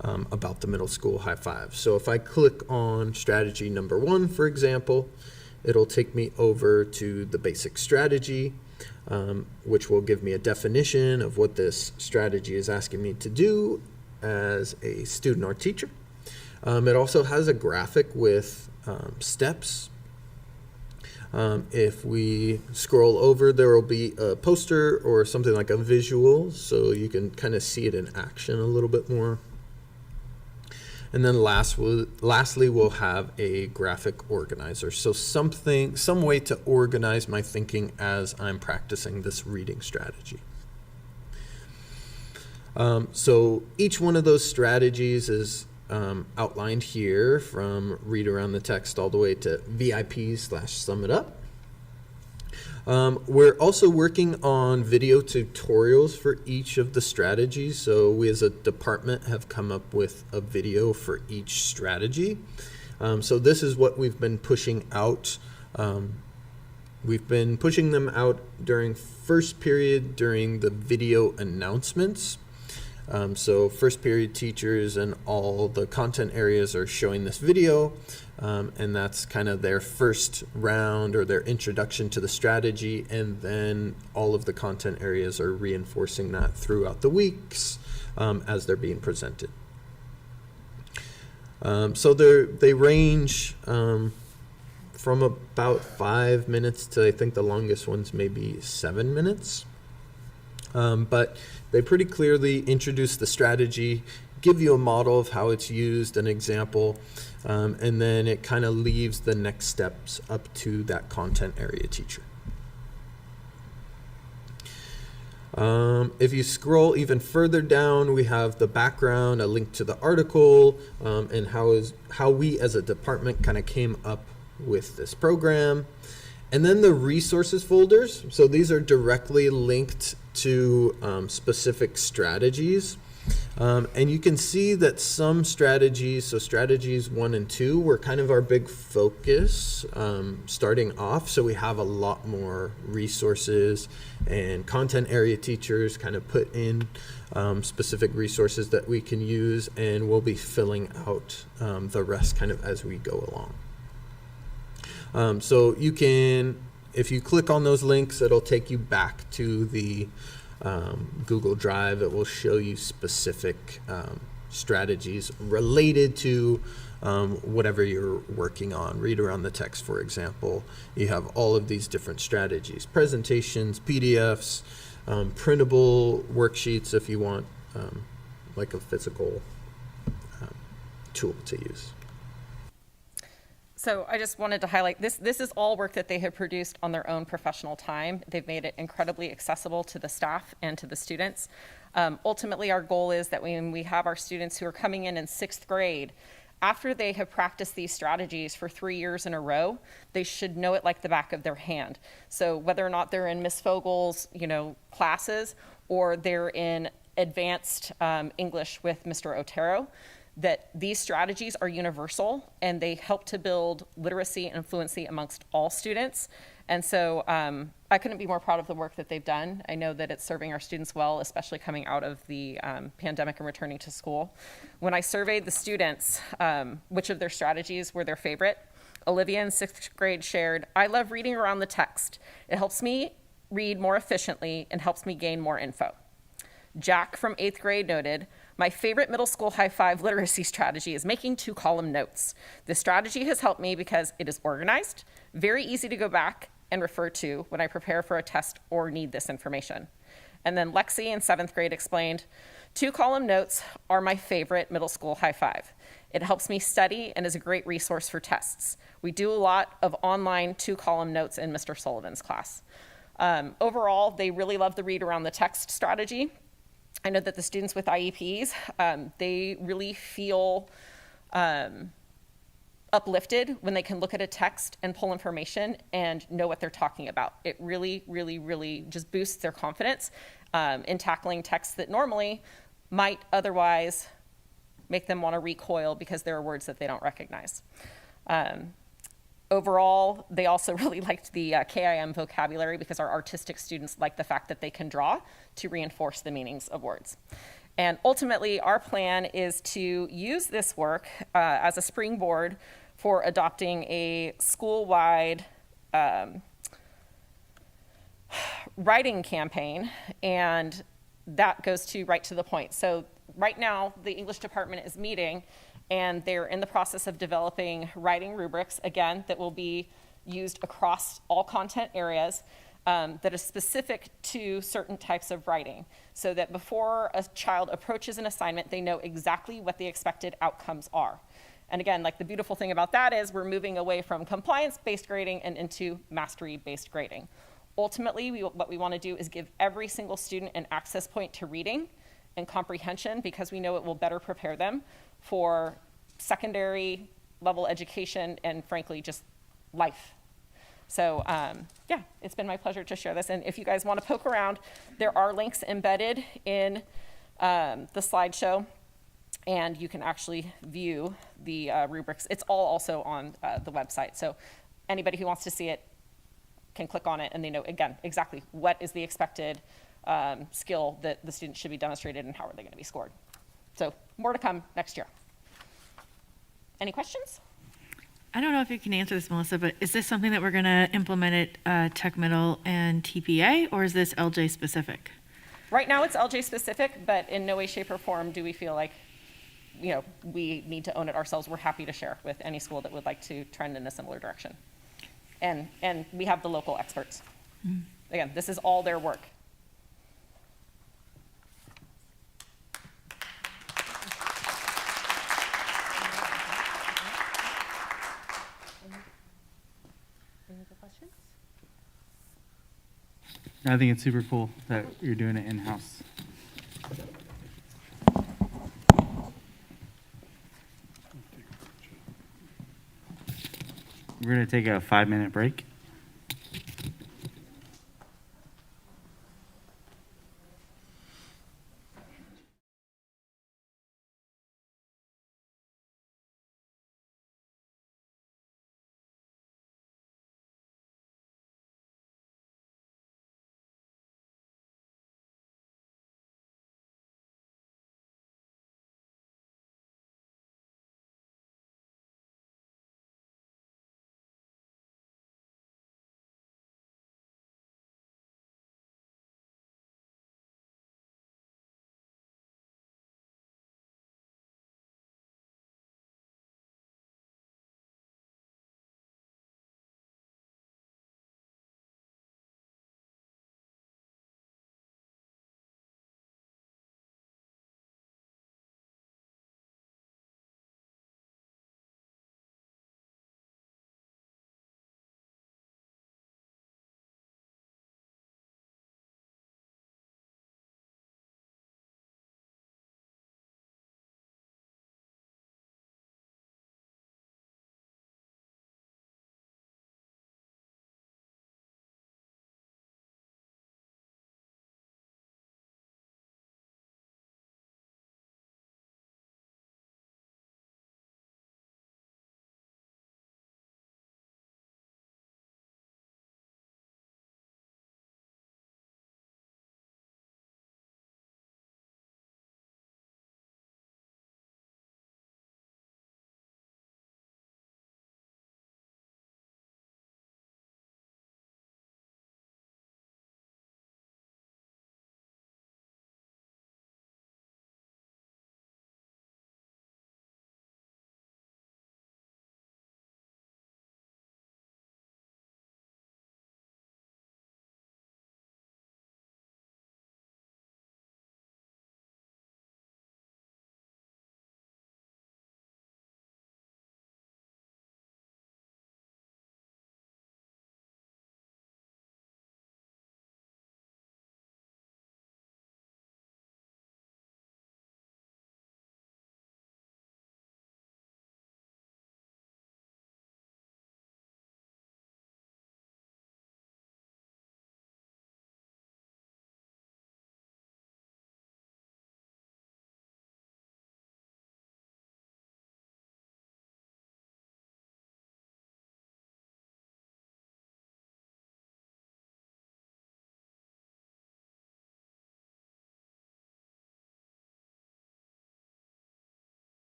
about the middle school high five. So if I click on strategy number 1, for example, it'll take me over to the basic strategy, which will give me a definition of what this strategy is asking me to do as a student or teacher. It also has a graphic with steps. If we scroll over, there will be a poster or something like a visual, so you can kind of see it in action a little bit more. And then lastly, we'll have a graphic organizer. So some way to organize my thinking as I'm practicing this reading strategy. So each one of those strategies is outlined here, from read around the text all the way to VIP/sum it up. We're also working on video tutorials for each of the strategies. So we as a department have come up with a video for each strategy. So this is what we've been pushing out. We've been pushing them out during first period during the video announcements. So first period teachers and all the content areas are showing this video, and that's kind of their first round or their introduction to the strategy, and then all of the content areas are reinforcing that throughout the weeks as they're being presented. So they range from about 5 minutes to, I think the longest one's maybe 7 minutes. But they pretty clearly introduce the strategy, give you a model of how it's used, an example, and then it kind of leaves the next steps up to that content area teacher. If you scroll even further down, we have the background, a link to the article, and how we as a department kind of came up with this program. And then the resources folders. So these are directly linked to specific strategies. And you can see that some strategies, so strategies 1 and 2, were kind of our big focus starting off. So we have a lot more resources, and content area teachers kind of put in specific resources that we can use, and we'll be filling out the rest kind of as we go along. So you can, if you click on those links, it'll take you back to the Google Drive. It will show you specific strategies related to whatever you're working on. Read around the text, for example. You have all of these different strategies, presentations, PDFs, printable worksheets if you want like a physical tool to use. So I just wanted to highlight this. This is all work that they have produced on their own professional time. They've made it incredibly accessible to the staff and to the students. Ultimately, our goal is that when we have our students who are coming in 6th grade, after they have practiced these strategies for 3 years in a row, they should know it like the back of their hand. So whether or not they're in Miss Fogel's, classes, or they're in advanced English with Mr. Otero, that these strategies are universal and they help to build literacy and fluency amongst all students. And so I couldn't be more proud of the work that they've done. I know that it's serving our students well, especially coming out of the pandemic and returning to school. When I surveyed the students, which of their strategies were their favorite, Olivia in 6th grade shared, "I love reading around the text. It helps me read more efficiently and helps me gain more info." Jack from 8th grade noted, "My favorite middle school high five literacy strategy is making 2-column notes. This strategy has helped me because it is organized, very easy to go back and refer to when I prepare for a test or need this information." And then Lexi in 7th grade explained, 2-column notes are my favorite middle school high five. It helps me study and is a great resource for tests. We do a lot of online 2-column notes in Mr. Sullivan's class." Overall, they really love the read around the text strategy. I know that the students with IEPs, they really feel uplifted when they can look at a text and pull information and know what they're talking about. It really, really, really just boosts their confidence in tackling texts that normally might otherwise make them want to recoil because there are words that they don't recognize. Overall, they also really liked the KIM vocabulary because our artistic students like the fact that they can draw to reinforce the meanings of words. And ultimately, our plan is to use this work as a springboard for adopting a school-wide writing campaign, and that goes to right to the point. So right now, the English department is meeting, and they're in the process of developing writing rubrics, again, that will be used across all content areas that is specific to certain types of writing, so that before a child approaches an assignment, they know exactly what the expected outcomes are. And again, like the beautiful thing about that is we're moving away from compliance-based grading and into mastery-based grading. Ultimately, what we want to do is give every single student an access point to reading and comprehension, because we know it will better prepare them for secondary level education and, frankly, just life. So yeah, it's been my pleasure to share this. And if you guys want to poke around, there are links embedded in the slideshow, and you can actually view the rubrics. It's all also on the website. So anybody who wants to see it can click on it, and they know, again, exactly what is the expected skill that the students should be demonstrated and how are they going to be scored. So more to come next year. Any questions? I don't know if you can answer this, Melissa, but is this something that we're going to implement at Tech Middle and TPA, or is this LJ specific? Right now it's LJ specific, but in no way, shape, or form do we feel like, you know, we need to own it ourselves. We're happy to share with any school that would like to trend in a similar direction. And we have the local experts. Again, this is all their work. Any other questions? I think it's super cool that you're doing it in-house. We're going to take a 5-minute break.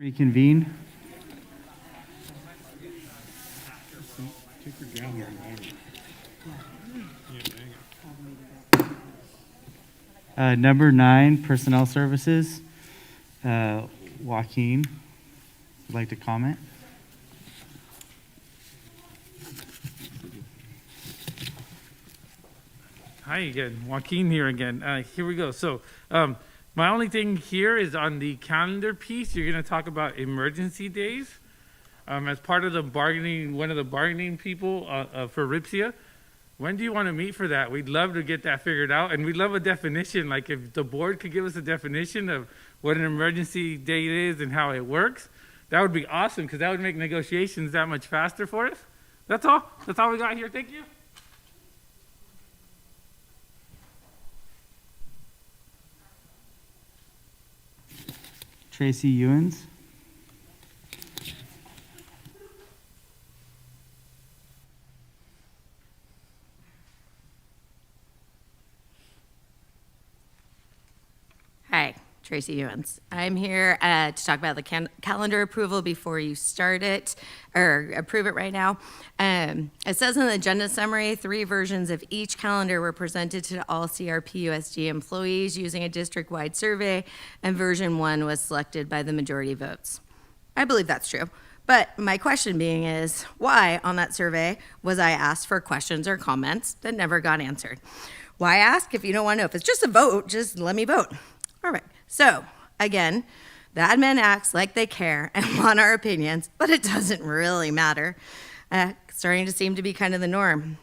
Reconvene. Take your gavel and bang it. Number 9, Personnel Services. Joaquin, would like to comment? Hi again, Joaquin here again. Here we go. So my only thing here is on the calendar piece, you're going to talk about emergency days. As part of the bargaining, one of the bargaining people for RIPSIA, when do you want to meet for that? We'd love to get that figured out, and we'd love a definition. Like if the board could give us a definition of what an emergency date is and how it works, that would be awesome, because that would make negotiations that much faster for us. That's all. That's all we got here. Thank you. Tracy Ewens. Hi, Tracy Ewens. I'm here to talk about the calendar approval before you start it, or approve it right now. It says in the agenda summary, 3 versions of each calendar were presented to all CRPUSD employees using a district-wide survey, and version 1 was selected by the majority votes. I believe that's true. But my question being is, why on that survey was I asked for questions or comments that never got answered? Why ask if you don't want to know? If it's just a vote, just let me vote. All right, so again, the admin acts like they care and want our opinions, but it doesn't really matter. Starting to seem to be kind of the norm.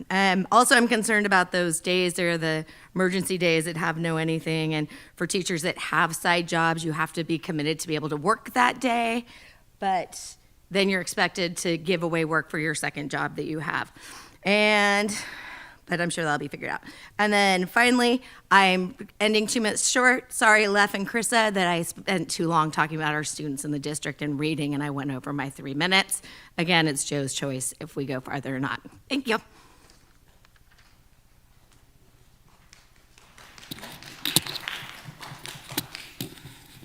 Also, I'm concerned about those days. They're the emergency days that have no anything, and for teachers that have side jobs, you have to be committed to be able to work that day, but then you're expected to give away work for your second job that you have. But I'm sure that'll be figured out. And then finally, I'm ending 2 minutes short. Sorry, Lef and Krissa, that I spent too long talking about our students in the district and reading, and I went over my 3 minutes. Again, it's Joe's choice if we go farther or not. Thank you.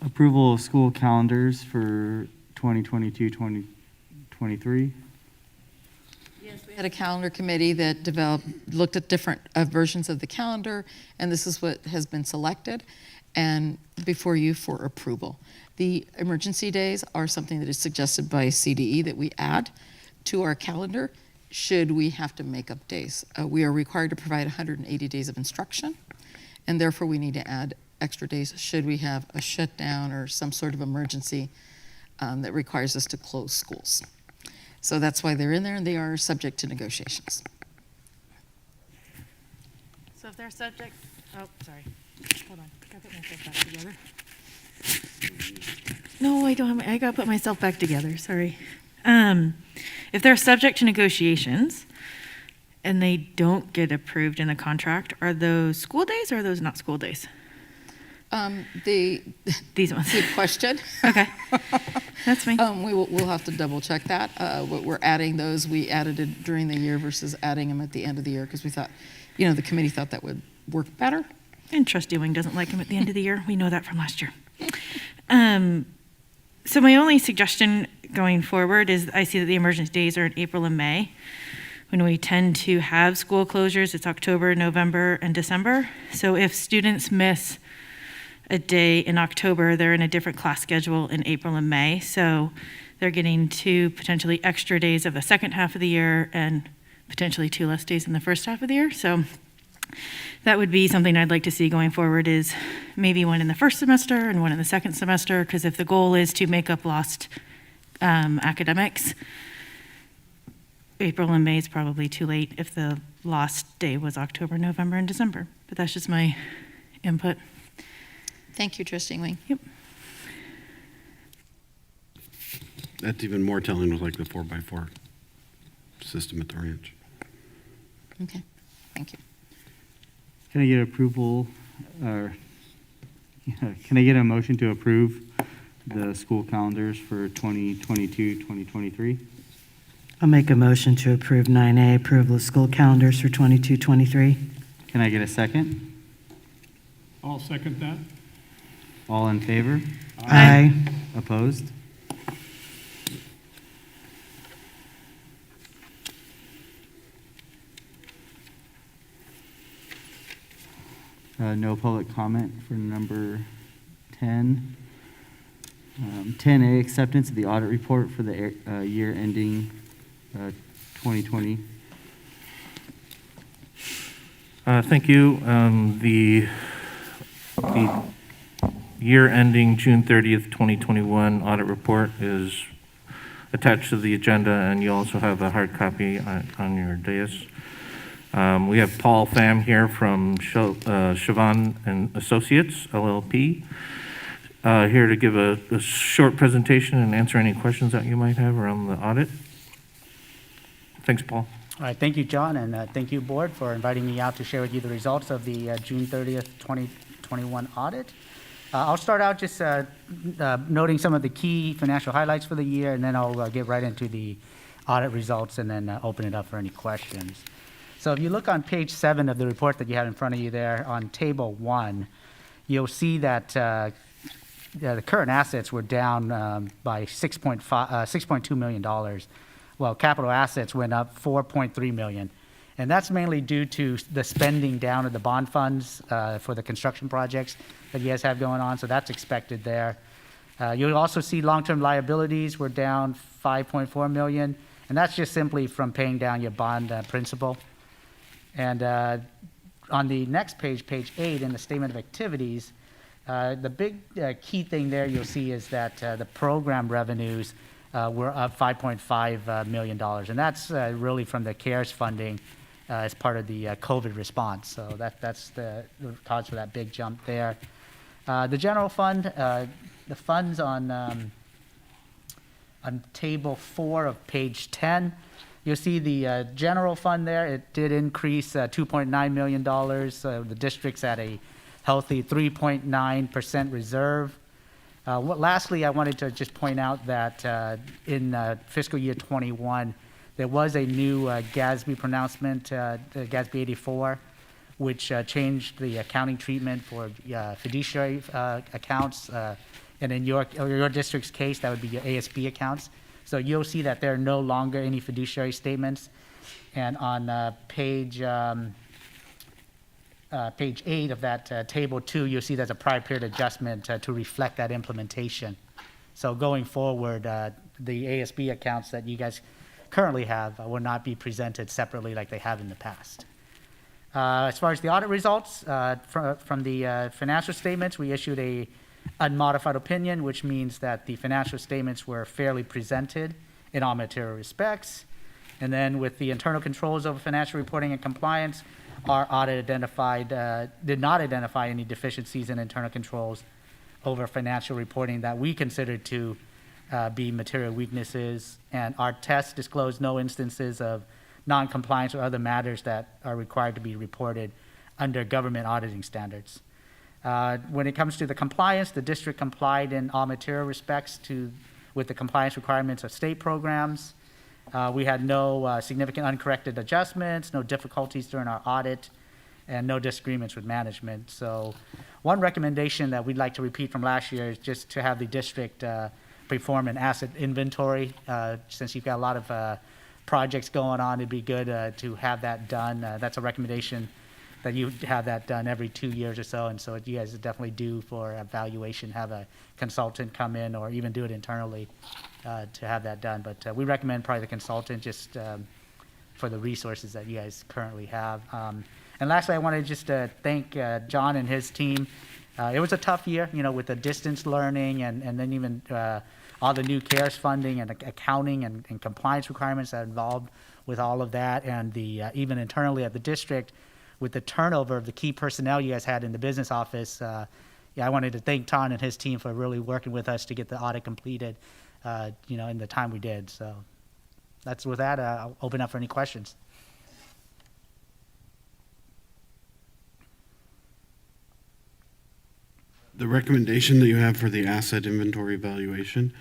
Approval of school calendars for 2022-2023. We had a calendar committee that looked at different versions of the calendar, and this is what has been selected and before you for approval. The emergency days are something that is suggested by CDE that we add to our calendar should we have to make up days. We are required to provide 180 days of instruction, and therefore we need to add extra days should we have a shutdown or some sort of emergency that requires us to close schools. So that's why they're in there, and they are subject to negotiations. So if they're subject, oh, sorry. Hold on, I gotta put myself back together. No, I don't have, I gotta put myself back together, sorry. If they're subject to negotiations and they don't get approved in the contract, are those school days or are those not school days? These ones. Good question. Okay, that's me. We'll have to double check that. We're adding those. We added it during the year versus adding them at the end of the year because we thought, the committee thought that would work better. And Trustee Wing doesn't like them at the end of the year. We know that from last year. So my only suggestion going forward is I see that the emergency days are in April and May. When we tend to have school closures, it's October, November, and December. So if students miss a day in October, they're in a different class schedule in April and May. So they're getting 2 potentially extra days of the second half of the year and potentially 2 less days in the first half of the year. So that would be something I'd like to see going forward, is maybe one in the first semester and one in the second semester, because if the goal is to make up lost academics, April and May is probably too late if the lost day was October, November, and December. But that's just my input. Thank you, Trustee Wing. Yep. That's even more telling with like the 4x4 system at the ranch. Okay, thank you. Can I get approval, or can I get a motion to approve the school calendars for 2022-2023? I'll make a motion to approve 9A, approval of school calendars for 22-23. Can I get a second? I'll second that. All in favor? Aye. Opposed? No public comment for number 10. 10A, acceptance of the audit report for the year ending 2020. Thank you. The year ending June 30th, 2021 audit report is attached to the agenda, and you also have a hard copy on your dais. We have Paul Pham here from Chauvin and Associates, LLP, here to give a short presentation and answer any questions that you might have around the audit. Thanks, Paul. All right, thank you, John, and thank you, Board, for inviting me out to share with you the results of the June 30th, 2021 audit. I'll start out just noting some of the key financial highlights for the year, and then I'll get right into the audit results and then open it up for any questions. So if you look on page 7 of the report that you have in front of you there, on table 1, you'll see that the current assets were down by $6.2 million. Well, capital assets went up $4.3 million. And that's mainly due to the spending down of the bond funds for the construction projects that you guys have going on, so that's expected there. You'll also see long-term liabilities were down $5.4 million, and that's just simply from paying down your bond principal. And on the next page, page 8, in the statement of activities, the big key thing there you'll see is that the program revenues were up $5.5 million, and that's really from the CARES funding as part of the COVID response. So that's the cause for that big jump there. The general fund, the funds on table 4 of page 10, you'll see the general fund there. It did increase $2.9 million. The district's at a healthy 3.9% reserve. Lastly, I wanted to just point out that in fiscal year 21, there was a new GASB pronouncement, GASB 84, which changed the accounting treatment for fiduciary accounts. And in your district's case, that would be your ASB accounts. So you'll see that there are no longer any fiduciary statements. And on page 8 of that table 2, you'll see there's a prior period adjustment to reflect that implementation. So going forward, the ASB accounts that you guys currently have will not be presented separately like they have in the past. As far as the audit results, from the financial statements, we issued a unmodified opinion, which means that the financial statements were fairly presented in all material respects. And then with the internal controls over financial reporting and compliance, our audit did not identify any deficiencies in internal controls over financial reporting that we considered to be material weaknesses, and our test disclosed no instances of non-compliance or other matters that are required to be reported under government auditing standards. When it comes to the compliance, the district complied in all material respects with the compliance requirements of state programs. We had no significant uncorrected adjustments, no difficulties during our audit, and no disagreements with management. So one recommendation that we'd like to repeat from last year is just to have the district perform an asset inventory. Since you've got a lot of projects going on, it'd be good to have that done. That's a recommendation that you have that done every 2 years or so, and so you guys definitely do for evaluation, have a consultant come in or even do it internally to have that done. But we recommend probably the consultant just for the resources that you guys currently have. And lastly, I want to just thank John and his team. It was a tough year, with the distance learning and then even all the new CARES funding and accounting and compliance requirements that are involved with all of that, and the even internally at the district with the turnover of the key personnel you guys had in the business office. I wanted to thank Ton and his team for really working with us to get the audit completed, in the time we did. So that's with that. I'll open up for any questions. The recommendation that you have for the asset inventory evaluation,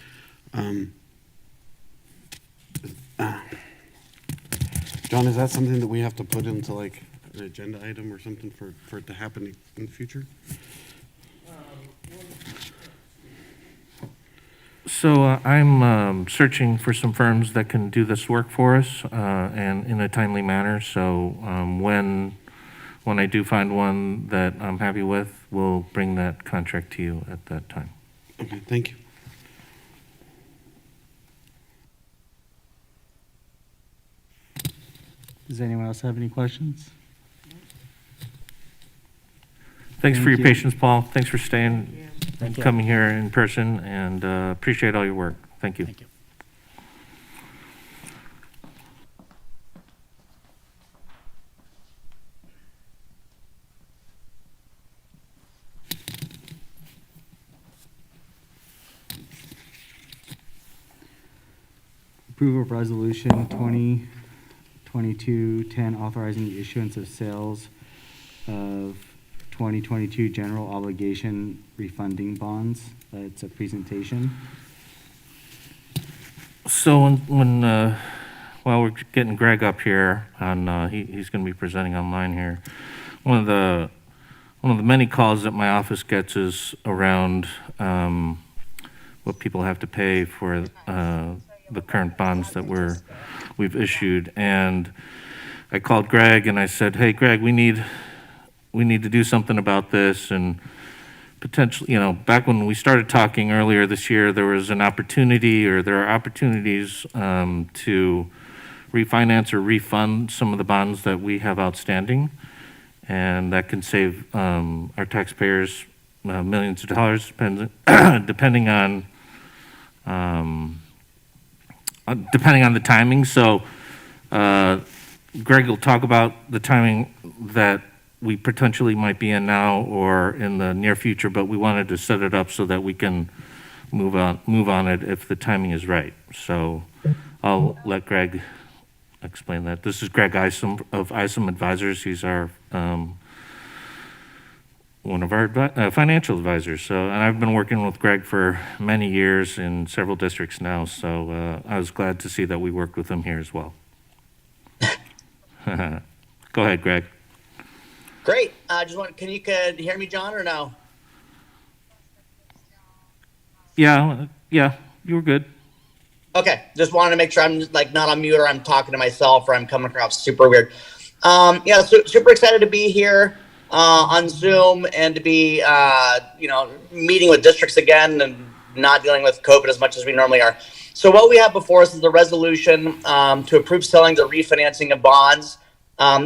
John, is that something that we have to put into like an agenda item or something for it to happen in the future? So I'm searching for some firms that can do this work for us and in a timely manner. So when when I do find one that I'm happy with, we'll bring that contract to you at that time. Okay, thank you. Does anyone else have any questions? Thanks for Thank your you. patience, Paul. Thanks for staying, Thank you. coming here in person, and appreciate all your work. Thank you. Thank you. Approval of resolution 2022-10 authorizing the issuance of sales of 2022 general obligation refunding bonds. It's a presentation. So while we're getting Greg up here, he's going to be presenting online here. One of the many calls that my office gets is around what people have to pay for the current bonds that we've issued. And I called Greg and I said, "Hey, Greg, we need to do something about this." And potentially, back when we started talking earlier this year, there was an opportunity, or there are opportunities to refinance or refund some of the bonds that we have outstanding, and that can save our taxpayers millions of dollars, depending on the timing. So Greg will talk about the timing that we potentially might be in now or in the near future, but we wanted to set it up so that we can move on it if the timing is right. So I'll let Greg explain that. This is Greg Isom of Isom Advisors. He's our one of our financial advisors. So, and I've been working with Greg for many years in several districts now. So I was glad to see that we worked with him here as well. Go ahead, Greg. Great. Can you hear me, John, or no? Yeah, you were good. Okay. Just wanted to make sure I'm not on mute or I'm talking to myself or I'm coming across super weird. Super excited to be here on Zoom and to be, meeting with districts again and not dealing with COVID as much as we normally are. So what we have before us is the resolution to approve selling the refinancing of bonds.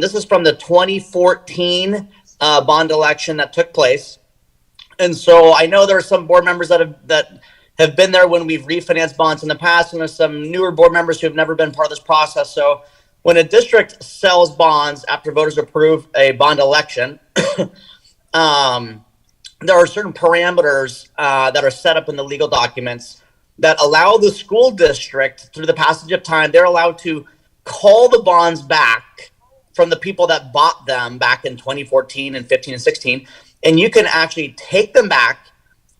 This is from the 2014 bond election that took place. And so I know there are some board members that have been there when we've refinanced bonds in the past, and there's some newer board members who have never been part of this process. So when a district sells bonds after voters approve a bond election, there are certain parameters that are set up in the legal documents that allow the school district, through the passage of time, they're allowed to call the bonds back from the people that bought them back in 2014 and 15 and 16. And you can actually take them back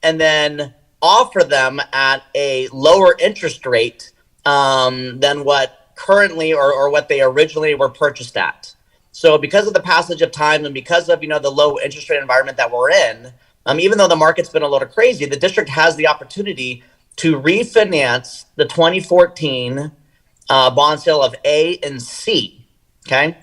and then offer them at a lower interest rate than what currently or what they originally were purchased at. So because of the passage of time and because of, the low interest rate environment that we're in, even though the market's been a little crazy, the district has the opportunity to refinance the 2014 bond sale of A and C. Okay.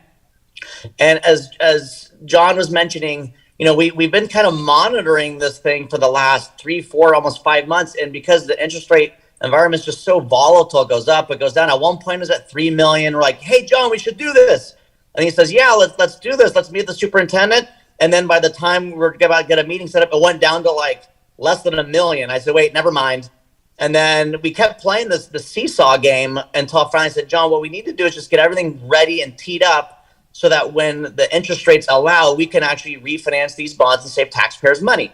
And as John was mentioning, we've been kind of monitoring this thing for the last 3, 4, almost 5 months. And because the interest rate environment is just so volatile, it goes up, it goes down. At one point it was at 3 million. We're like, "Hey, John, we should do this." And he says, "Yeah, let's do this. Let's meet the superintendent." And then by the time we're about to get a meeting set up, it went down to less than $1 million. I said, "Wait, never mind." And then we kept playing the seesaw game until finally I said, "John, what we need to do is just get everything ready and teed up so that when the interest rates allow, we can actually refinance these bonds and save taxpayers money."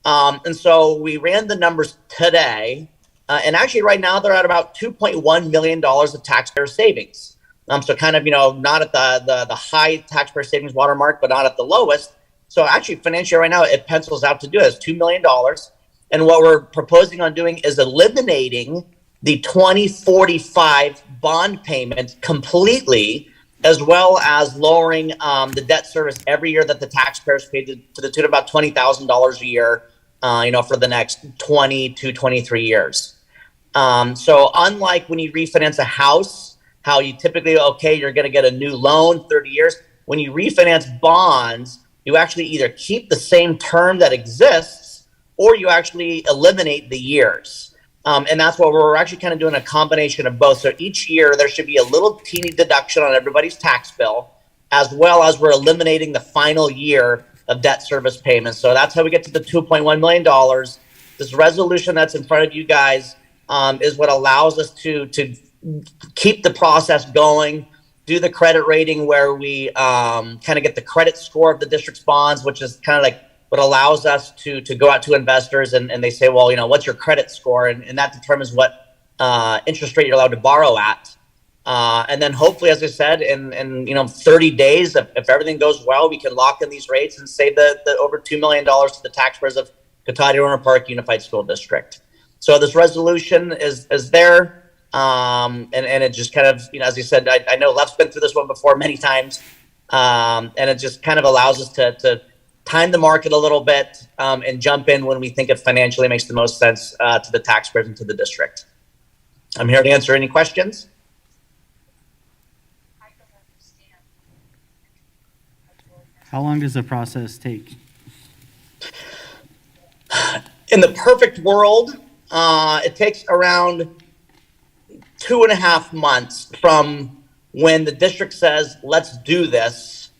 And so we ran the numbers today. And actually right now they're at about $2.1 million of taxpayer savings. So kind of, not at the high taxpayer savings watermark, but not at the lowest. So actually financially right now, it pencils out to do it. It's $2 million. And what we're proposing on doing is eliminating the 2045 bond payment completely, as well as lowering the debt service every year that the taxpayers pay to the tune of about $20,000 a year, for the next 20 to 23 years. So unlike when you refinance a house, how you typically, you're going to get a new loan, 30 years. when you refinance bonds, you actually either keep the same term that exists or you actually eliminate the years. And that's what we're actually kind of doing, a combination of both. So each year there should be a little teeny deduction on everybody's tax bill, as well as we're eliminating the final year of debt service payments. So that's how we get to the $2.1 million. This resolution that's in front of you guys is what allows us to keep the process going, do the credit rating where we kind of get the credit score of the district's bonds, which is kind of like what allows us to go out to investors and they say, well, what's your credit score? And that determines what interest rate you're allowed to borrow at. And then hopefully, as I said, in 30 days, if everything goes well, we can lock in these rates and save the over $2 million to the taxpayers of Cotati-Rohnert Park Unified School District. So this resolution is there. And it just kind of, as you said, I know Left's been through this one before many times. And it just kind of allows us to time the market a little bit and jump in when we think it financially makes the most sense to the taxpayers and to the district. I'm here to answer any questions. How long does the process take? In the perfect world, it takes around 2.5 months from when the district says, let's do this,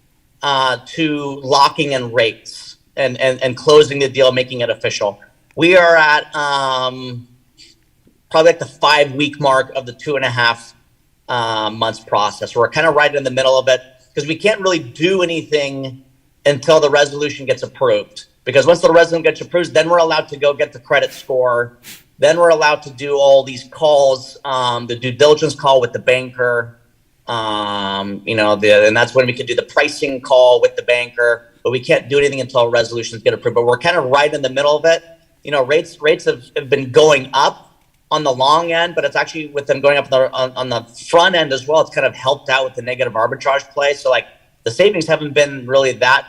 to locking in rates and closing the deal, making it official. We are at probably like the 5-week mark of the 2.5 months process. We're kind of right in the middle of it because we can't really do anything until the resolution gets approved. Because once the resolution gets approved, then we're allowed to go get the credit score. Then we're allowed to do all these calls, the due diligence call with the banker, and that's when we can do the pricing call with the banker. But we can't do anything until resolutions get approved. But we're kind of right in the middle of it. Rates have been going up on the long end, but it's actually with them going up on the front end as well. It's kind of helped out with the negative arbitrage play. So like the savings haven't been really that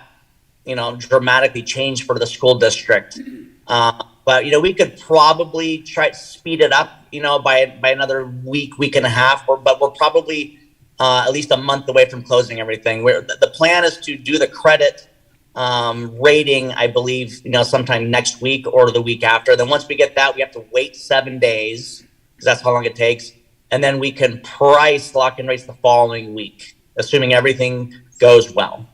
dramatically changed for the school district. But we could probably try to speed it up, by another week and a half, but we're probably at least a month away from closing everything. The plan is to do the credit rating, I believe, sometime next week or the week after. Then once we get that, we have to wait 7 days because that's how long it takes. And then we can lock in rates the following week, assuming everything goes well.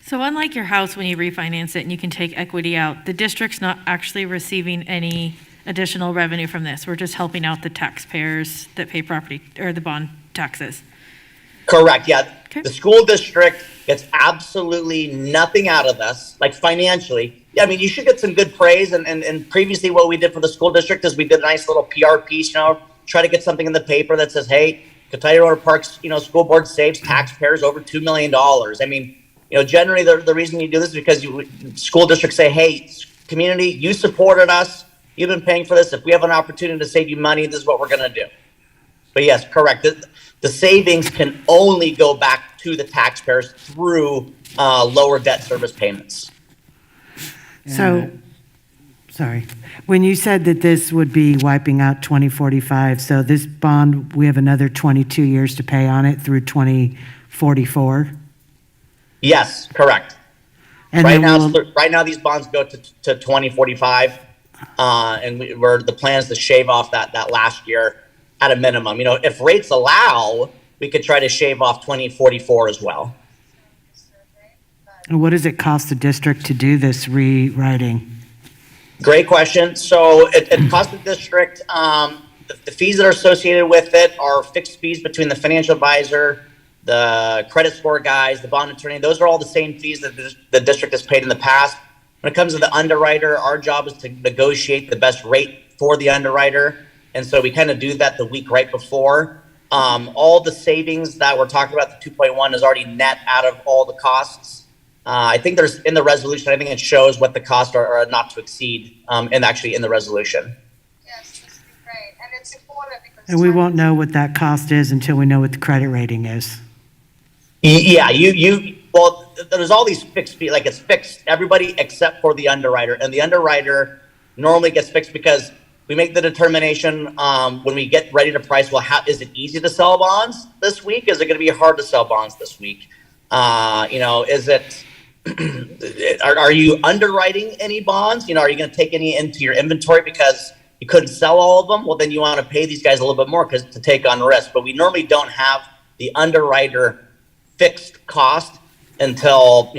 So unlike your house, when you refinance it and you can take equity out, the district's not actually receiving any additional revenue from this. We're just helping out the taxpayers that pay property or the bond taxes. Correct. Yeah. Okay. The school district gets absolutely nothing out of this, like financially. Yeah, I mean, you should get some good praise. And previously what we did for the school district is we did a nice little PR piece, try to get something in the paper that says, hey, Cotati-Rohnert Park's, school board saves taxpayers over $2 million. I mean, generally the reason you do this is because school districts say, hey, community, you supported us. You've been paying for this. If we have an opportunity to save you money, this is what we're going to do. But yes, correct. The savings can only go back to the taxpayers through lower debt service payments. So, sorry, when you said that this would be wiping out 2045, so this bond, we have another 22 years to pay on it through 2044? Yes, correct. And right then now, these bonds go to 2045, and the plan is to shave off that last year at a minimum. If rates allow, we could try to shave off 2044 as well. what does it cost the district to do this rewriting? Great question. So it costs the district, the fees that are associated with it are fixed fees between the financial advisor, the credit score guys, the bond attorney. Those are all the same fees that the district has paid in the past. When it comes to the underwriter, our job is to negotiate the best rate for the underwriter. And so we kind of do that the week right before. All the savings that we're talking about, the 2.1 is already net out of all the costs. I think there's in the resolution, I think it shows what the costs are not to exceed, and actually in the resolution. Yes, this is great. And it's important because... And we won't know what that cost is until we know what the credit rating is. Yeah, well, there's all these fixed fees, like it's fixed, everybody except for the underwriter. And the underwriter normally gets fixed because we make the determination when we get ready to price. Well, how is it easy to sell bonds this week? Is it going to be hard to sell bonds this week? Is it? Are you underwriting any bonds? Are you going to take any into your inventory because you couldn't sell all of them? Well, then you want to pay these guys a little bit more to take on risk. But we normally don't have the underwriter fixed cost until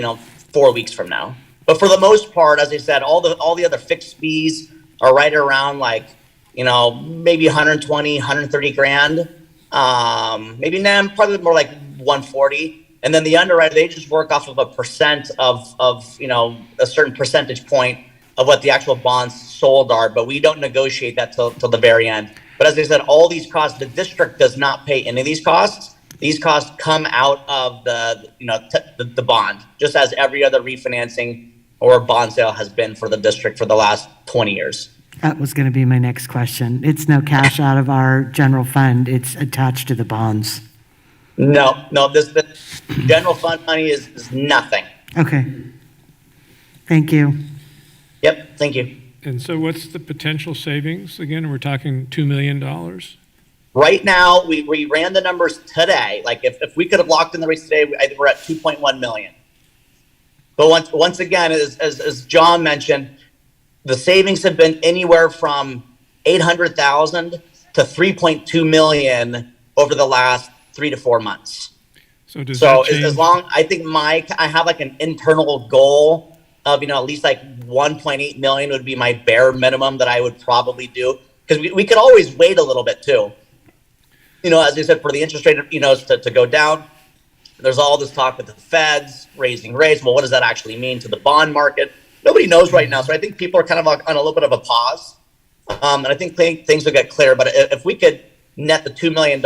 4 weeks from now. But for the most part, as I said, all the other fixed fees are right around maybe 120, 130 grand. Probably more like 140. And then the underwriter, they just work off of a percent of a certain percentage point of what the actual bonds sold are. But we don't negotiate that till the very end. But as I said, all these costs, the district does not pay any of these costs. These costs come out of the bond, just as every other refinancing or bond sale has been for the district for the last 20 years. That was going to be my next question. It's no cash out of our general fund. It's attached to the bonds. No, the general fund money is nothing. Okay. Thank you. Yep, thank you. And so what's the potential savings? Again, we're talking $2 million? Right now, we ran the numbers today. Like if we could have locked in the rates today, I think we're at 2.1 million. But once again, as John mentioned, the savings have been anywhere from 800,000 to 3.2 million over the last 3 to 4 months. So does that change? As long, I think I have like an internal goal of, at least like 1.8 million would be my bare minimum that I would probably do. Because we could always wait a little bit too. As I said, for the interest rate, to go down, there's all this talk with the feds raising rates. Well, what does that actually mean to the bond market? Nobody knows right now. So I think people are kind of on a little bit of a pause. And I think things will get clear. But if we could net the $2 million,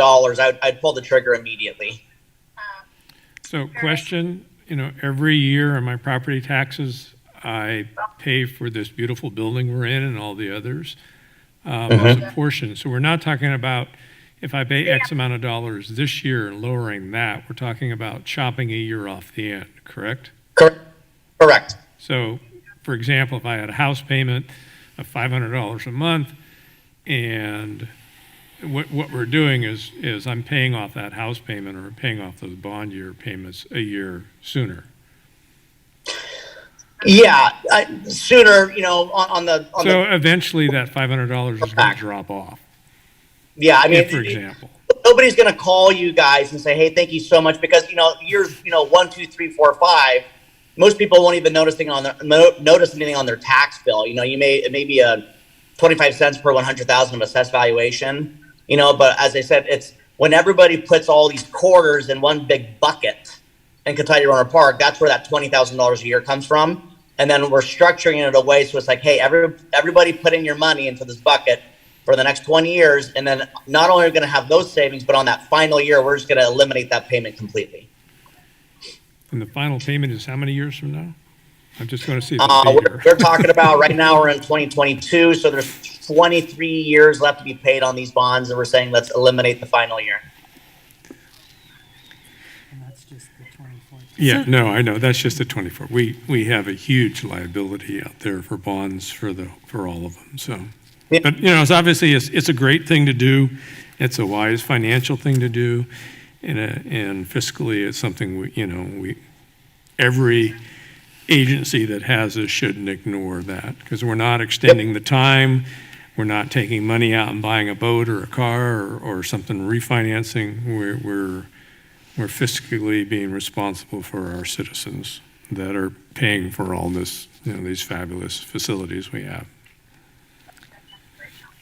I'd pull the trigger immediately. So question, every year on my property taxes, I pay for this beautiful building we're in and all the others. As a portion. So we're not talking about if I pay X amount of dollars this year and lowering that, we're talking about chopping a year off the end, correct? Correct. So, for example, if I had a house payment of $500 a month, and what we're doing is I'm paying off that house payment or paying off those bond year payments a year sooner. Yeah, sooner, So eventually that $500 is going to drop off. Yeah, I mean, for example, nobody's going to call you guys and say, "Hey, thank you so much," because years 1, 2, 3, 4, 5, most people won't even notice anything on their tax bill. It may be a 25 cents per 100,000 of assessed valuation. But as I said, it's when everybody puts all these quarters in one big bucket in Kentucky Runner Park, that's where that $20,000 a year comes from. And then we're structuring it in a way so it's like, hey, everybody put in your money into this bucket for the next 20 years. And then not only are we going to have those savings, but on that final year, we're just going to eliminate that payment completely. And the final payment is how many years from now? I'm just going to see if we're talking about right now we're in 2022. So there's 23 years left to be paid on these bonds. And we're saying, let's eliminate the final year. Yeah, no, I know. That's just the 24. We have a huge liability out there for bonds for all of them. So, yeah. But it's obviously it's a great thing to do. It's a wise financial thing to do, and fiscally, it's something we every agency that has this shouldn't ignore that, because we're not extending the time. We're not taking money out and buying a boat or a car or something refinancing. We're fiscally being responsible for our citizens that are paying for all this, these fabulous facilities we have.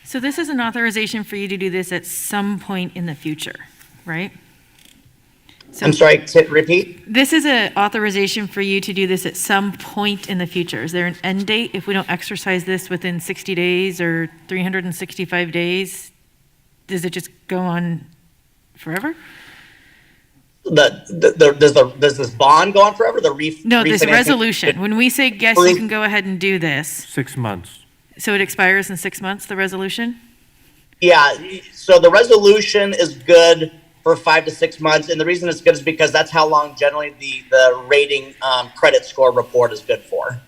So this is an authorization for you to do this at some point in the future, right? So I'm sorry, repeat? This is an authorization for you to do this at some point in the future. Is there an end date if we don't exercise this within 60 days or 365 days? Does it just go on forever? Does this bond go on forever? No, this resolution. When we say, yes, you can go ahead and do this. 6 months. So it expires in 6 months, the resolution? Yeah, so the resolution is good for 5 to 6 months. And the reason it's good is because that's how long generally the rating credit score report is good for.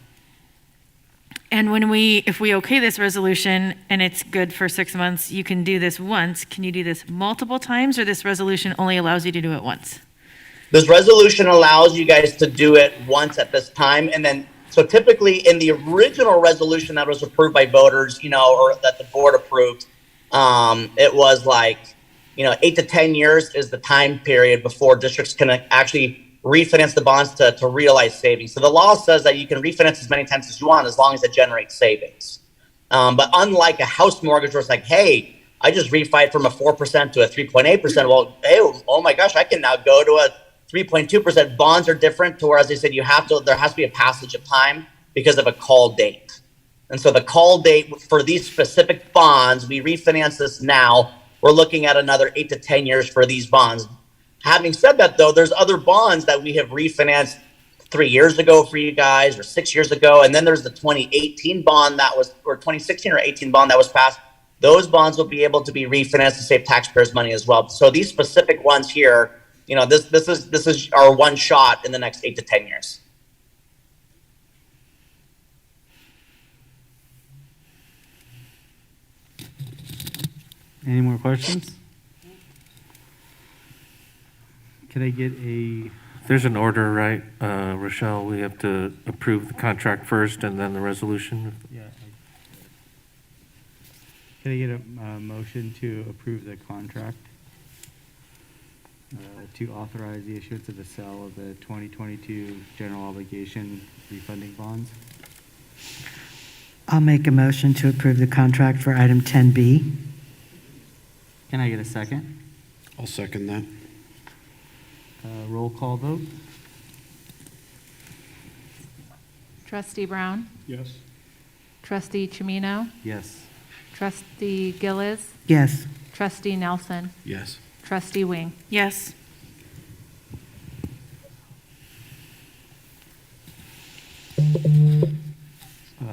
And if we okay this resolution and it's good for 6 months, you can do this once. Can you do this multiple times, or this resolution only allows you to do it once? This resolution allows you guys to do it once at this time, and then, so typically in the original resolution that was approved by voters, or that the board approved, it was like, 8 to 10 years is the time period before districts can actually refinance the bonds to realize savings. So the law says that you can refinance as many times as you want as long as it generates savings. But unlike a house mortgage where it's like, hey, I just refied from a 4% to a 3.8%. Well, hey, oh my gosh, I can now go to a 3.2%. Bonds are different to where, as I said, there has to be a passage of time because of a call date. And so the call date for these specific bonds, we refinance this now. We're looking at another 8 to 10 years for these bonds. Having said that, though, there's other bonds that we have refinanced 3 years ago for you guys, or 6 years ago. And then there's the 2018 bond or 2016 or 18 bond that was passed. Those bonds will be able to be refinanced to save taxpayers money as well. So these specific ones here, this is our one shot in the next 8 to 10 years. Any more questions? Can I get There's an order, right, Rochelle? We have to approve the contract first and then the resolution? Yeah. Can I get a motion to approve the contract to authorize the issuance of the sale of the 2022 general obligation refunding bonds? I'll make a motion to approve the contract for item 10B. Can I get a second? I'll second that. Roll call vote? Trustee Brown? Yes. Trustee Chimino? Yes. Trustee Gillis? Yes. Trustee Nelson? Yes. Trustee Wing? Yes.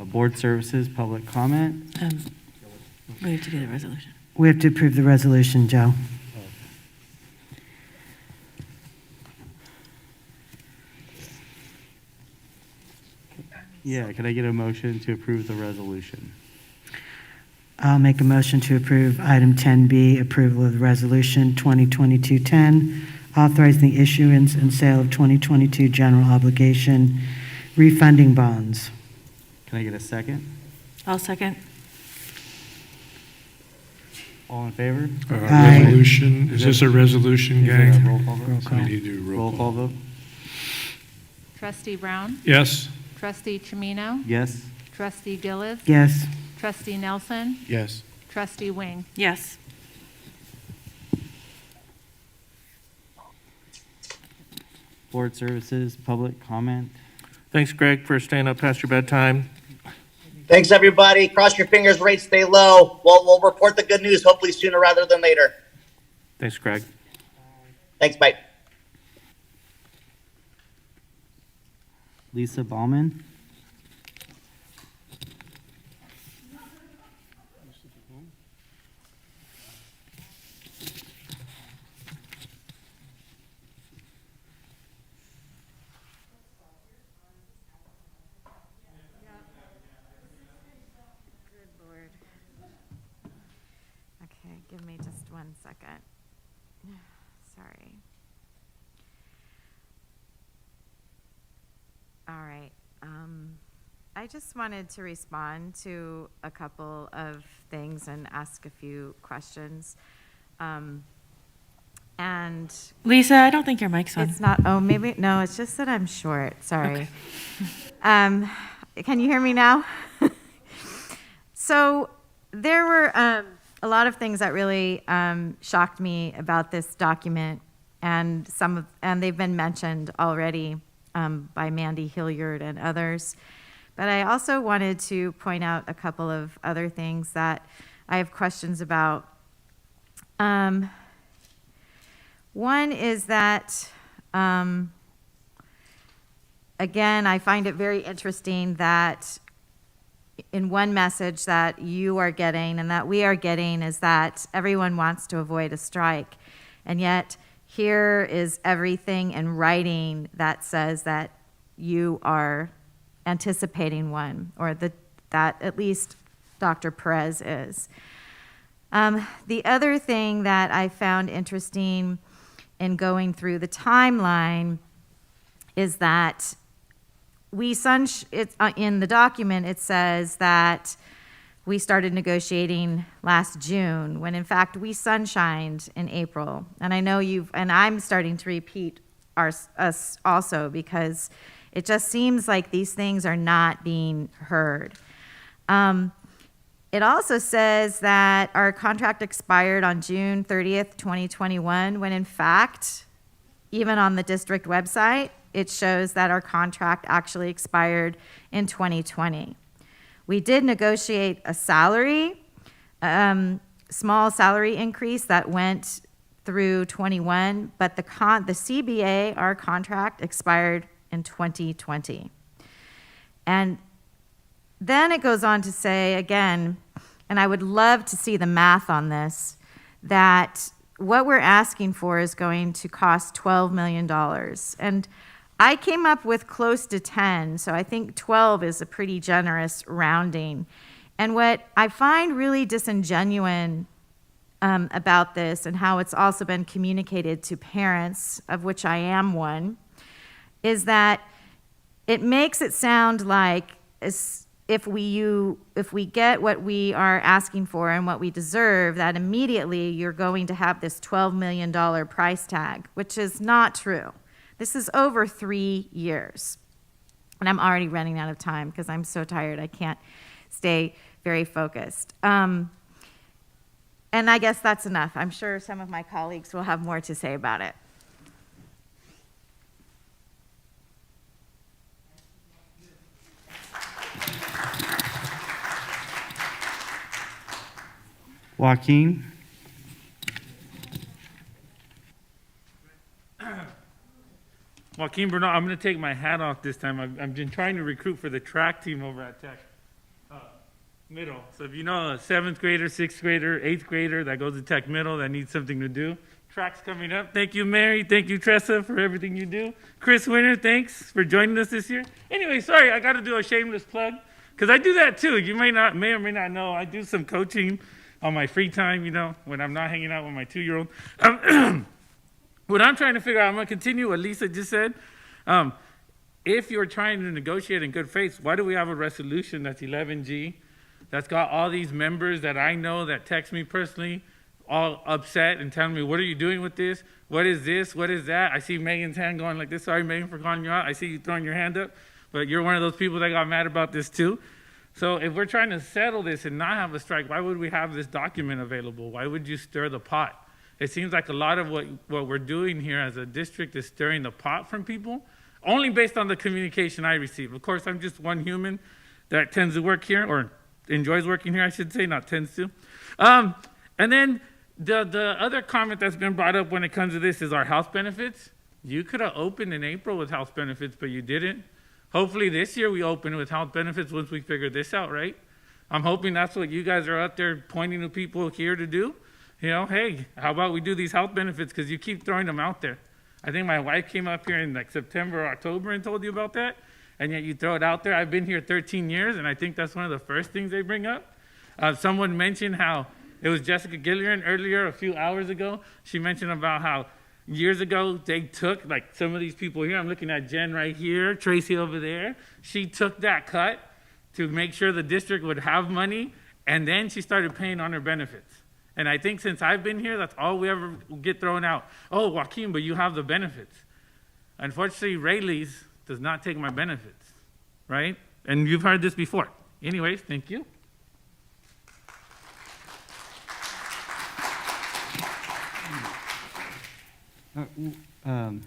Board services, public comment? We have to do the resolution. We have to approve the resolution, Joe. Yeah, can I get a motion to approve the resolution? I'll make a motion to approve item 10B, approval of the resolution 2022-10, authorizing the issuance and sale of 2022 general obligation refunding bonds. Can I get a second? I'll second. All in favor? Aye. Resolution, Is this a resolution, Is there a gang? roll call vote? Roll call. We need to do Roll call vote? Trustee Brown? Yes. Trustee Chimino? Yes. Trustee Gillis? Yes. Trustee Nelson? Yes. Trustee Wing? Yes. Board services, public comment? Thanks, Greg, for staying up past your bedtime. Thanks, everybody. Cross your fingers, rates stay low. We'll report the good news hopefully sooner rather than later. Thanks, Greg. Thanks, bye. Lisa Bauman? Okay, give me just 1 second. Sorry. All right. I just wanted to respond to a couple of things and ask a few questions. And Lisa, I don't think your mic's on. it's not, oh, maybe, no, it's just that I'm short, sorry. Can you hear me now? So there were a lot of things that really shocked me about this document, and they've been mentioned already by Mandy Hilliard and others. But I also wanted to point out a couple of other things that I have questions about. One is that, again, I find it very interesting that in one message that you are getting and that we are getting is that everyone wants to avoid a strike. And yet here is everything in writing that says that you are anticipating one, or the that at least Dr. Perez is. The other thing that I found interesting in going through the timeline is that in the document, it says that we started negotiating last June, when in fact we sunshined in April. And I know and I'm starting to repeat us also, because it just seems like these things are not being heard. It also says that our contract expired on June 30th, 2021, when in fact, even on the district website, it shows that our contract actually expired in 2020. We did negotiate a salary, small salary increase that went through 21, but the CBA, our contract, expired in 2020. And then it goes on to say again, and I would love to see the math on this, that what we're asking for is going to cost $12 million. And I came up with close to 10, so I think 12 is a pretty generous rounding. And what I find really disingenuous about this, and how it's also been communicated to parents, of which I am one, is that it makes it sound like if we get what we are asking for and what we deserve, that immediately you're going to have this $12 million price tag, which is not true. This is over 3 years. And I'm already running out of time because I'm so tired I can't stay very focused. And I guess that's enough. I'm sure some of my colleagues will have more to say about it. Joaquin? Joaquin Bernal, I'm going to take my hat off this time. I've been trying to recruit for the track team over at Tech Middle. So if you know a 7th grader, 6th grader, 8th grader that goes to Tech Middle that needs something to do, track's coming up. Thank you, Mary. Thank you, Tressa, for everything you do. Chris Winter, thanks for joining us this year. Anyway, sorry, I got to do a shameless plug because I do that too. You may or may not know. I do some coaching on my free time, when I'm not hanging out with my 2-year-old. What I'm trying to figure out, I'm going to continue what Lisa just said. If you're trying to negotiate in good faith, why do we have a resolution that's 11G, that's got all these members that I know that text me personally, all upset and telling me, what are you doing with this? What is this? What is that? I see Megan's hand going like this. Sorry, Megan, for calling you out. I see you throwing your hand up, but you're one of those people that got mad about this too. So if we're trying to settle this and not have a strike, why would we have this document available? Why would you stir the pot? It seems like a lot of what we're doing here as a district is stirring the pot from people, only based on the communication I receive. Of course, I'm just one human that tends to work here, or enjoys working here, I should say, not tends to. And then the other comment that's been brought up when it comes to this is our health benefits. You could have opened in April with health benefits, but you didn't. Hopefully this year we open with health benefits once we figure this out, right? I'm hoping that's what you guys are out there pointing to people here to do. Hey, how about we do these health benefits, because you keep throwing them out there. I think my wife came up here in like September or October and told you about that, and yet you throw it out there. I've been here 13 years, and I think that's one of the first things they bring up. Someone mentioned how it was Jessica Gillian earlier, a few hours ago. She mentioned about how years ago they took, like some of these people here, I'm looking at Jen right here, Tracy over there. She took that cut to make sure the district would have money, and then she started paying on her benefits. And I think since I've been here, that's all we ever get thrown out. Oh, Joaquin, but you have the benefits. Unfortunately, Rayleigh's does not take my benefits, right? And you've heard this before. Anyways, thank you.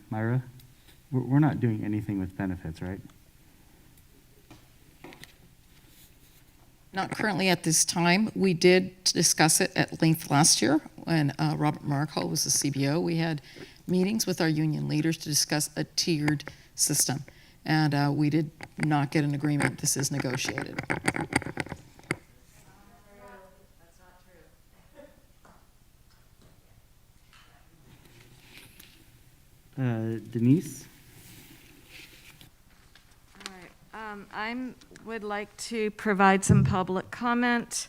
Myra, we're not doing anything with benefits, right? Not currently at this time. We did discuss it at length last year when Robert Markle was the CBO. We had meetings with our union leaders to discuss a tiered system, and we did not get an agreement. This is negotiated. Denise? All right. I would like to provide some public comment.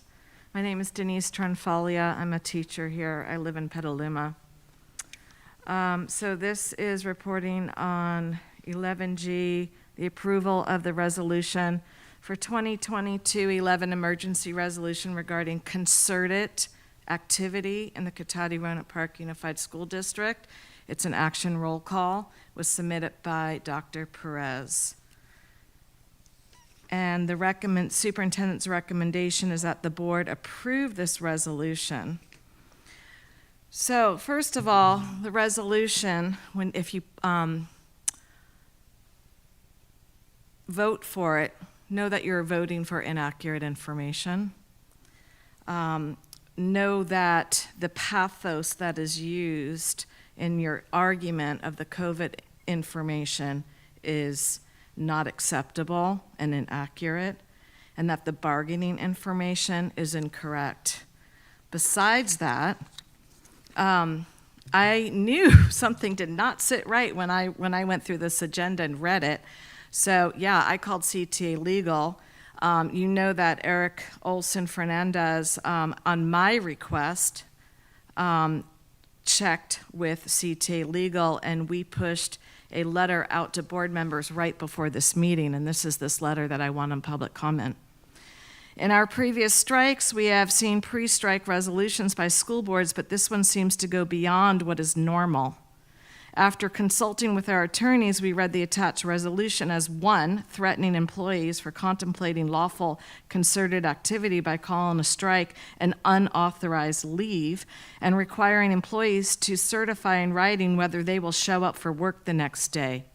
My name is Denise Tranfalia. I'm a teacher here. I live in Petaluma. So this is reporting on 11G, the approval of the resolution for 2022-11 emergency resolution regarding concerted activity in the Cotati-Roanoke Park Unified School District. It's an action roll call, was submitted by Dr. Perez. And the superintendent's recommendation is that the board approve this resolution. So first of all, the resolution, if you vote for it, know that you're voting for inaccurate information. Know that the pathos that is used in your argument of the COVID information is not acceptable and inaccurate, and that the bargaining information is incorrect. Besides that, I knew something did not sit right when I went through this agenda and read it. So yeah, I called CTA Legal. You know that Eric Olson Fernandez, on my request, checked with CTA Legal, and we pushed a letter out to board members right before this meeting, and this is this letter that I want on public comment. In our previous strikes, we have seen pre-strike resolutions by school boards, but this one seems to go beyond what is normal. After consulting with our attorneys, we read the attached resolution as 1, threatening employees for contemplating lawful concerted activity by calling a strike an unauthorized leave, and requiring employees to certify in writing whether they will show up for work the next day.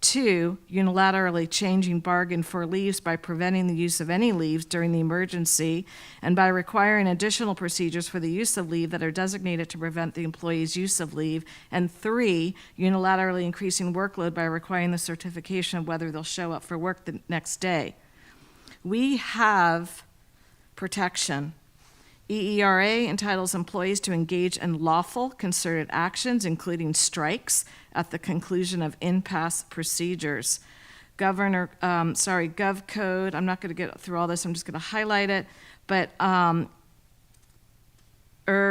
2, unilaterally changing bargain for leaves by preventing the use of any leaves during the emergency and by requiring additional procedures for the use of leave that are designated to prevent the employee's use of leave. And 3, unilaterally increasing workload by requiring the certification of whether they'll show up for work the next day. We have protection. EERA entitles employees to engage in lawful concerted actions, including strikes, at the conclusion of impasse procedures. Gov Code, I'm not going to get through all this, I'm just going to highlight it, but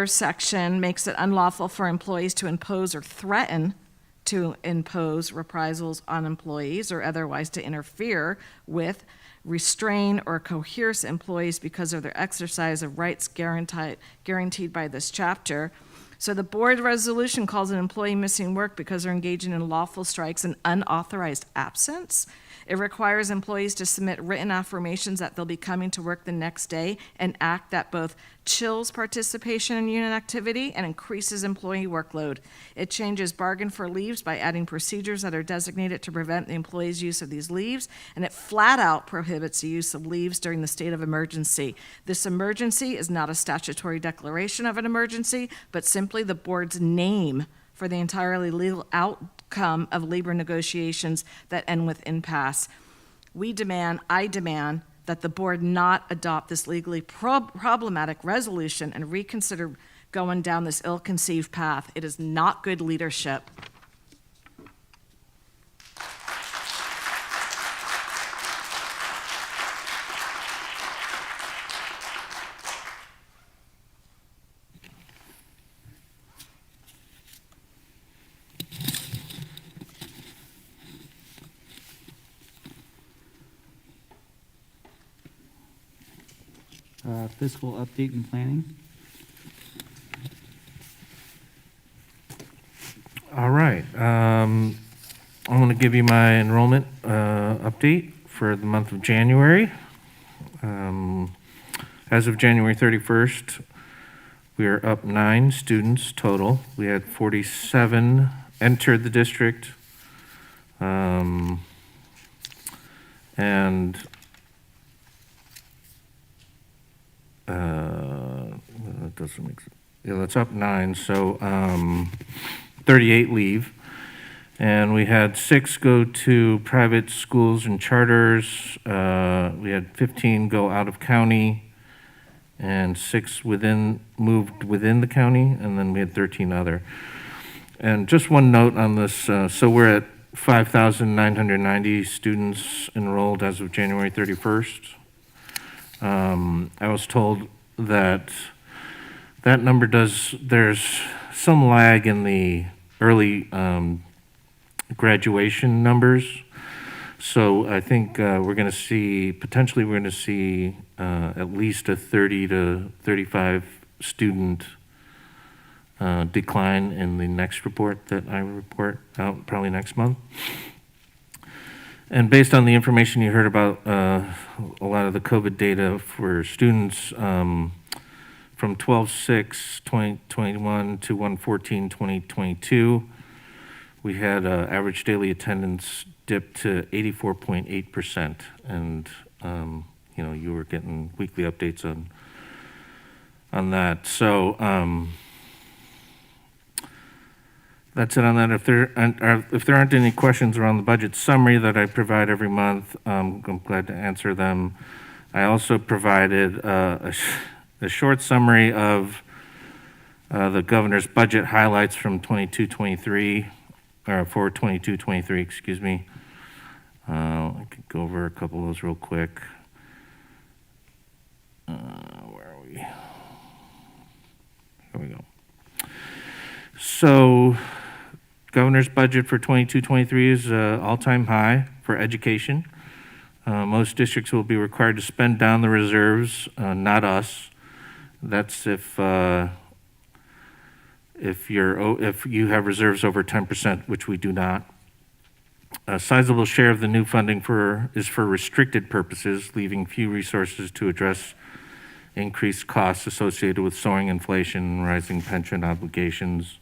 section makes it unlawful for employees to impose or threaten to impose reprisals on employees or otherwise to interfere with, restrain, or coerce employees because of their exercise of rights guaranteed by this chapter. So the board resolution calls an employee missing work because they're engaging in lawful strikes an unauthorized absence. It requires employees to submit written affirmations that they'll be coming to work the next day, an act that both chills participation in union activity and increases employee workload. It changes bargain for leaves by adding procedures that are designated to prevent the employee's use of these leaves, and it flat out prohibits the use of leaves during the state of emergency. This emergency is not a statutory declaration of an emergency, but simply the board's name for the entirely legal outcome of labor negotiations that end with impasse. I demand that the board not adopt this legally problematic resolution and reconsider going down this ill-conceived path. It is not good leadership. Fiscal update and planning. All right. I'm going to give you my enrollment update for the month of January. As of January 31st, we are up 9 students total. We had 47 entered the district. And that doesn't make sense. Yeah, that's up 9, so 38 leave. And we had 6 go to private schools and charters. We had 15 go out of county, and 6 moved within the county, and then we had 13 other. And just one note on this, so we're at 5,990 students enrolled as of January 31st. I was told that that number there's some lag in the early graduation numbers. So I think potentially we're going to see at least a 30 to 35 student decline in the next report that I report out probably next month. And based on the information you heard about a lot of the COVID data for students from 12/6/2021 to 1/14/2022, we had average daily attendance dip to 84.8%, and you were getting weekly updates on that. So that's it on that. If there aren't any questions around the budget summary that I provide every month, I'm glad to answer them. I also provided a short summary of the governor's budget highlights from 22-23, or for 22-23, excuse me. I could go over a couple of those real quick. Where are we? Here we go. So, governor's budget for 22-23 is all-time high for education. Most districts will be required to spend down the reserves, not us. That's if you have reserves over 10%, which we do not. A sizable share of the new funding is for restricted purposes, leaving few resources to address increased costs associated with soaring inflation and rising pension obligations.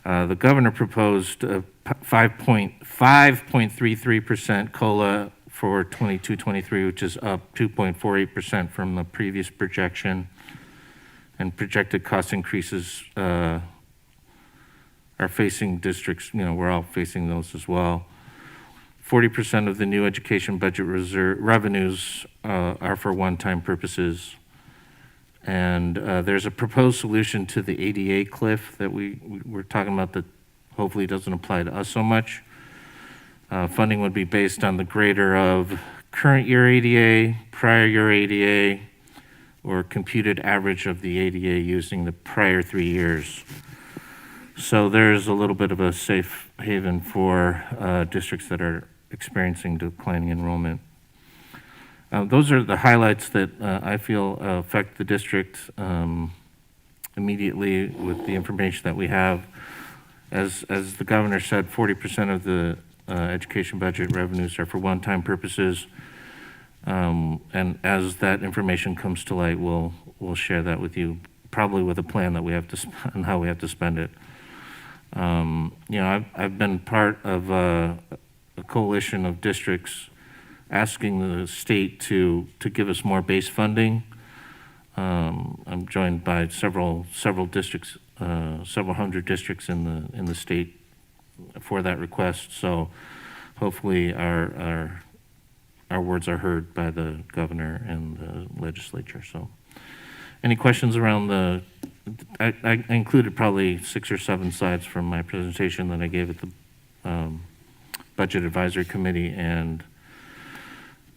The governor proposed a 5.33% COLA for 22-23, which is up 2.48% from the previous projection. And projected cost increases are facing districts, we're all facing those as well. 40% of the new education budget revenues are for one-time purposes. And there's a proposed solution to the ADA cliff that we're talking about that hopefully doesn't apply to us so much. Funding would be based on the greater of current year ADA, prior year ADA, or computed average of the ADA using the prior 3 years. So there's a little bit of a safe haven for districts that are experiencing declining enrollment. Those are the highlights that I feel affect the district immediately with the information that we have. As the governor said, 40% of the education budget revenues are for one-time purposes. And as that information comes to light, we'll share that with you, probably with a plan that we have to on how we have to spend it. I've been part of a coalition of districts asking the state to give us more base funding. I'm joined by several districts, several hundred districts in the state for that request. So hopefully our words are heard by the governor and the legislature. So any questions around I included probably 6 or 7 slides from my presentation that I gave at the Budget Advisory Committee and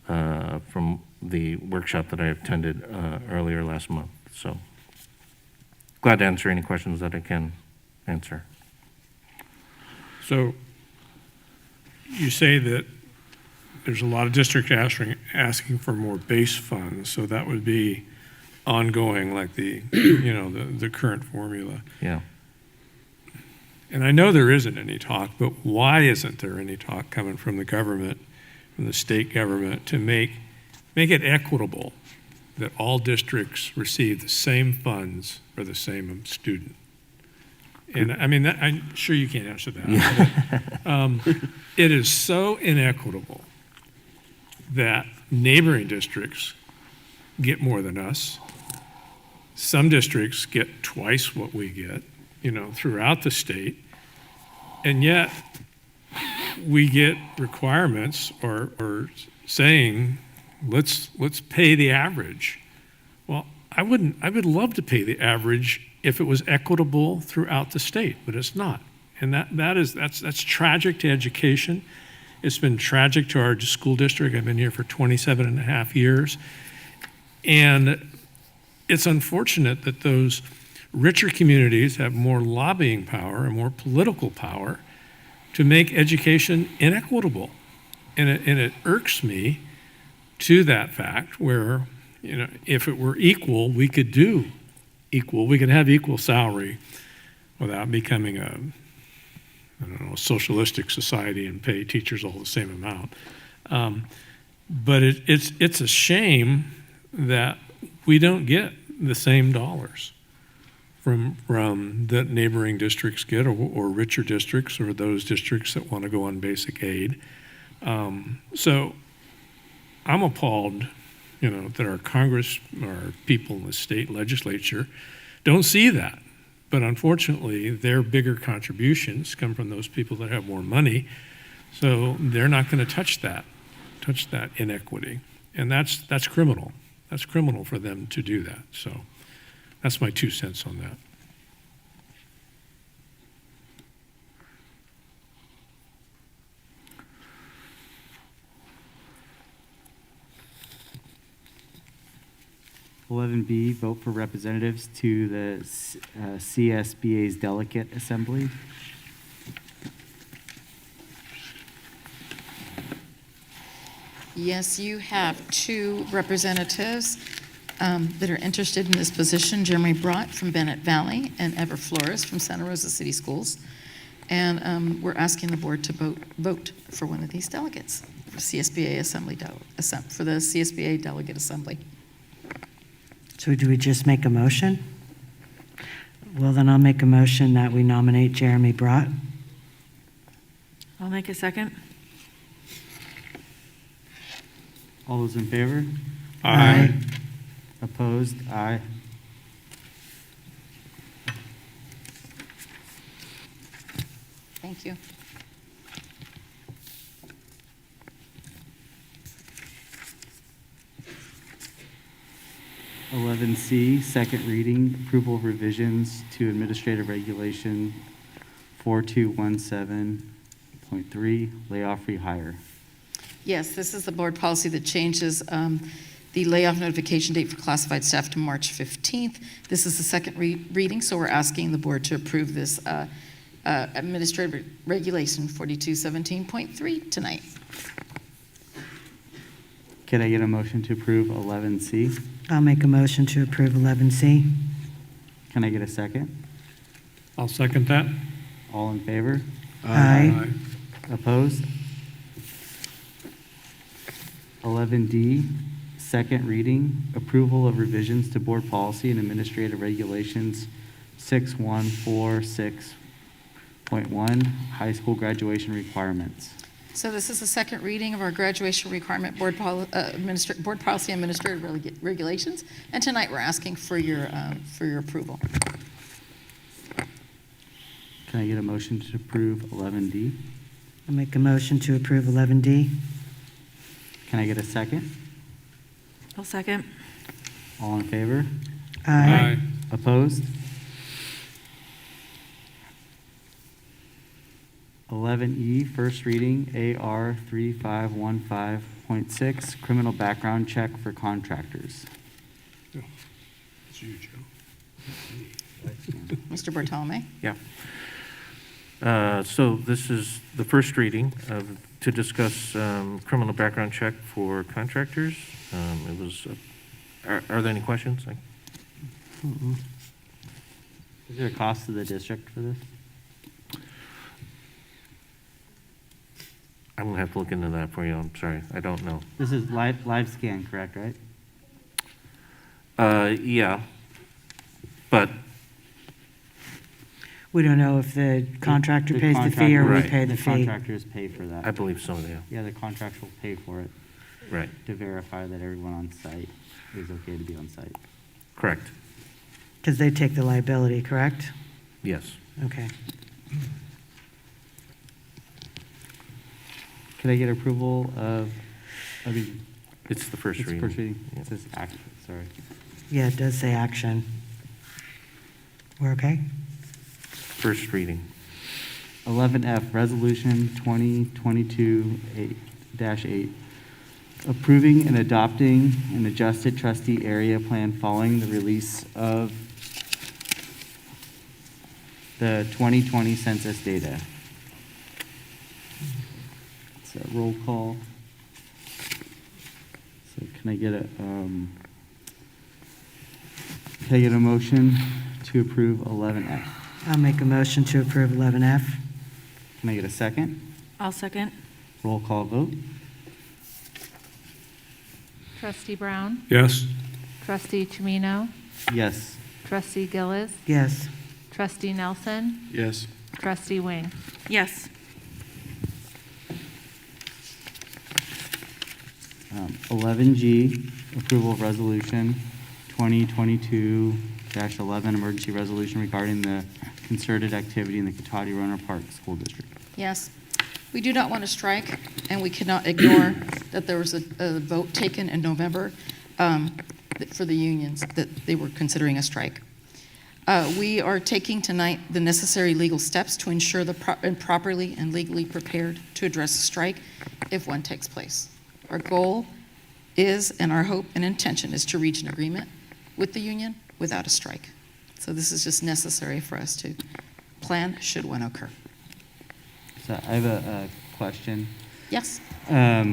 from the workshop that I attended earlier last month. So glad to answer any questions that I can answer. So you say that there's a lot of districts asking for more base funds, so that would be ongoing, like the the current formula. Yeah. And I know there isn't any talk, but why isn't there any talk coming from the government, from the state government, to make it equitable that all districts receive the same funds for the same student? And I mean, I'm sure you can't answer that. Yeah. It is so inequitable that neighboring districts get more than us. Some districts get twice what we get, throughout the state. And yet we get requirements or saying, let's pay the average. Well, I would love to pay the average if it was equitable throughout the state, but it's not. And that's tragic to education. It's been tragic to our school district. I've been here for 27 and a half years. And it's unfortunate that those richer communities have more lobbying power and more political power to make education inequitable. And it irks me to that fact where, if it were equal, we could have equal salary without becoming a socialistic society and pay teachers all the same amount. But it's a shame that we don't get the same dollars from that neighboring districts get, or richer districts, or those districts that want to go on basic aid. So I'm appalled, that our Congress, our people in the state legislature don't see that. But unfortunately, their bigger contributions come from those people that have more money, so they're not going to touch that inequity. And that's criminal. That's criminal for them to do that. So that's my 2 cents on that. B, vote for representatives to the CSBA's Delegate Assembly. Yes, you have 2 representatives that are interested in this position, Jeremy Brott from Bennett Valley and Ever Flores from Santa Rosa City Schools. And we're asking the board to vote for one of these delegates for CSBA for the CSBA Delegate Assembly. So do we just make a motion? Well, then I'll make a motion that we nominate Jeremy Brott. I'll make a second. All those in favor? Aye. Opposed? Aye. Thank you. C, second reading, approval of revisions to Administrative Regulation 4217.3, layoff rehire. Yes, this is the board policy that changes the layoff notification date for classified staff to March 15th. This is the second reading, so we're asking the board to approve this Administrative Regulation 4217.3 tonight. Can I get a motion to approve 11C? I'll make a motion to approve 11C. Can I get a second? I'll second that. All in favor? Aye. Opposed? 11D, second reading, approval of revisions to Board Policy and Administrative Regulations 6146.1, high school graduation requirements. So this is the second reading of our graduation requirement board policy and administrative regulations, and tonight we're asking for your approval. Can I get a motion to approve 11D? I'll make a motion to approve 11D. Can I get a second? I'll second. All in favor? Aye. Opposed? 11E, first reading, AR 3515.6, criminal background check for contractors. It's you, Joe. Mr. Bartolome? Yeah. So this is the first reading to discuss criminal background check for contractors. It was. Are there any questions? Is there a cost to the district for this? I'm gonna have to look into that for you. I'm sorry, I don't know. This is live scan, correct, right? Yeah, but We don't know if the contractor pays the fee or we Right. pay the The fee. contractors pay for that. I believe so. Yeah. Yeah, the contracts will pay for it Right. to verify that everyone on site is okay to be on site. Correct. Because they take the liability, correct? Yes. Okay. Can I get approval of, It's the first it's reading. first reading? Yeah. It says act, sorry. Yeah, it does say action. We're okay? First reading. 11F, Resolution 2022-8, approving and adopting an adjusted trustee area plan following the release of the 2020 census data. It's a roll call. So can I get a motion to approve 11F? I'll make a motion to approve 11F. Can I get a second? I'll second. Roll call vote. Trustee Brown, Yes? Trustee Chimino, Yes. Trustee Gillis, Yes. Trustee Nelson, Yes. Trustee Wing. Yes. 11G, approval of resolution 2022-11, emergency resolution regarding the concerted activity in the Cotati Roner Park School District. Yes. We do not want to strike, and we cannot ignore that there was a vote taken in November for the unions, that they were considering a strike. We are taking tonight the necessary legal steps to ensure properly and legally prepared to address a strike if one takes place. Our goal is, and our hope and intention is to reach an agreement with the union without a strike. So this is just necessary for us to plan should one occur. So I have a question. Yes? When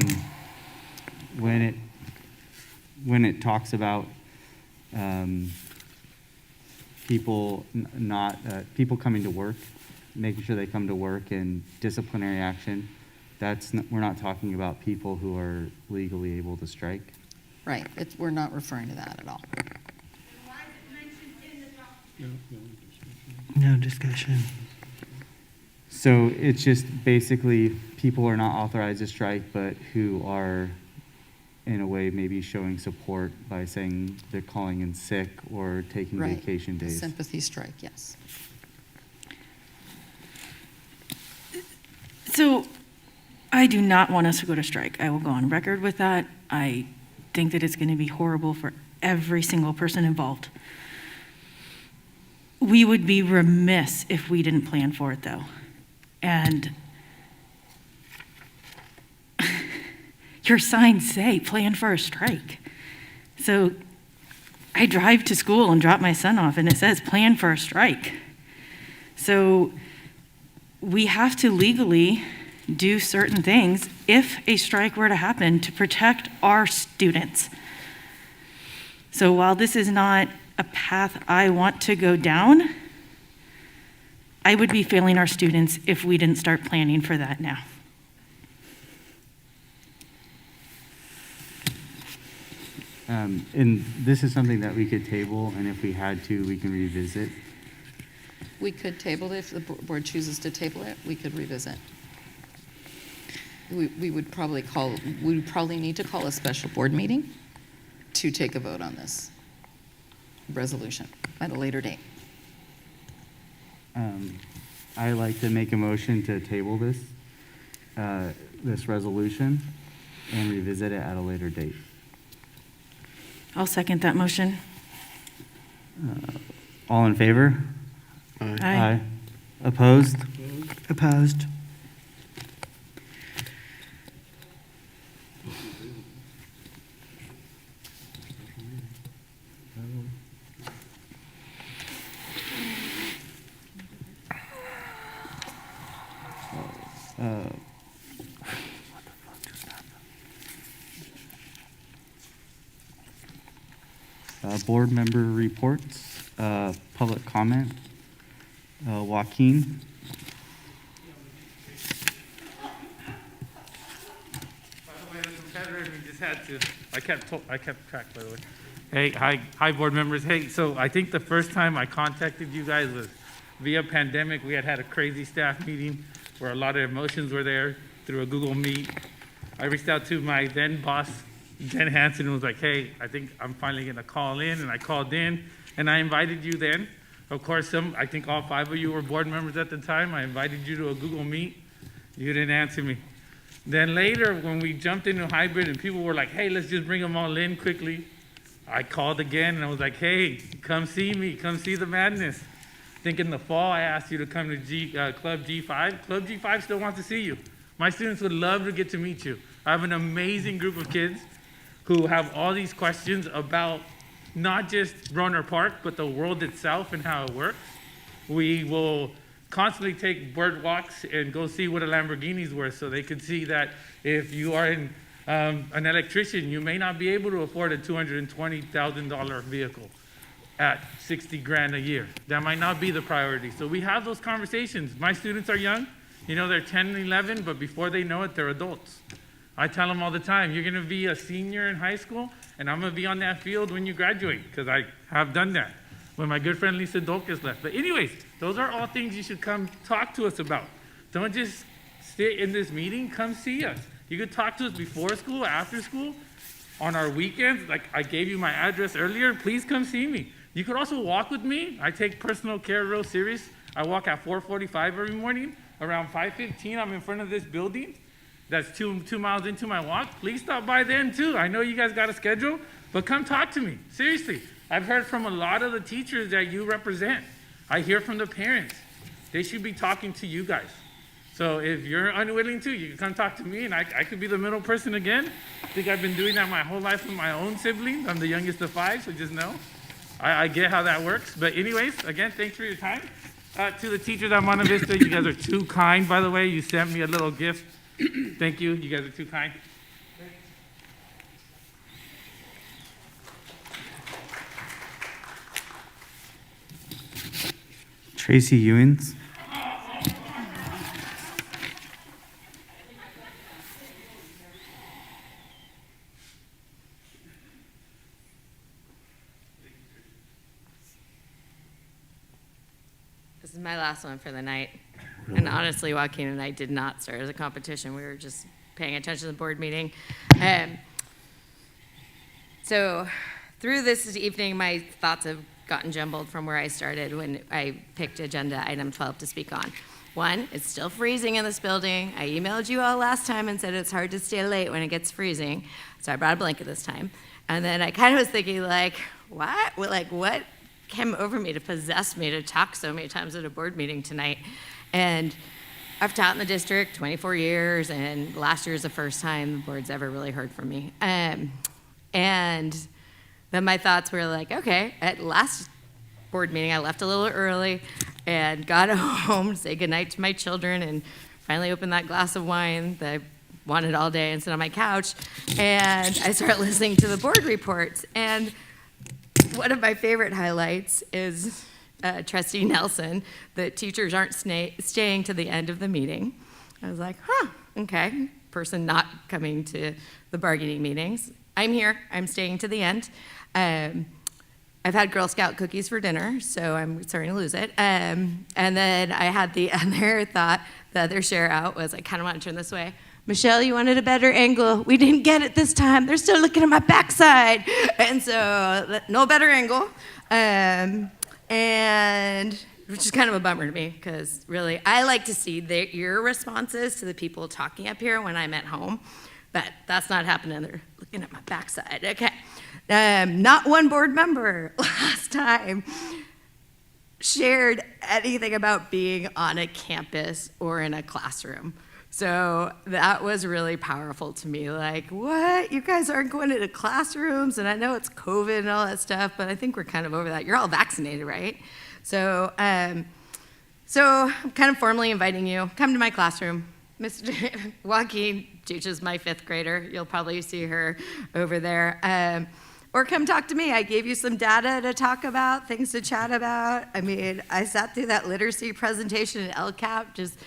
it talks about people people coming to work, making sure they come to work and disciplinary action, we're not talking about people who are legally able to strike. Right. We're not referring to that at all. No discussion. So it's just basically people are not authorized to strike, but who are in a way maybe showing support by saying they're calling in sick or taking Right. vacation A days. sympathy strike, yes. So I do not want us to go to strike. I will go on record with that. I think that it's going to be horrible for every single person involved. We would be remiss if we didn't plan for it, though. And your signs say plan for a strike. So I drive to school and drop my son off, and it says plan for a strike. So we have to legally do certain things if a strike were to happen to protect our students. So while this is not a path I want to go down, I would be failing our students if we didn't start planning for that now. And this is something that we could table, and if we had to, we can revisit. We could table it. If the board chooses to table it, we could revisit. We would probably need to call a special board meeting to take a vote on this resolution at a later date. I'd like to make a motion to table this resolution and revisit it at a later date. I'll second that motion. All in favor? Aye. Opposed? Opposed. Board member reports, public comment. Joaquin. By the way, the competitor, we just had to, I kept track, by the way. Hey, hi, board members. Hey, so I think the first time I contacted you guys was via pandemic. We had a crazy staff meeting where a lot of emotions were there through a Google Meet. I reached out to my then boss, Jen Hansen, and was like, hey, I think I'm finally gonna call in, and I called in, and I invited you then. Of course, I think all 5 of you were board members at the time. I invited you to a Google Meet. You didn't answer me. Then later, when we jumped into hybrid and people were like, hey, let's just bring them all in quickly, I called again and I was like, hey, come see me, come see the madness. think in the fall I asked you to come to Club G5. Club G5 still wants to see you. My students would love to get to meet you. I have an amazing group of kids who have all these questions about not just Roner Park, but the world itself and how it works. We will constantly take bird walks and go see what a Lamborghini's worth so they can see that if you are an electrician, you may not be able to afford a $220,000 vehicle at 60 grand a year. That might not be the priority. So we have those conversations. My students are young. You know, they're 10 and 11, but before they know it, they're adults. I tell them all the time, you're gonna be a senior in high school, and I'm gonna be on that field when you graduate, because I have done that when my good friend Lisa Dolkis left. But anyways, those are all things you should come talk to us about. Don't just sit in this meeting, come see us. You could talk to us before school, after school, on our weekends. Like I gave you my address earlier, please come see me. You could also walk with me. I take personal care real serious. I walk at 4:45 every morning. Around 5:15, I'm in front of this building. That's two miles into my walk. Please stop by then too. I know you guys got a schedule, but come talk to me. Seriously, I've heard from a lot of the teachers that you represent. I hear from the parents. They should be talking to you guys. So if you're unwilling to, you can come talk to me, and I could be the middle person again. I think I've been doing that my whole life with my own siblings. I'm the youngest of 5, so just know. I get how that works. But anyways, again, thanks for your time. To the teachers at Monte Vista, you guys are too kind, by the way. You sent me a little gift. Thank you. You guys are too kind. Tracy Ewens. This is my last one for the night. And honestly, Joaquin and I did not start as a competition. We were just paying attention to the board meeting. So through this evening, my thoughts have gotten jumbled from where I started when I picked agenda item 12 to speak on. One, it's still freezing in this building. I emailed you all last time and said it's hard to stay late when it gets freezing. So I brought a blanket this time. And then I kind of was thinking like, what? What came over me to possess me to talk so many times at a board meeting tonight? And I've taught in the district 24 years, and last year is the first time the board's ever really heard from me. And then my thoughts were like, okay, at last board meeting, I left a little early and got home to say goodnight to my children and finally opened that glass of wine that I wanted all day and sit on my couch. And I started listening to the board reports. And one of my favorite highlights is Trustee Nelson, that teachers aren't staying to the end of the meeting. I was like, okay, person not coming to the bargaining meetings. I'm here, I'm staying to the end. I've had Girl Scout cookies for dinner, so I'm starting to lose it. And then I had the other thought, the other share out was, I kind of want to turn this way. Michelle, you wanted a better angle. We didn't get it this time. They're still looking at my backside. And so, no better angle. And which is kind of a bummer to me, because really, I like to see your responses to the people talking up here when I'm at home. But that's not happening. They're looking at my backside. Okay. Not one board member last time shared anything about being on a campus or in a classroom. So that was really powerful to me. Like, what? You guys aren't going into classrooms? And I know it's COVID and all that stuff, but I think we're kind of over that. You're all vaccinated, right? So, so I'm kind of formally inviting you, come to my classroom. Mr. Joaquin teaches my 5th grader. You'll probably see her over there. Or come talk to me. I gave you some data to talk about, things to chat about. I mean, I sat through that literacy presentation at LCAP, just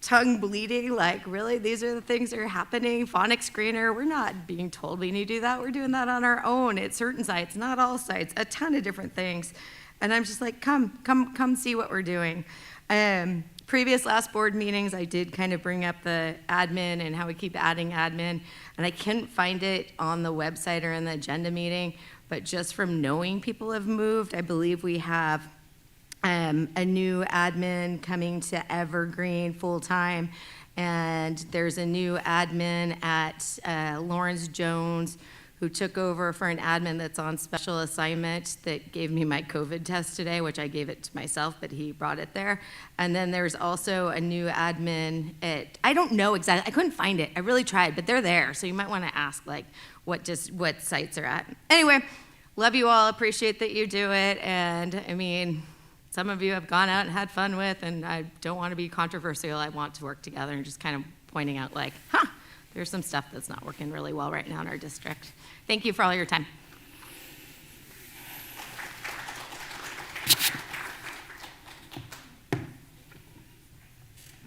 tongue bleeding, like, really, these are the things that are happening. Phonics screener, we're not being told we need to do that. We're doing that on our own at certain sites, not all sites, a ton of different things. And I'm just like, come see what we're doing. Previous last board meetings, I did kind of bring up the admin and how we keep adding admin, and I couldn't find it on the website or in the agenda meeting, but just from knowing people have moved, I believe we have a new admin coming to Evergreen full-time, and there's a new admin at Lawrence Jones who took over for an admin that's on special assignment that gave me my COVID test today, which I gave it to myself, but he brought it there. And then there's also a new admin at, I don't know exactly, I couldn't find it. I really tried, but they're there. So you might want to ask like what sites are at. Anyway, love you all, appreciate that you do it. And I mean, some of you have gone out and had fun with, and I don't want to be controversial. I want to work together and just kind of pointing out like, there's some stuff that's not working really well right now in our district. Thank you for all your time.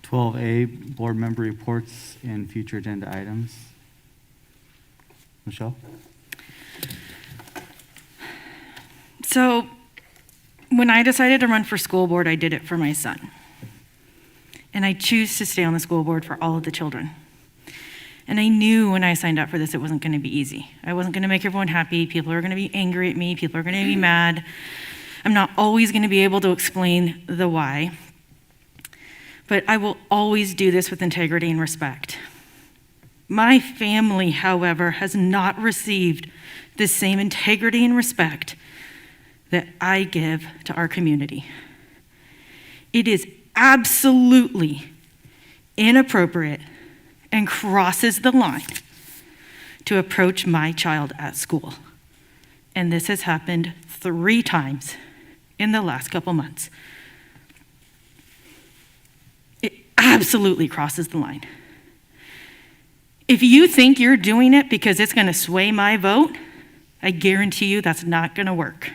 (12A) Board member reports and future agenda items. Michelle? So when I decided to run for school board, I did it for my son. And I choose to stay on the school board for all of the children. And I knew when I signed up for this, it wasn't going to be easy. I wasn't going to make everyone happy. People are going to be angry at me. People are going to be mad. I'm not always going to be able to explain the why. But I will always do this with integrity and respect. My family, however, has not received the same integrity and respect that I give to our community. It is absolutely inappropriate and crosses the line to approach my child at school. And this has happened 3 times in the last couple months. It absolutely crosses the line. If you think you're doing it because it's going to sway my vote, I guarantee you that's not going to work.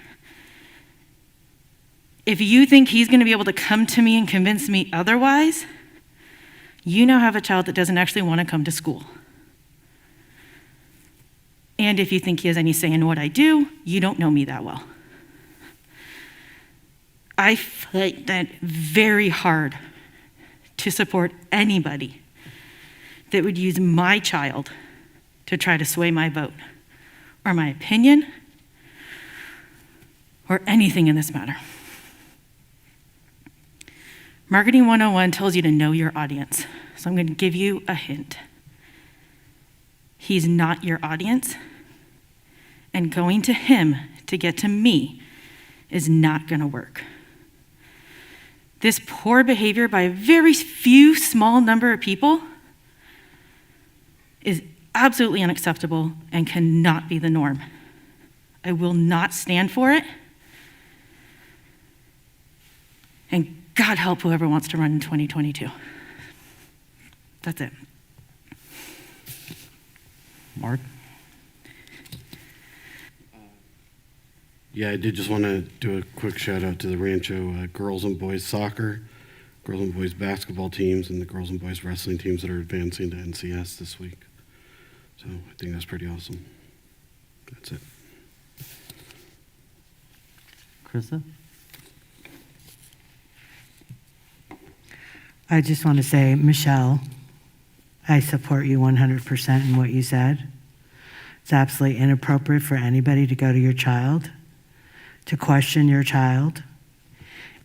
If you think he's going to be able to come to me and convince me otherwise, you now have a child that doesn't actually want to come to school. And if you think he has any say in what I do, you don't know me that well. I fight that very hard to support anybody that would use my child to try to sway my vote or my opinion or anything in this matter. Marketing 101 tells you to know your audience. So I'm going to give you a hint. He's not your audience, and going to him to get to me is not going to work. This poor behavior by a very few small number of people is absolutely unacceptable and cannot be the norm. I will not stand for it. And God help whoever wants to run in 2022. That's it. Mark? Yeah, I did just want to do a quick shout out to the Rancho girls and boys soccer, girls and boys basketball teams, and the girls and boys wrestling teams that are advancing to NCS this week. So I think that's pretty awesome. That's it. Krista? I just want to say, Michelle, I support you 100% in what you said. It's absolutely inappropriate for anybody to go to your child, to question your child,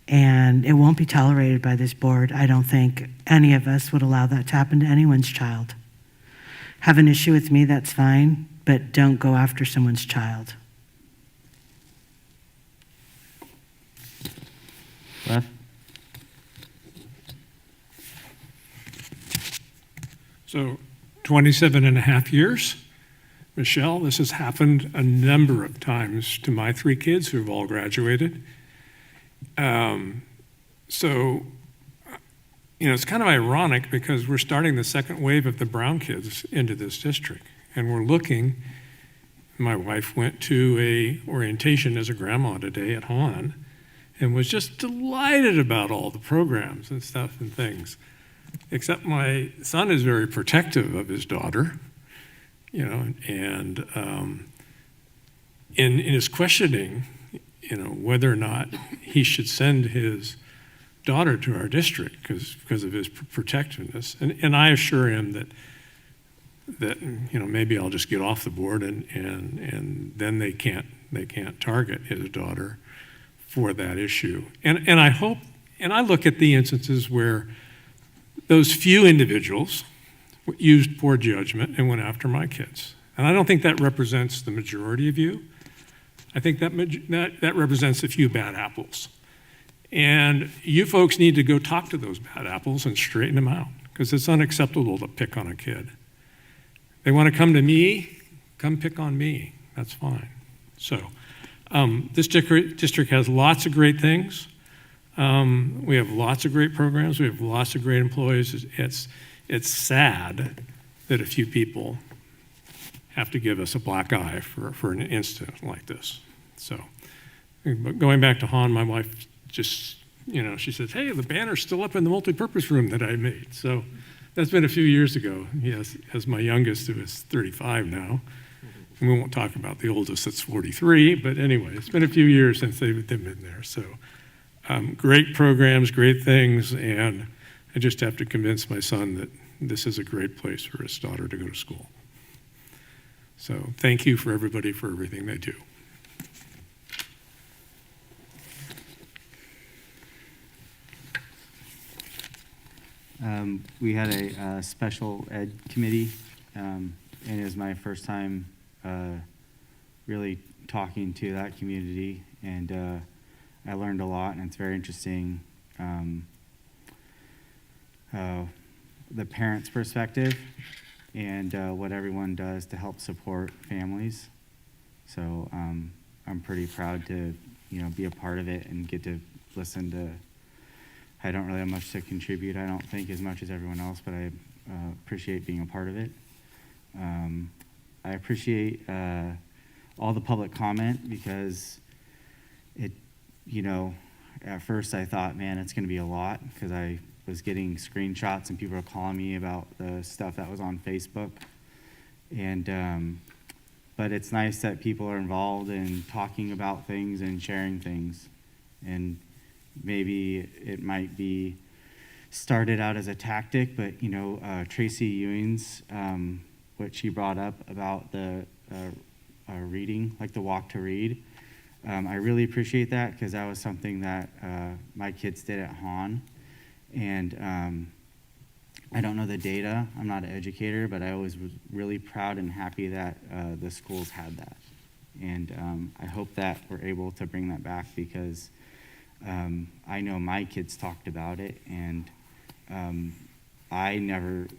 and it won't be tolerated by this board. I don't think any of us would allow that to happen to anyone's child. Have an issue with me, that's fine, but don't go after someone's child. Beth? So 27 and a half years, Michelle, this has happened a number of times to my 3 kids who've all graduated. So, it's kind of ironic because we're starting the second wave of the Brown kids into this district. And we're looking, my wife went to a orientation as a grandma today at Hahn and was just delighted about all the programs and stuff and things. Except my son is very protective of his daughter, and in his questioning, whether or not he should send his daughter to our district because of his protectiveness. And I assure him that maybe I'll just get off the board and then they can't target his daughter for that issue. And I hope, and I look at the instances where those few individuals used poor judgment and went after my kids. And I don't think that represents the majority of you. I think that represents a few bad apples. And you folks need to go talk to those bad apples and straighten them out, because it's unacceptable to pick on a kid. They want to come to me, come pick on me. That's fine. So this district has lots of great things. We have lots of great programs. We have lots of great employees. It's sad that a few people have to give us a black eye for an incident like this. So, but going back to Han, my wife just, she says, hey, the banner's still up in the multipurpose room that I made. So that's been a few years ago. Yes, as my youngest, who is 35 now. And we won't talk about the oldest that's 43, but anyway, it's been a few years since they've been there. So great programs, great things, and I just have to convince my son that this is a great place for his daughter to go to school. So thank you for everybody for everything they do. We had a special ed committee, and it was my first time really talking to that community, and I learned a lot, and it's very interesting. The parents' perspective and what everyone does to help support families. So I'm pretty proud to be a part of it and get to listen to. I don't really have much to contribute, I don't think, as much as everyone else, but I appreciate being a part of it. I appreciate all the public comment, because it, at first I thought, man, it's going to be a lot, because I was getting screenshots and people were calling me about the stuff that was on Facebook. And but it's nice that people are involved in talking about things and sharing things. And maybe it might be started out as a tactic, but Tracy Ewing's, what she brought up about the reading, like the walk to read, I really appreciate that, because that was something that my kids did at Han. And I don't know the data, I'm not an educator, but I always was really proud and happy that the schools had that. And I hope that we're able to bring that back, because I know my kids talked about it, and I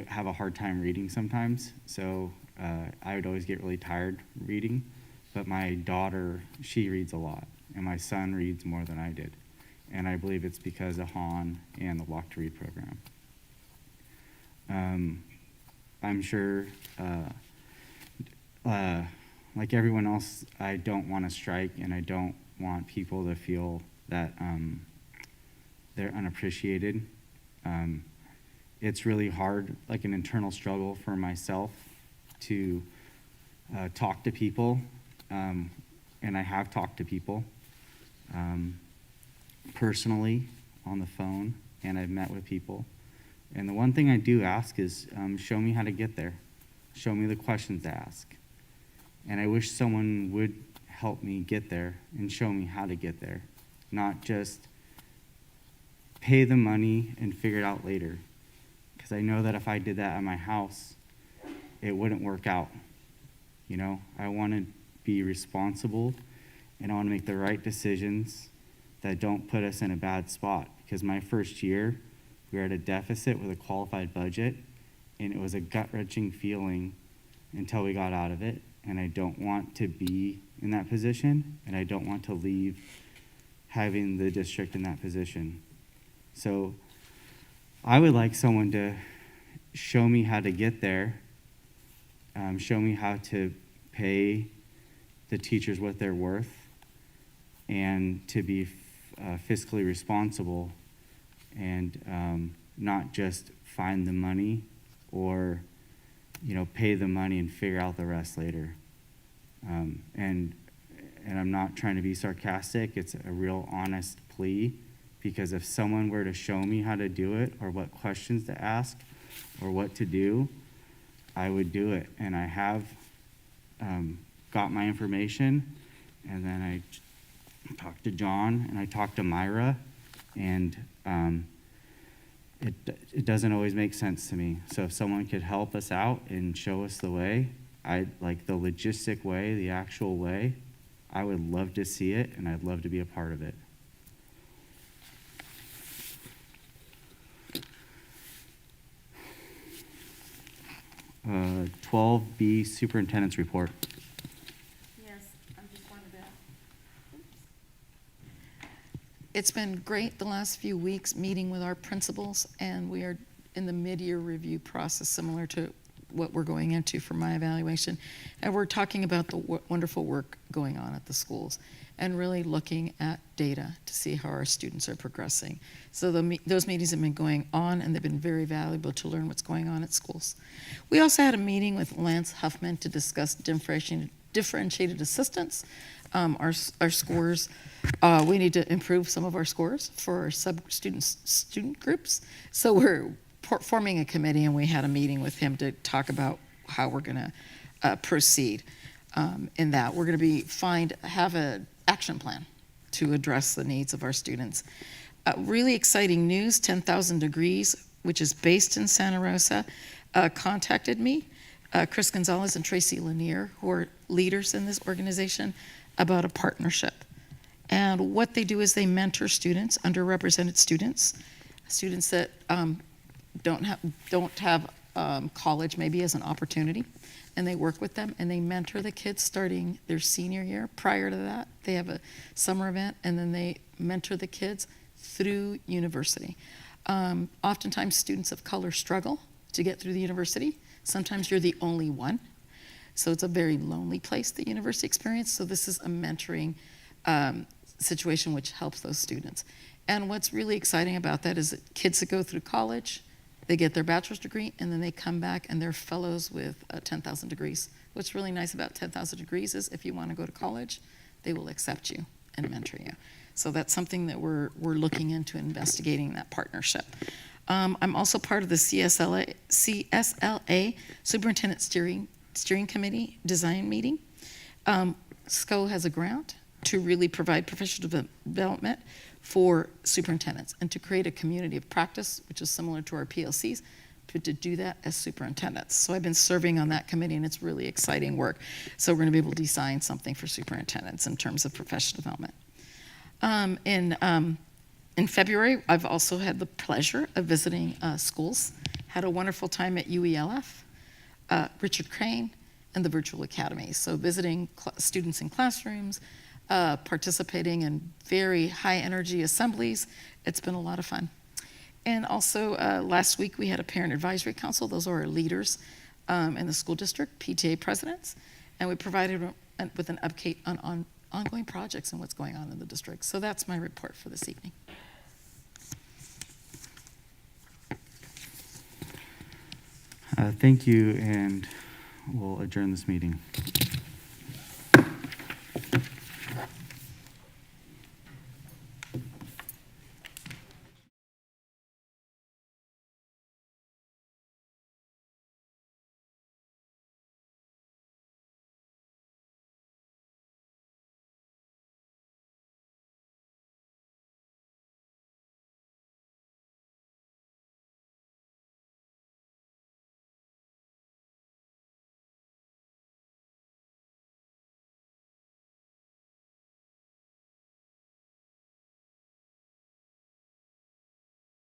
have a hard time reading sometimes, so I would always get really tired reading. But my daughter, she reads a lot, and my son reads more than I did. And I believe it's because of Han and the Walk to Read program. I'm sure, like everyone else, I don't want to strike, and I don't want people to feel that they're unappreciated. It's really hard, like an internal struggle for myself to talk to people, and I have talked to people personally on the phone, and I've met with people. And the one thing I do ask is, show me how to get there. Show me the questions to ask. And I wish someone would help me get there and show me how to get there, not just pay the money and figure it out later. Because I know that if I did that at my house, it wouldn't work out. I want to be responsible, and I want to make the right decisions that don't put us in a bad spot. Because my first year, we were at a deficit with a qualified budget, and it was a gut-wrenching feeling until we got out of it. And I don't want to be in that position, and I don't want to leave having the district in that position. So I would like someone to show me how to get there, show me how to pay the teachers what they're worth, and to be fiscally responsible, and not just find the money or pay the money and figure out the rest later. And I'm not trying to be sarcastic, it's a real honest plea, because if someone were to show me how to do it, or what questions to ask, or what to do, I would do it. And I have got my information, and then I talked to John, and I talked to Myra, and it doesn't always make sense to me. So if someone could help us out and show us the way, I like the logistic way, the actual way. I would love to see it, and I'd love to be a part of it. 12B Superintendent's Report. Yes, I'm just wondering about. It's been great the last few weeks meeting with our principals, and we are in the mid-year review process similar to what we're going into for my evaluation. And we're talking about the wonderful work going on at the schools and really looking at data to see how our students are progressing. So those meetings have been going on, and they've been very valuable to learn what's going on at schools. We also had a meeting with Lance Huffman to discuss differentiated assistance. Our scores, we need to improve some of our scores for our student groups. So we're forming a committee, and we had a meeting with him to talk about how we're going to proceed in that. We're going to have an action plan to address the needs of our students. Really exciting news, 10,000 Degrees, which is based in Santa Rosa, contacted me, Chris Gonzalez and Tracy Lanier, who are leaders in this organization, about a partnership. And what they do is they mentor students, underrepresented students that don't have college maybe as an opportunity, and they work with them and they mentor the kids starting their senior year. Prior to that, they have a summer event, and then they mentor the kids through university. Oftentimes students of color struggle to get through the university. Sometimes you're the only one. So it's a very lonely place, the university experience. So this is a mentoring situation which helps those students. And what's really exciting about that is that kids that go through college, they get their bachelor's degree, and then they come back and they're fellows with 10,000 Degrees. What's really nice about 10,000 Degrees is if you want to go to college, they will accept you and mentor you. So that's something that we're looking into, investigating that partnership. I'm also part of the CSLA Superintendent Steering Committee design meeting. SCO has a grant to really provide professional development for superintendents and to create a community of practice, which is similar to our PLCs, to do that as superintendents. So I've been serving on that committee, and it's really exciting work. So we're going to be able to design something for superintendents in terms of professional development. In February, I've also had the pleasure of visiting schools. Had a wonderful time at UELF, Richard Crane, and the Virtual Academy. So visiting students in classrooms, participating in very high energy assemblies. It's been a lot of fun. And also last week we had a parent advisory council. Those are our leaders in the school district, PTA presidents, and we provided with an update on ongoing projects and what's going on in the district. So that's my report for this evening. Thank you, and we'll adjourn this meeting.